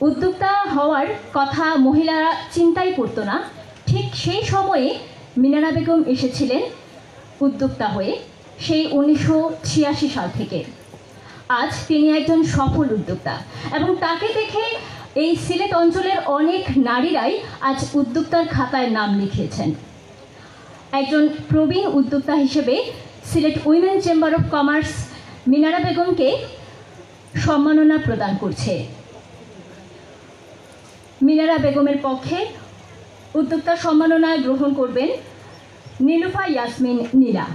উদ্যোক্তা হওয়ার কথা মহিলারা চিন্তাই করত না, ঠিক সেই সময়ে মিনারা বেগম এসেছিলেন উদ্যোক্তা হয়ে, সেই 1986 সাল থেকে। আজ তিনি একজন সফল উদ্যোক্তা এবং তাকে দেখে এই সিলেট অঞ্চলের অনেক নারীরাই আজ উদ্যোক্তার খাতায় নাম লিখিয়েছেন। একজন প্রবীণ উদ্যোক্তা হিসেবে Sylhet women chamber of commerce Minara বেগমকে সম্মাননা প্রদান করছে। মিনারা বেগমের পক্ষে উদ্যোক্তা সম্মাননা গ্রহণ করবেন নীলুফা ইয়াসমিন নীলা।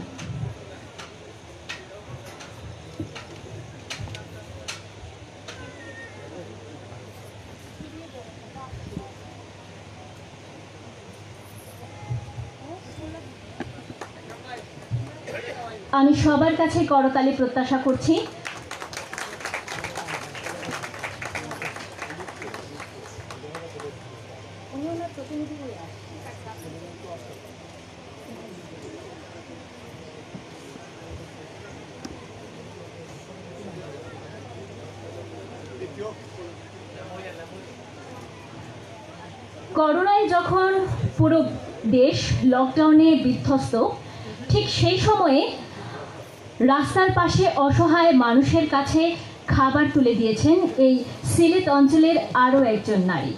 আমি সবার কাছে করতালি প্রত্যাশা করছি। করোনায় যখন পুরো দেশ লকডাউনে বিধ্বস্ত, ঠিক সেই সময়ে রাস্তার পাশে অসহায় মানুষের কাছে খাবার তুলে দিয়েছেন এই সিলেট অঞ্চলের আরও একজন নারী,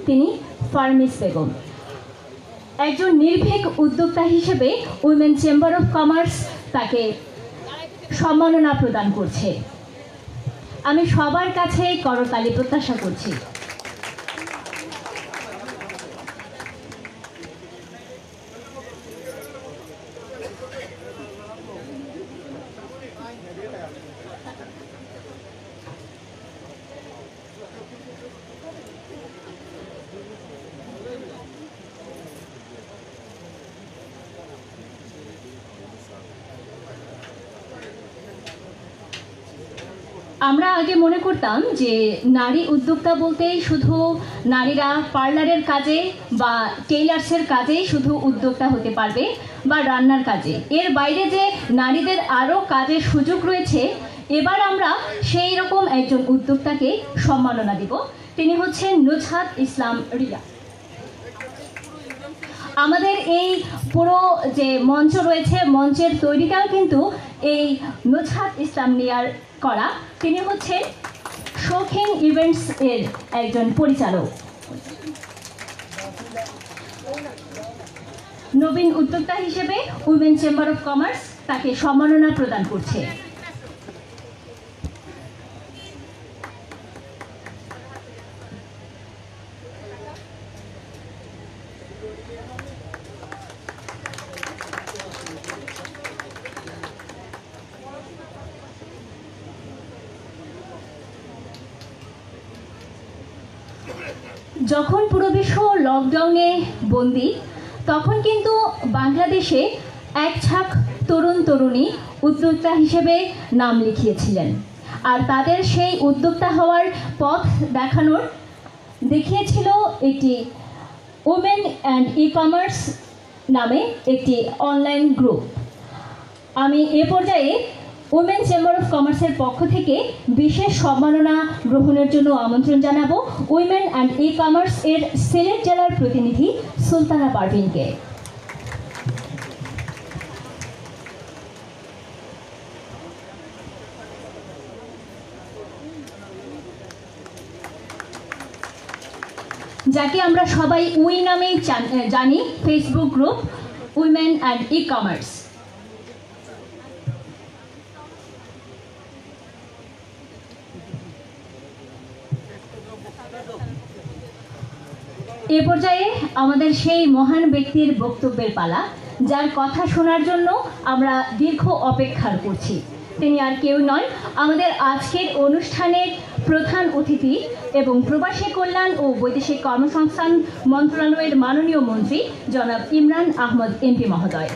তিনি ফারমিস বেগম। একজন নির্ভীক উদ্যোক্তা হিসেবে উইমেন চেম্বার অফ কমার্স তাকে সম্মাননা প্রদান করছে। আমি সবার কাছে করতালি প্রত্যাশা করছি। আমরা আগে মনে করতাম যে নারী উদ্যোক্তা বলতেই শুধু নারীরা পার্লারের কাজে বা টেইলার্সের কাজেই শুধু উদ্যোক্তা হতে পারবে বা রান্নার কাজে, এর বাইরে যে নারীদের আরও কাজের সুযোগ রয়েছে, এবার আমরা সেই রকম একজন উদ্যোক্তাকে সম্মাননা দিব। তিনি হচ্ছেন নুজহাত ইসলাম রিয়া। আমাদের এই পুরো যে মঞ্চ রয়েছে, মঞ্চের তৈরিটাও কিন্তু এই নুজহাত ইসলাম রিয়ার করা। তিনি হচ্ছেন শৌখিন ইভেন্টস এর একজন পরিচালক। নবীন উদ্যোক্তা হিসেবে উইমেন চেম্বার অফ কমার্স তাকে সম্মাননা প্রদান করছে। যখন পুরো বিশ্ব লকডাউনে বন্দী, তখন কিন্তু বাংলাদেশে এক ঝাঁক তরুণ তরুণী উদ্যোক্তা হিসেবে নাম লিখিয়েছিলেন। আর তাদের সেই উদ্যোক্তা হওয়ার পথ দেখিয়েছিল একটি উমেন অ্যান্ড ই কমার্স নামে একটি অনলাইন গ্রুপ। আমি এ পর্যায়ে উমেন চেম্বার অফ কমার্সের পক্ষ থেকে বিশেষ সম্মাননা গ্রহণের জন্য আমন্ত্রণ জানাবো উইমেন অ্যান্ড ই কমার্স এর সিলেট জেলার প্রতিনিধি সুলতানা পারভিনকে। যাকে আমরা সবাই উই নামেই জানি, Facebook group women and ecommerce. এ পর্যায়ে আমাদের সেই মহান ব্যক্তির বক্তব্যের পালা, যার কথা শোনার জন্য আমরা দীর্ঘ অপেক্ষার করছি। তিনি আর কেউ নয়, আমাদের আজকের অনুষ্ঠানের প্রধান অতিথি এবং প্রবাসী কল্যাণ ও বৈদেশিক কর্মসংস্থান মন্ত্রণালয়ের মাননীয় মন্ত্রী জনাব ইমরান আহমদ এমপি মহোদয়।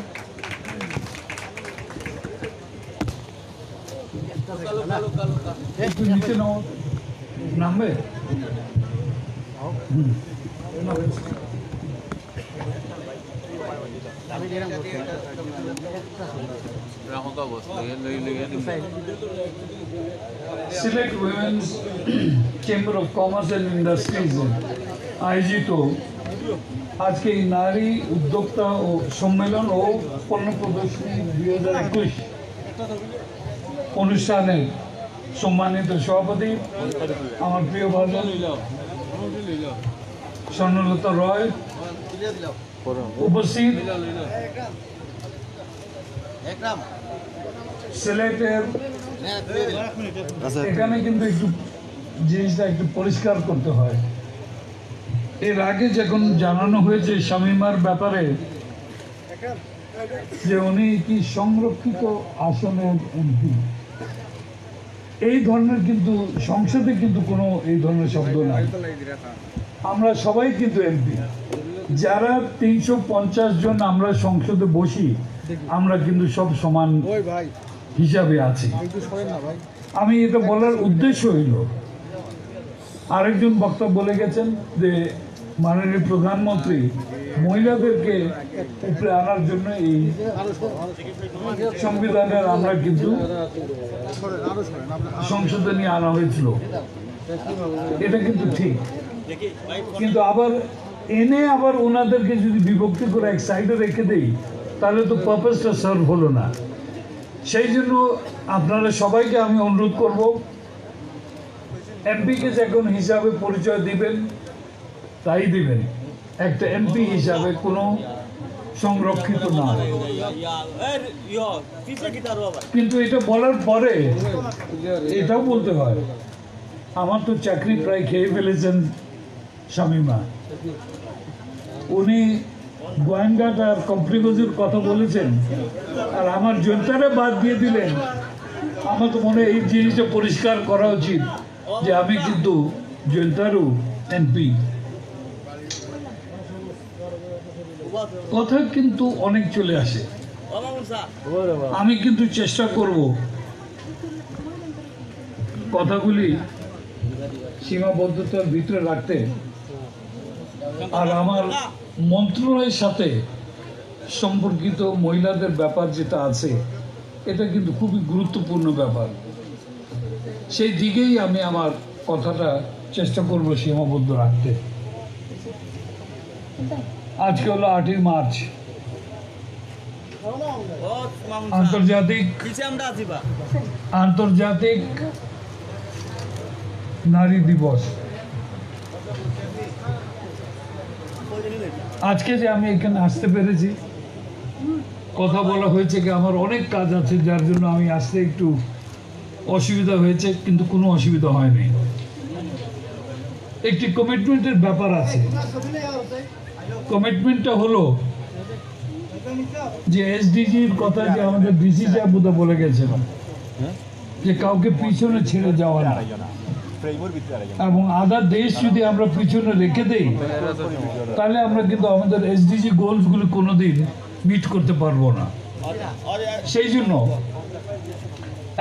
Sylhet women's chamber of commerce and industries আয়োজিত আজকে এই নারী উদ্যোক্তা ও সম্মেলন ও পণ্য প্রদর্শনী 2021 অনুষ্ঠানের সম্মানিত সভাপতি আমার প্রিয় ভাজন স্বর্ণলতা রয়, উপস্থিত সিলেটের, এখানে কিন্তু একটু জিনিসটা একটু পরিষ্কার করতে হয়। এর আগে যখন জানানো হয়েছে শামীমার ব্যাপারে যে উনি কি সংরক্ষিত আসনের এমপি, এই ধরনের কিন্তু সংসদে কিন্তু কোনো এই ধরনের শব্দ নাই। আমরা সবাই কিন্তু এমপি, যারা 350 জন আমরা সংসদে বসি, আমরা কিন্তু সব সমান হিসাবে আছি। আমি এটা বলার উদ্দেশ্য হইল, আরেকজন বক্তা বলে গেছেন যে মাননীয় প্রধানমন্ত্রী মহিলাদেরকে উপরে আনার জন্য এই সংবিধানের আমরা কিন্তু সংসদে নিয়ে আনা হয়েছিল, এটা কিন্তু ঠিক। কিন্তু আবার এনে আবার ওনাদেরকে যদি বিভক্তি করে এক সাইডে রেখে দেই, তাহলে তো পারপাসটা সার্ভ হলো না। সেই জন্য আপনারা সবাইকে আমি অনুরোধ করব, এমপিকে যখন হিসাবে পরিচয় দিবেন তাই দিবেন, একটা এমপি হিসাবে কোনো সংরক্ষিত না। কিন্তু এটা বলার পরে এটাও বলতে হয়, আমার তো চাকরি প্রায় খেয়ে ফেলেছেন শামীমা। উনি গোয়েন্দাট আর কমপ্লিগজুর কথা বলেছেন, আর আমার জনতারে বাদ দিয়ে দিলেন। আমার তো মনে হয় এই জিনিসটা পরিষ্কার করা উচিত যে আমি কিন্তু জনতারও এমপি। কথা কিন্তু অনেক চলে আসে, আমি কিন্তু চেষ্টা করব কথাগুলি সীমাবদ্ধতার ভিতরে রাখতে। আর আমার মন্ত্রণালয়ের সাথে সম্পর্কিত মহিলাদের ব্যাপার যেটা আছে, এটা কিন্তু খুবই গুরুত্বপূর্ণ ব্যাপার। সেই দিকেই আমি আমার কথাটা চেষ্টা করব সীমাবদ্ধ রাখতে। আজকে হলো 8ই মার্চ, আন্তর্জাতিক নারী দিবস। আজকে যে আমি এখানে আসতে পেরেছি, কথা বলা হয়েছে কি আমার অনেক কাজ আছে, যার জন্য আমি আসতে একটু অসুবিধা হয়েছে, কিন্তু কোনো অসুবিধা হয়নি। একটি কমিটমেন্টের ব্যাপার আছে। কমিটমেন্টটা হলো যে এসডিজির কথা যে আমাদের ডিসি সাহেব বলে গেছেন যে কাউকে পিছনে ছেড়ে যাওয়া না, এবং আদার দেশ যদি আমরা পিছনে রেখে দেই তাহলে আমরা কিন্তু আমাদের এসডিজি গোলসগুলো কোনোদিন মিট করতে পারবো না। সেই জন্য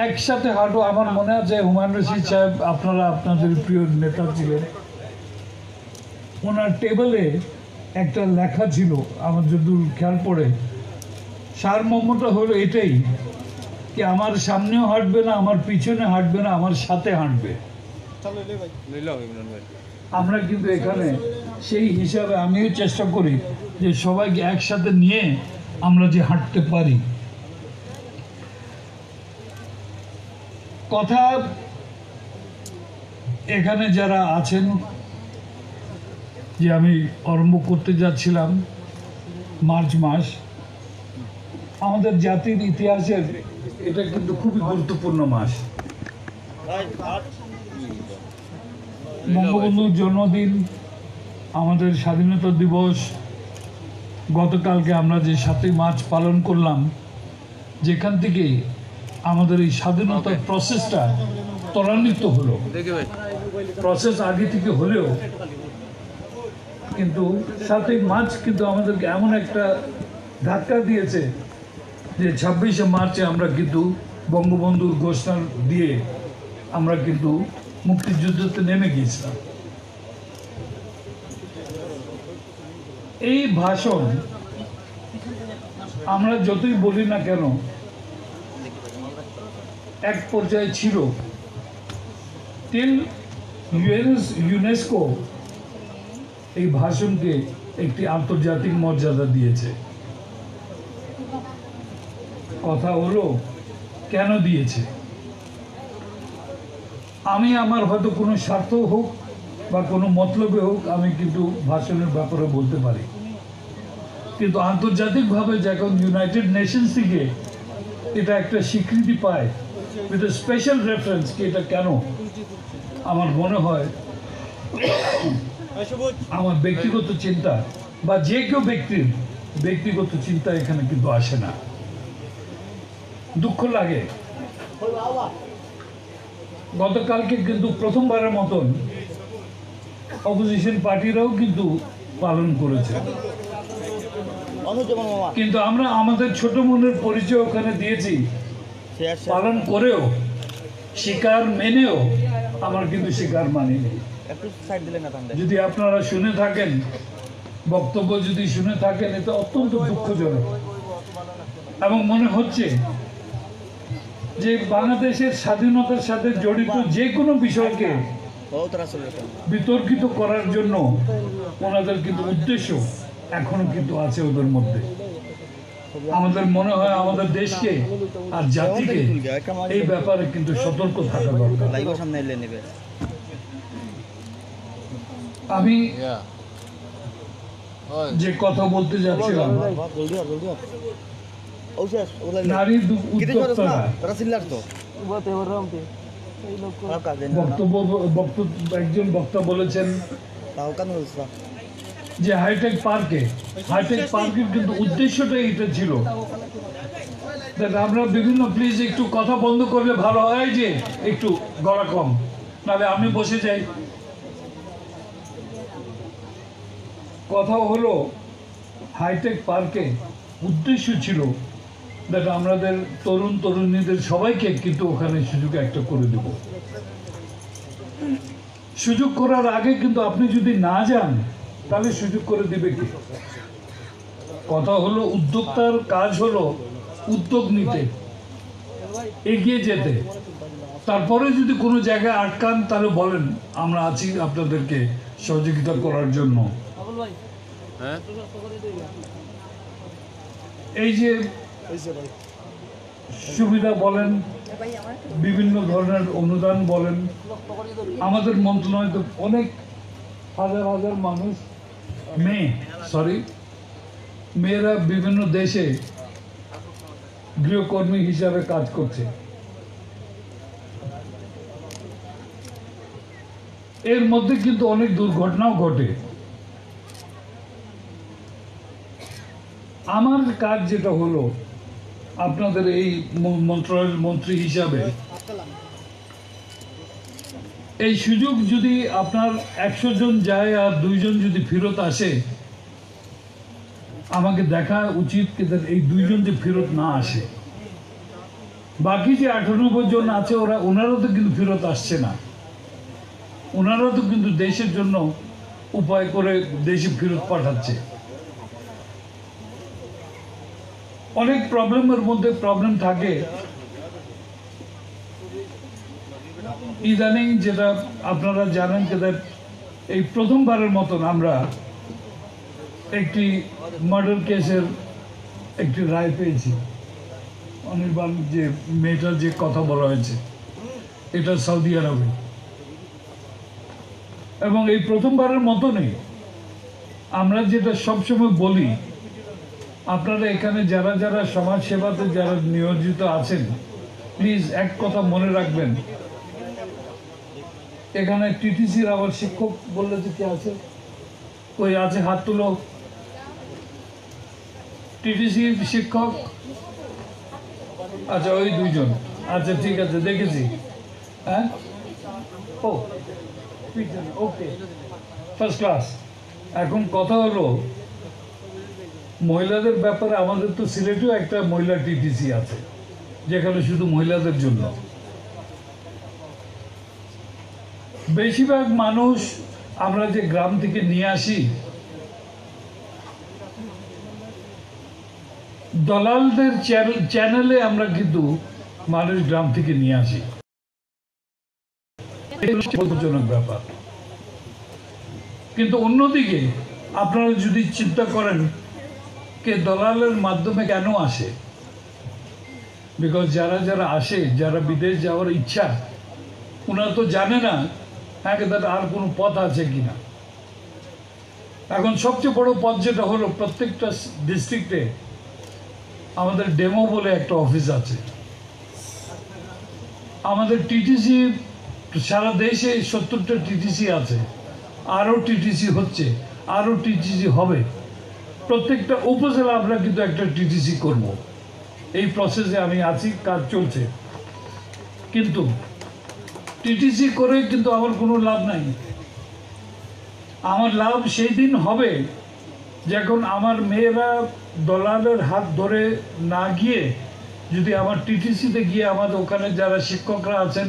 একসাথে হাঁটো। আমার মনে আছে হুমায়ুন রশিদ সাহেব, আপনারা আপনাদের প্রিয় নেতা ছিলেন, ওনার টেবিলে একটা লেখা ছিল, আমার যদি খেয়াল পড়ে, সারমর্মটা হলো এটাই কি আমার সামনেও হাঁটবে না, আমার পিছনে হাঁটবে না, আমার সাথে হাঁটবে। আমরা কিন্তু এখানে সেই হিসাবে আমিও চেষ্টা করি যে সবাইকে একসাথে নিয়ে আমরা যে হাঁটতে পারি। কথা এখানে যারা আছেন, যে আমি আরম্ভ করতে যাচ্ছিলাম মার্চ মাস, আমাদের জাতির ইতিহাসের এটা কিন্তু খুবই গুরুত্বপূর্ণ মাস। বঙ্গবন্ধুর জন্মদিন, আমাদের স্বাধীনতা দিবস, গতকালকে আমরা যে 7ই মার্চ পালন করলাম, যেখান থেকে আমাদের এই স্বাধীনতার প্রসেসটা ত্বরান্বিত হলো। প্রসেস আগে থেকে হলেও কিন্তু 7ই মার্চ কিন্তু আমাদেরকে এমন একটা ধাক্কা দিয়েছে যে 26শে মার্চে আমরা কিন্তু বঙ্গবন্ধুর ঘোষণা দিয়ে আমরা কিন্তু মুক্তিযুদ্ধতে নেমে গিয়েছিলাম। এই ভাষণ আমরা যতই বলি না কেন, এক পর্যায়ে ছিল টিল ইউনেস্কো এই ভাষণকে একটি আন্তর্জাতিক মর্যাদা দিয়েছে। কথা হলো কেন দিয়েছে? আমি আমার হয়তো কোনো স্বার্থ হোক বা কোনো মতলবে হোক, আমি কিন্তু ভাষণের ব্যাপারে বলতে পারি, কিন্তু আন্তর্জাতিকভাবে যখন ইউনাইটেড নেশনস থেকে এটা একটা স্বীকৃতি পায় উইথ এ স্পেশাল রেফারেন্স কি এটা কেন, আমার মনে হয় আমার ব্যক্তিগত চিন্তা বা যে কেউ ব্যক্তির ব্যক্তিগত চিন্তা এখানে কিন্তু আসে না। দুঃখ লাগে, গতকালকে কিন্তু প্রথমবারের মতন অপোজিশন পার্টিরাও কিন্তু পালন করেছে, কিন্তু আমরা আমাদের ছোট মনের পরিচয় ওখানে দিয়েছি। পালন করেও, স্বীকার মেনেও আমার কিন্তু স্বীকার মানিনি। যদি আপনারা শুনে থাকেন, বক্তব্য যদি শুনে থাকেন, এটা অত্যন্ত দুঃখজনক এবং মনে হচ্ছে যে বাংলাদেশের স্বাধীনতার সাথে জড়িত যে কোনো বিষয়কে বিতর্কিত করার জন্য ওনাদের কিন্তু উদ্দেশ্য এখনো কিন্তু আছে ওদের মধ্যে। আমাদের মনে হয় আমাদের দেশকে আর জাতিকে এই ব্যাপারে কিন্তু সতর্ক থাকা দরকার। আমি যে কথা বলতে যাচ্ছিলাম, নারী উদ্যোক্তারা একজন বক্তা বলেছেন যে হাইটেক পার্কের কিন্তু উদ্দেশ্যটা এটা ছিল, আমরা বিভিন্ন প্লিজ একটু কথা বন্ধ করলে ভালো হয়, যে একটু গলা কম, নাহলে আমি বসে যাই। কথা হলো হাইটেক পার্কে উদ্দেশ্য ছিল দেখ আমাদের তরুণ তরুণীদের সবাইকে কিন্তু ওখানে সুযোগ একটা করে দেব। সুযোগ করার আগে কিন্তু আপনি যদি না যান তাহলে সুযোগ করে দিবে কি? কথা হলো উদ্যোক্তার কাজ হলো উদ্যোগ নিতে, এগিয়ে যেতে, তারপরে যদি কোনো জায়গায় আটকান তাহলে বলেন আমরা আছি আপনাদেরকে সহযোগিতা করার জন্য। এই যে সুবিধা বলেন, বিভিন্ন ধরনের অনুদান বলেন, আমাদের মন্ত্রণালয় তো অনেক হাজার হাজার মানুষ মেয়েরা বিভিন্ন দেশে গৃহকর্মী হিসাবে কাজ করছে। এর মধ্যে কিন্তু অনেক দুর্ঘটনাও ঘটে। আমার কাজ যেটা হলো আপনাদের এই মন্ত্রণালয়ের মন্ত্রী হিসাবে, এই সুযোগ যদি আপনার 100 জন যায় আর 2 জন যদি ফেরত আসে, আমাকে দেখা উচিত এই 2 জন যে ফেরত না আসে। বাকি যে 98 জন আছে ওনারা তো কিন্তু ফেরত আসছে না, ওনারা তো কিন্তু দেশের জন্য উপায় করে দেশে ফেরত পাঠাচ্ছে। অনেক প্রবলেমের মধ্যে প্রবলেম থাকে। ইদানিং যেটা আপনারা জানেন যে এই প্রথমবারের মতন আমরা একটি মার্ডার কেসের একটি রায় পেয়েছি। অনির্বাণ যে মেয়েটার যে কথা বলা হয়েছে এটা সৌদি আরবে, এবং এই প্রথমবারের মতনই আমরা যেটা সবসময় বলি, আপনারা এখানে যারা যারা সমাজ সেবাতে যারা নিয়োজিত আছেন, প্লিজ এক কথা মনে রাখবেন, এখানে টিটিসির আবার শিক্ষক বললে যে কি আছে, ওই আছে, হাত তুলো। টিটিসির শিক্ষক, আচ্ছা ওই দুইজন, আচ্ছা ঠিক আছে, দেখেছি। হ্যাঁ, ও ওকে, ফার্স্ট ক্লাস। এখন কথা হলো মহিলাদের ব্যাপারে, আমাদের তো সিলেটেও একটা মহিলা টিটিসি আছে যেখানে শুধু মহিলাদের জন্য। বেশিরভাগ মানুষ আমরা যে গ্রাম থেকে নিয়ে আসি, দলালদের চ্যানেলে আমরা কিন্তু মানুষ গ্রাম থেকে নিয়ে আসি, ব্যাপার। কিন্তু অন্যদিকে আপনারা যদি চিন্তা করেন কে দলালের মাধ্যমে কেন আসে, বিকজ যারা যারা আসে, যারা বিদেশ যাওয়ার ইচ্ছা, ওনারা তো জানে না হ্যাঁ তার আর কোনো পথ আছে কিনা। এখন সবচেয়ে বড় পথ যেটা হলো, প্রত্যেকটা ডিস্ট্রিক্টে আমাদের ডেমো বলে একটা অফিস আছে। আমাদের টিটিসি সারা দেশে 70টা টিটিসি আছে, আরও টিটিসি হচ্ছে, আরও টিটিসি হবে। প্রত্যেকটা উপজেলা আমরা কিন্তু একটা টিটিসি করব, এই প্রসেসে আমি আছি, কাজ চলছে। কিন্তু টিটিসি করে কিন্তু আমার কোনো লাভ নাই। আমার লাভ সেই দিন হবে যখন আমার মেয়েরা দলালের হাত ধরে না গিয়ে, যদি আমার টিটিসিতে গিয়ে আমাদের ওখানে যারা শিক্ষকরা আছেন,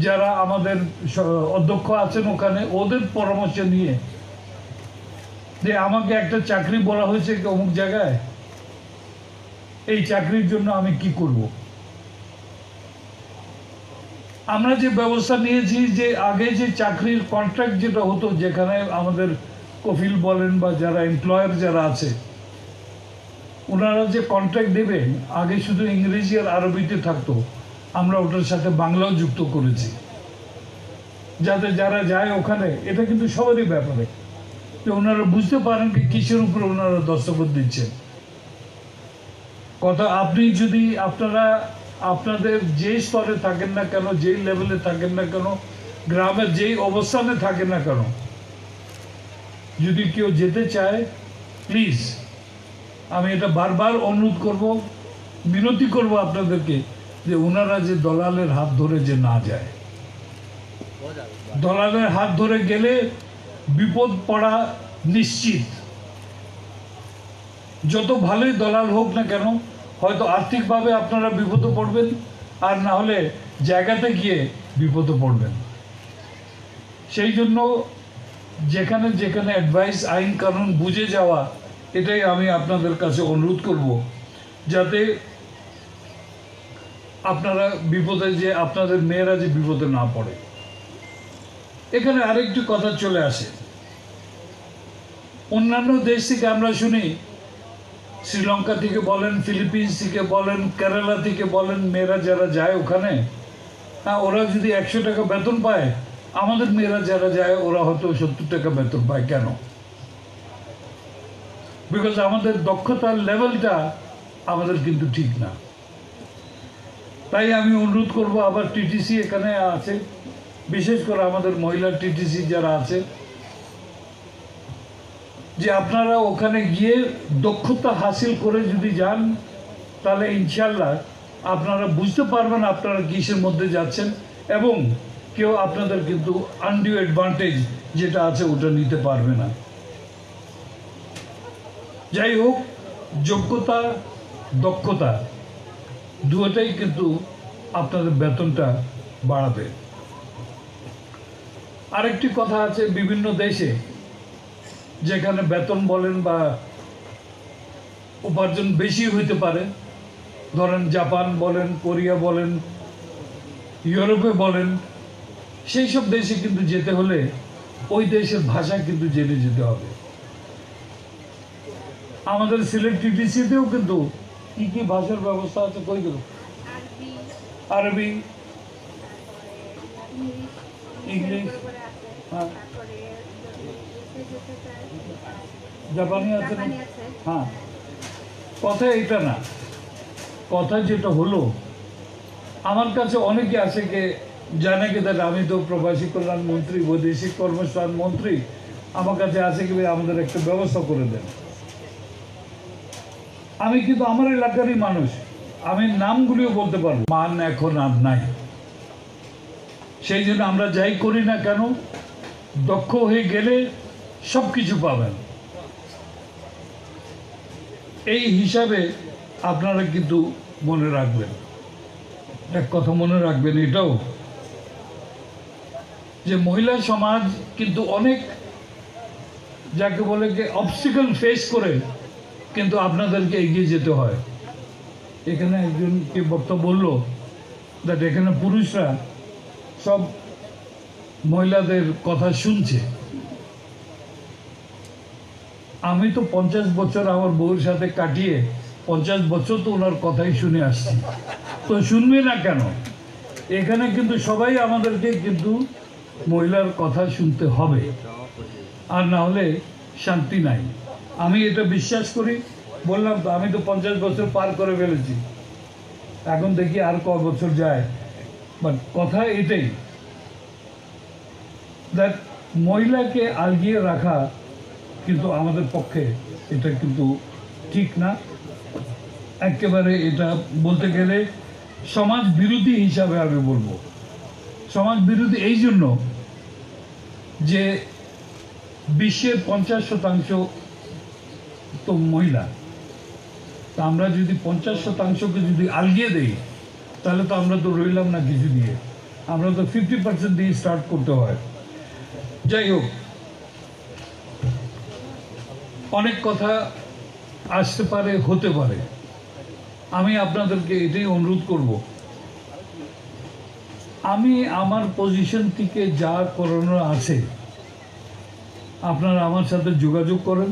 যারা আমাদের অধ্যক্ষ আছেন ওখানে, ওদের পরামর্শ নিয়ে যে আমাকে একটা চাকরি বলা হয়েছে অমুক জায়গায়, এই চাকরির জন্য আমি কি করব। আমরা যে ব্যবস্থা নিয়েছি যে আগে যে চাকরির কন্ট্রাক্ট যেটা হতো, যেখানে আমাদের কফিল বলেন বা যারা এমপ্লয়ার যারা আছে, ওনারা যে কন্ট্রাক্ট দেবেন, আগে শুধু ইংরেজি আর আরবিতে থাকতো, আমরা ওটার সাথে বাংলাও যুক্ত করেছি, যাতে যারা যায় ওখানে, এটা কিন্তু সবারই ব্যাপারে, যে ওনারা বুঝতে পারেন কি কিসের উপরে ওনারা দস্তখত দিচ্ছেন। কথা, আপনি যদি আপনাদের যে স্তরে থাকেন না কেন, যেই লেভেলে থাকেন না কেন, গ্রামের যেই অবস্থানে থাকেন না কেন, যদি কেউ যেতে চায়, প্লিজ আমি এটা বারবার অনুরোধ করব, বিনতি করব আপনাদেরকে, যে ওনারা যে দলালের হাত ধরে যে না যায়। দলালের হাত ধরে গেলে বিপদ পড়া নিশ্চিত। যত ভালোই দলাল হোক না কেন, হয়তো আর্থিকভাবে আপনারা বিপদে পড়বেন, আর না হলে জায়গাতে গিয়ে বিপদে পড়বেন। সেই জন্য যেখানে যেখানে অ্যাডভাইস, আইন কানুন বুঝে যাওয়া, এটাই আমি আপনাদের কাছে অনুরোধ করব, যাতে আপনারা বিপদে, যে আপনাদের মেয়েরা যে বিপদে না পড়ে। এখানে আরেকটি কথা চলে আসে, অন্যান্য দেশ থেকে আমরা শুনি, শ্রীলঙ্কা থেকে বলেন, ফিলিপিন্স থেকে বলেন, কেরালা থেকে বলেন, মেয়েরা যারা যায় ওখানে, হ্যাঁ ওরা যদি 100 টাকা বেতন পায়, আমাদের মেয়েরা যারা যায় ওরা হয়তো 70 টাকা বেতন পায়। কেন? বিকজ আমাদের দক্ষতার লেভেলটা আমাদের কিন্তু ঠিক না। তাই আমি অনুরোধ করব, আবার টিটিসি এখানে আছে, বিশেষ করে আমাদের মহিলা টিটিসি যারা আছে, যে আপনারা ওখানে গিয়ে দক্ষতা হাসিল করে যদি যান, তাহলে ইনশাল্লাহ আপনারা বুঝতে পারবেন আপনারা কিসের মধ্যে যাচ্ছেন, এবং কেউ আপনাদের কিন্তু আনডিউ অ্যাডভান্টেজ যেটা আছে ওটা নিতে পারবে না। যাই হোক, যোগ্যতা, দক্ষতা দুটোটাই কিন্তু আপনাদের বেতনটা বাড়াবে। আরেকটি কথা আছে, বিভিন্ন দেশে যেখানে বেতন বলেন বা উপার্জন বেশি হইতে পারে, ধরেন জাপান বলেন, কোরিয়া বলেন, ইউরোপে বলেন, সেই সব দেশে কিন্তু যেতে হলে ওই দেশের ভাষা কিন্তু জেনে যেতে হবে। আমাদের সিলেট টিটিসিতেও কিন্তু কি কি ভাষার ব্যবস্থা আছে, কইগুলো আরবি, ইংলিশ, হ্যাঁ, জাপানি আছে না? হ্যাঁ, কথা এটা না, কথা যেটা হলো, আমার কাছে অনেকে আছে কে জানে কি দাদা আমি তো প্রবাসী কল্যাণ মন্ত্রী, বৈদেশিক কর্মসংস্থান মন্ত্রী, আমার কাছে আছে কি আমাদের একটা ব্যবস্থা করে দেন। আমি কিন্তু আমার এলাকারই মানুষ, আমি নামগুলিও বলতে পারবো, মান এখন আর নাই। সেই জন্য আমরা যাই করি না কেন, দক্ষ হয়ে গেলে সব কিছু পাবেন। এই হিসাবে আপনারা কিন্তু মনে রাখবেন, এক কথা মনে রাখবেন এটাও, যে মহিলা সমাজ কিন্তু অনেক যাকে বলে যে অবস্টিকল ফেস করে কিন্তু আপনাদেরকে এগিয়ে যেতে হয়। এখানে একজন কি বক্তব্য বললো দ্যাট এখানে পুরুষরা সব মহিলাদের কথা শুনছে। আমি তো 50 বছর আমার বউর সাথে কাটিয়ে 50 বছর তো ওনার কথাই শুনে আসছি, তো শুনবে না কেন? এখানে কিন্তু সবাই আমাদেরকে কিন্তু মহিলার কথা শুনতে হবে, আর না হলে শান্তি নাই। আমি এটা বিশ্বাস করি, বললাম তো আমি তো 50 বছর পার করে ফেলেছি, এখন দেখি আর কয় বছর যায়। বাট কথা এটাই, দ্যাট মহিলাকে আগিয়ে রাখা কিন্তু আমাদের পক্ষে এটা কিন্তু ঠিক না, একেবারে এটা বলতে গেলে সমাজ বিরোধী হিসাবে আমি বলবো। সমাজ বিরোধী এই জন্য যে বিশ্বের 50% তো মহিলা, তা আমরা যদি 50%কে যদি আলগিয়ে দেই তাহলে তো আমরা তো রইলাম না কিছু দিয়ে, আমরা তো 50% দিয়ে স্টার্ট করতে হয়। যাই হোক, অনেক কথা আসতে পারে, হতে পারে, আমি আপনাদেরকে এটাই অনুরোধ করব, আমি আমার পজিশন থেকে যা করানোর আছে আপনারা আমার সাথে যোগাযোগ করেন,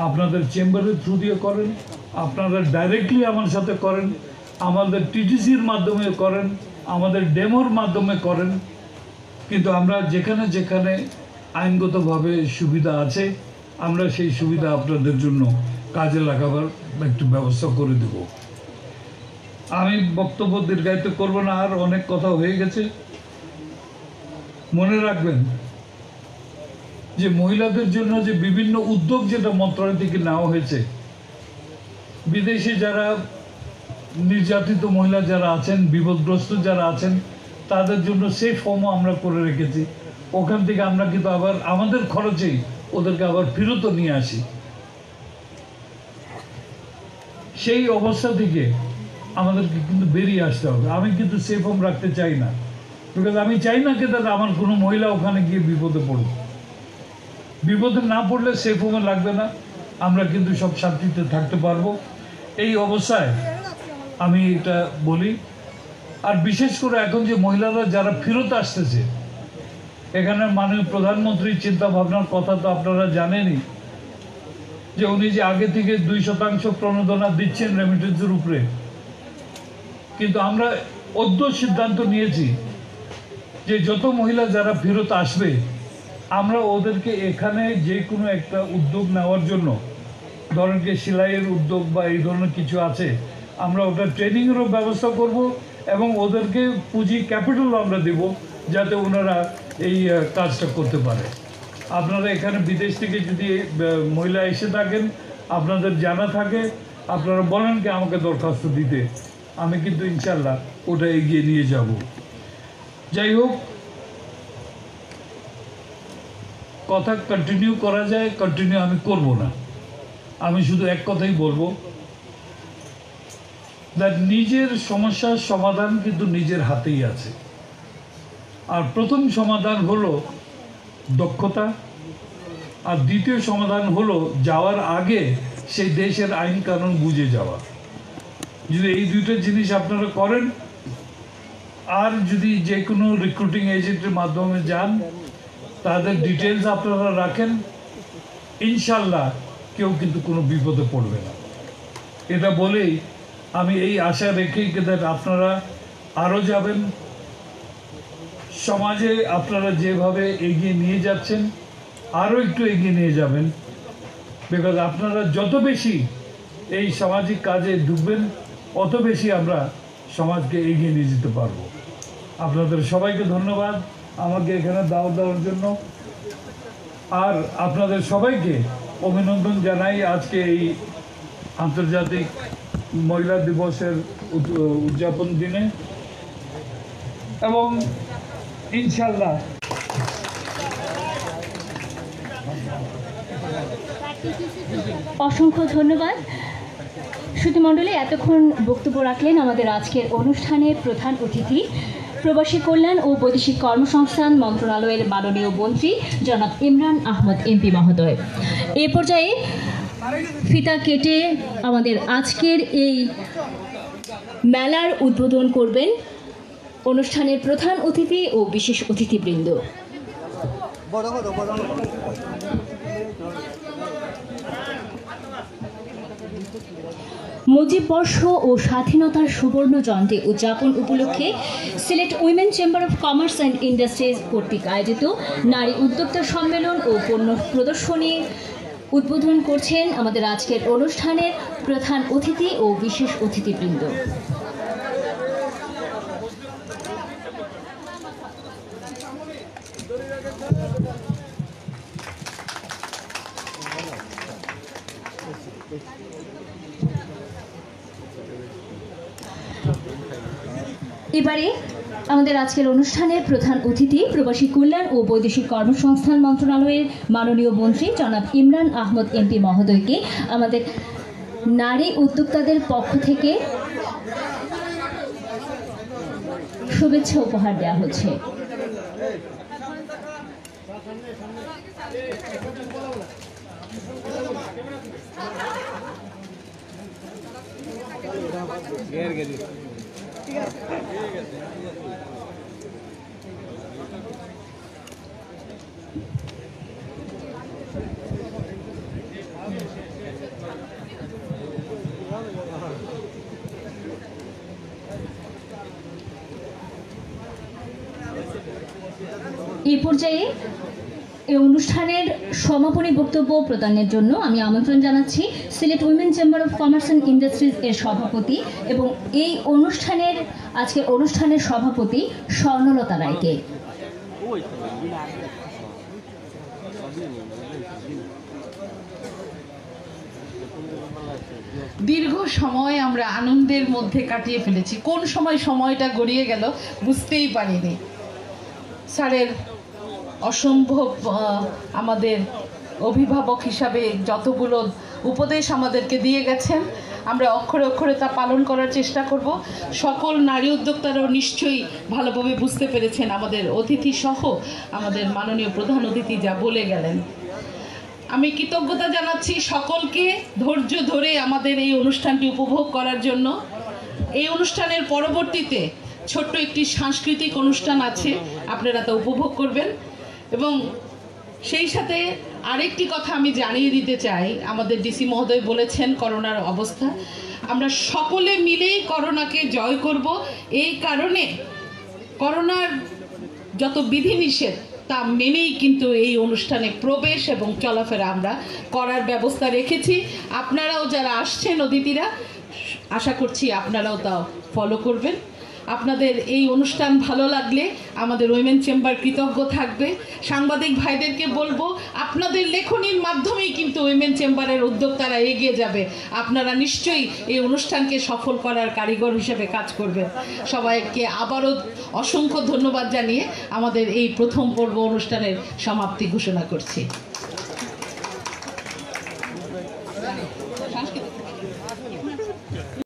আপনাদের চেম্বারের থ্রু দিয়ে করেন, আপনারা ডাইরেক্টলি আমার সাথে করেন, আমাদের টিটিসির মাধ্যমে করেন, আমাদের ডেমোর মাধ্যমে করেন, কিন্তু আমরা যেখানে যেখানে আইনগতভাবে সুবিধা আছে আমরা সেই সুবিধা আপনাদের জন্য কাজে লাগাবার একটু ব্যবস্থা করে দেব। আমি বক্তব্য দীর্ঘায়িত করব না, আর অনেক কথা হয়ে গেছে। মনে রাখবেন যে মহিলাদের জন্য যে বিভিন্ন উদ্যোগ যেটা মন্ত্রণালয় থেকে নেওয়া হয়েছে, বিদেশে যারা নির্যাতিত মহিলা যারা আছেন, বিপদগ্রস্ত যারা আছেন, তাদের জন্য সেফ হোমও আমরা করে রেখেছি। ওখান থেকে আমরা কিন্তু আবার আমাদের খরচেই ওদেরকে আবার ফেরত নিয়ে আসি। সেই অবস্থা থেকে আমাদেরকে কিন্তু বেরিয়ে আসতে হবে। আমি কিন্তু সেফ হোম রাখতে চাই না, বিকজ আমি চাই না কি দাদা আমার কোনো মহিলা ওখানে গিয়ে বিপদে পড়বে। বিপদে না পড়লে সেফ হোমে লাগবে না, আমরা কিন্তু সব শান্তিতে থাকতে পারবো। এই অবস্থায় আমি এটা বলি। আর বিশেষ করে এখন যে মহিলারা যারা ফেরত আসতেছে, এখানে মাননীয় প্রধানমন্ত্রীর চিন্তা ভাবনার কথা তো আপনারা জানেনই, যে উনি যে আগে থেকে 2% প্রণোদনা দিচ্ছেন রেমিটেন্সের উপরে, কিন্তু আমরা অদ্য সিদ্ধান্ত নিয়েছি যে যত মহিলা যারা ফেরত আসবে আমরা ওদেরকে এখানে যে কোনো একটা উদ্যোগ নেওয়ার জন্য, ধরেন যে সেলাইয়ের উদ্যোগ বা এই ধরনের কিছু আছে, আমরা ওটা ট্রেনিংয়েরও ব্যবস্থা করব এবং ওদেরকে পুঁজি ক্যাপিটালও আমরা দেব যাতে ওনারা এই কাজটা করতে পারে। আপনারা এখানে বিদেশ থেকে যদি মহিলা এসে থাকেন, আপনাদের জানা থাকে, আপনারা বলেন কি আমাকে দরখাস্ত দিতে, আমি কিন্তু ইনশাল্লাহ ওটা এগিয়ে নিয়ে যাব। যাই হোক, কথা কন্টিনিউ করা যায়, কন্টিনিউ আমি করব না। আমি শুধু এক কথাই বলবো, নিজের সমস্যার সমাধান কিন্তু নিজের হাতেই আছে। আর প্রথম সমাধান হলো দক্ষতা, আর দ্বিতীয় সমাধান হলো যাওয়ার আগে সেই দেশের আইন কানুন বুঝে যাওয়া। যদি এই দুইটা জিনিস আপনারা করেন, আর যদি যে কোনো রিক্রুটিং এজেন্টের মাধ্যমে যান, তাদের ডিটেলস আপনারা রাখেন, ইনশাল্লাহ কেউ কিন্তু কোনো বিপদে পড়বে না। এটা বলেই আমি এই আশা রেখেই আপনারা আরও যাবেন, সমাজে আপনারা যেভাবে এগিয়ে নিয়ে যাচ্ছেন আরও একটু এগিয়ে নিয়ে যাবেন। বিকজ আপনারা যত বেশি এই সামাজিক কাজে ঢুকবেন, অত বেশি আমরা সমাজকে এগিয়ে নিয়ে যেতে পারবো। আপনাদের সবাইকে ধন্যবাদ আমাকে এখানে দাওয়াত দেওয়ার জন্য। আর আপনাদের সবাইকে অভিনন্দন জানাই আজকে এই আন্তর্জাতিক মহিলা দিবসের উদযাপন দিনে। এবং ইনশাল্লাহ অসংখ্য ধন্যবাদ। শ্রুতিমণ্ডলী, এতক্ষণ বক্তব্য রাখলেন আমাদের আজকের অনুষ্ঠানের প্রধান অতিথি, প্রবাসী কল্যাণ ও বৈদেশিক কর্মসংস্থান মন্ত্রণালয়ের মাননীয় মন্ত্রী জনাব ইমরান আহমদ এমপি মহোদয়। এ পর্যায়ে ফিতা কেটে আমাদের আজকের এই মেলার উদ্বোধন করবেন অনুষ্ঠানের প্রধান অতিথি ও বিশেষ অতিথিবৃন্দ। মুজিববর্ষ ও স্বাধীনতার সুবর্ণ জয়ন্তী উদযাপন উপলক্ষে Sylhet women chamber of commerce and industries কর্তৃক আয়োজিত নারী উদ্যোক্তা সম্মেলন ও পণ্য প্রদর্শনী উদ্বোধন করছেন আমাদের আজকের অনুষ্ঠানের প্রধান অতিথি ও বিশেষ অতিথিবৃন্দ। এবারে আমাদের আজকের অনুষ্ঠানের প্রধান অতিথি, প্রবাসী কল্যাণ ও বৈদেশিক কর্মসংস্থান মন্ত্রণালয়ের মাননীয় মন্ত্রী জনাব ইমরান আহমদ এমপি মহোদয়কে আমাদের নারী উদ্যোক্তাদের পক্ষ থেকে শুভেচ্ছা উপহার দেওয়া হচ্ছে। এই পর্যায়ে এই অনুষ্ঠানের সমাপনী বক্তব্য প্রদানের জন্য আমি আমন্ত্রণ জানাচ্ছি Sylhet women chamber of commerce and industries এর সভাপতি এবং এই আজকের অনুষ্ঠানের সভাপতি স্বর্ণলতা রায়কে। দীর্ঘ সময় আমরা আনন্দের মধ্যে কাটিয়ে ফেলেছি, কোন সময় সময়টা গড়িয়ে গেল বুঝতেই পারিনি। স্যারের অসম্ভব আমাদের অভিভাবক হিসাবে যতগুলো উপদেশ আমাদেরকে দিয়ে গেছেন, আমরা অক্ষরে অক্ষরে তা পালন করার চেষ্টা করব। সকল নারী উদ্যোক্তারাও নিশ্চয়ই ভালোভাবে বুঝতে পেরেছেন আমাদের অতিথি সহ আমাদের মাননীয় প্রধান অতিথি যা বলে গেলেন। আমি কৃতজ্ঞতা জানাচ্ছি সকলকে ধৈর্য ধরে আমাদের এই অনুষ্ঠানটি উপভোগ করার জন্য। এই অনুষ্ঠানের পরবর্তীতে ছোট্ট একটি সাংস্কৃতিক অনুষ্ঠান আছে, আপনারা তা উপভোগ করবেন। এবং সেই সাথে আরেকটি কথা আমি জানিয়ে দিতে চাই, আমাদের ডিসি মহোদয় বলেছেন করোনার অবস্থা, আমরা সকলে মিলেই করোনাকে জয় করব। এই কারণে করোনার যত বিধিনিষেধ তা মেনেই কিন্তু এই অনুষ্ঠানে প্রবেশ এবং চলাফেরা আমরা করার ব্যবস্থা রেখেছি। আপনারাও যারা আসছেন অতিথিরা, আশা করছি আপনারাও তা ফলো করবেন। আপনাদের এই অনুষ্ঠান ভালো লাগলে আমাদের উইমেন চেম্বার কৃতজ্ঞ থাকবে। সাংবাদিক ভাইদেরকে বলবো, আপনাদের লেখনীর মাধ্যমেই কিন্তু উইমেন চেম্বারের উদ্যোক্তারা এগিয়ে যাবে। আপনারা নিশ্চয়ই এই অনুষ্ঠানকে সফল করার কারিগর হিসেবে কাজ করবেন। সবাইকে আবারও অসংখ্য ধন্যবাদ জানিয়ে আমাদের এই প্রথম পর্ব অনুষ্ঠানের সমাপ্তি ঘোষণা করছি।